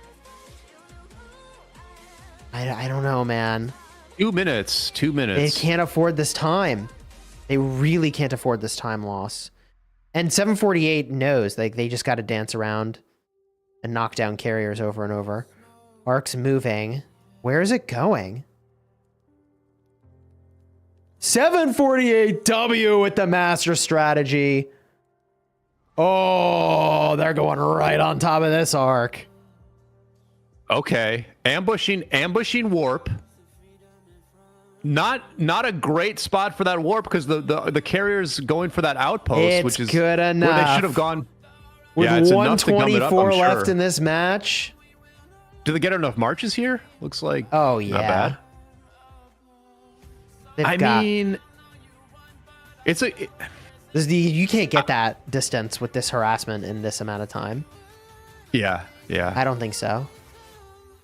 I don't know, man. 2 minutes. 2 minutes. They can't afford this time. They really can't afford this time loss. And 748 knows like they just got to dance around and knock down carriers over and over. Ark's moving. Where is it going? 748W with the master strategy. Oh, they're going right on top of this Ark. Okay. Ambushing warp. Not a great spot for that warp because the carrier's going for that outpost, which is good enough. Where they should have gone. With it's 124 left in this match. Do they get enough marches here? Looks like oh yeah. Not bad. I mean, you can't get that distance with this harassment in this amount of time. Yeah. I don't think so.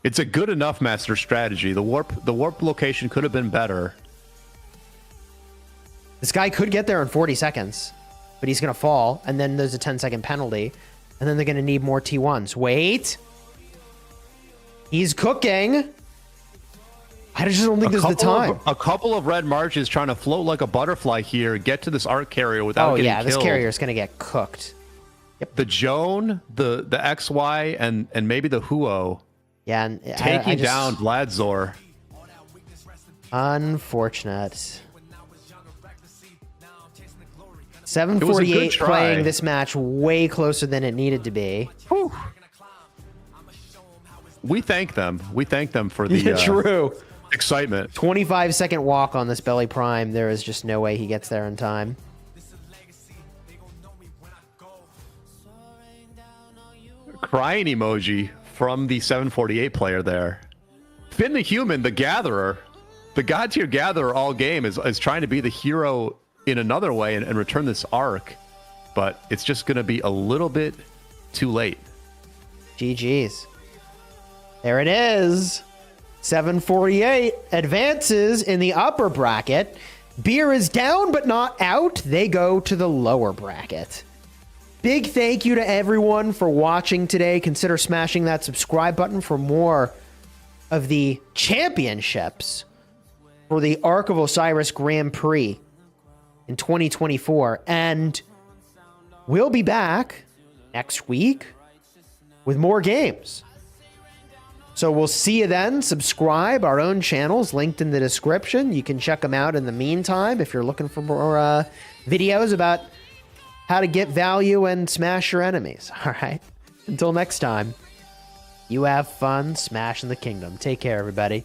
It's a good enough master strategy. The warp location could have been better. This guy could get there in 40 seconds, but he's going to fall, and then there's a 10-second penalty, and then they're going to need more T1s. Wait. He's cooking. I just don't think there's the time. A couple of red marches trying to float like a butterfly here, get to this Ark carrier without getting killed. This carrier is going to get cooked. Yep. The Joan, the XY, and maybe the Huo. Yeah, and taking down Vladzor. Unfortunate. 748 playing this match way closer than it needed to be. Whew. We thank them. We thank them for the true excitement. 25-second walk on this Belly Prime. There is just no way he gets there in time. Crying emoji from the 748 player there. Finn the Human, the Gatherer, the God Tier Gatherer all game is trying to be the hero in another way and return this Ark, but it's just going to be a little bit too late. GG's. There it is. 748 advances in the upper bracket. Beer is down but not out. They go to the lower bracket. Big thank you to everyone for watching today. Consider smashing that subscribe button for more of the championships for the Ark of Osiris Grand Prix in 2024. And we'll be back next week with more games. So we'll see you then. Subscribe. Our own channels linked in the description. You can check them out in the meantime if you're looking for more videos about how to get value and smash your enemies. All right. Until next time, you have fun smashing the kingdom. Take care, everybody.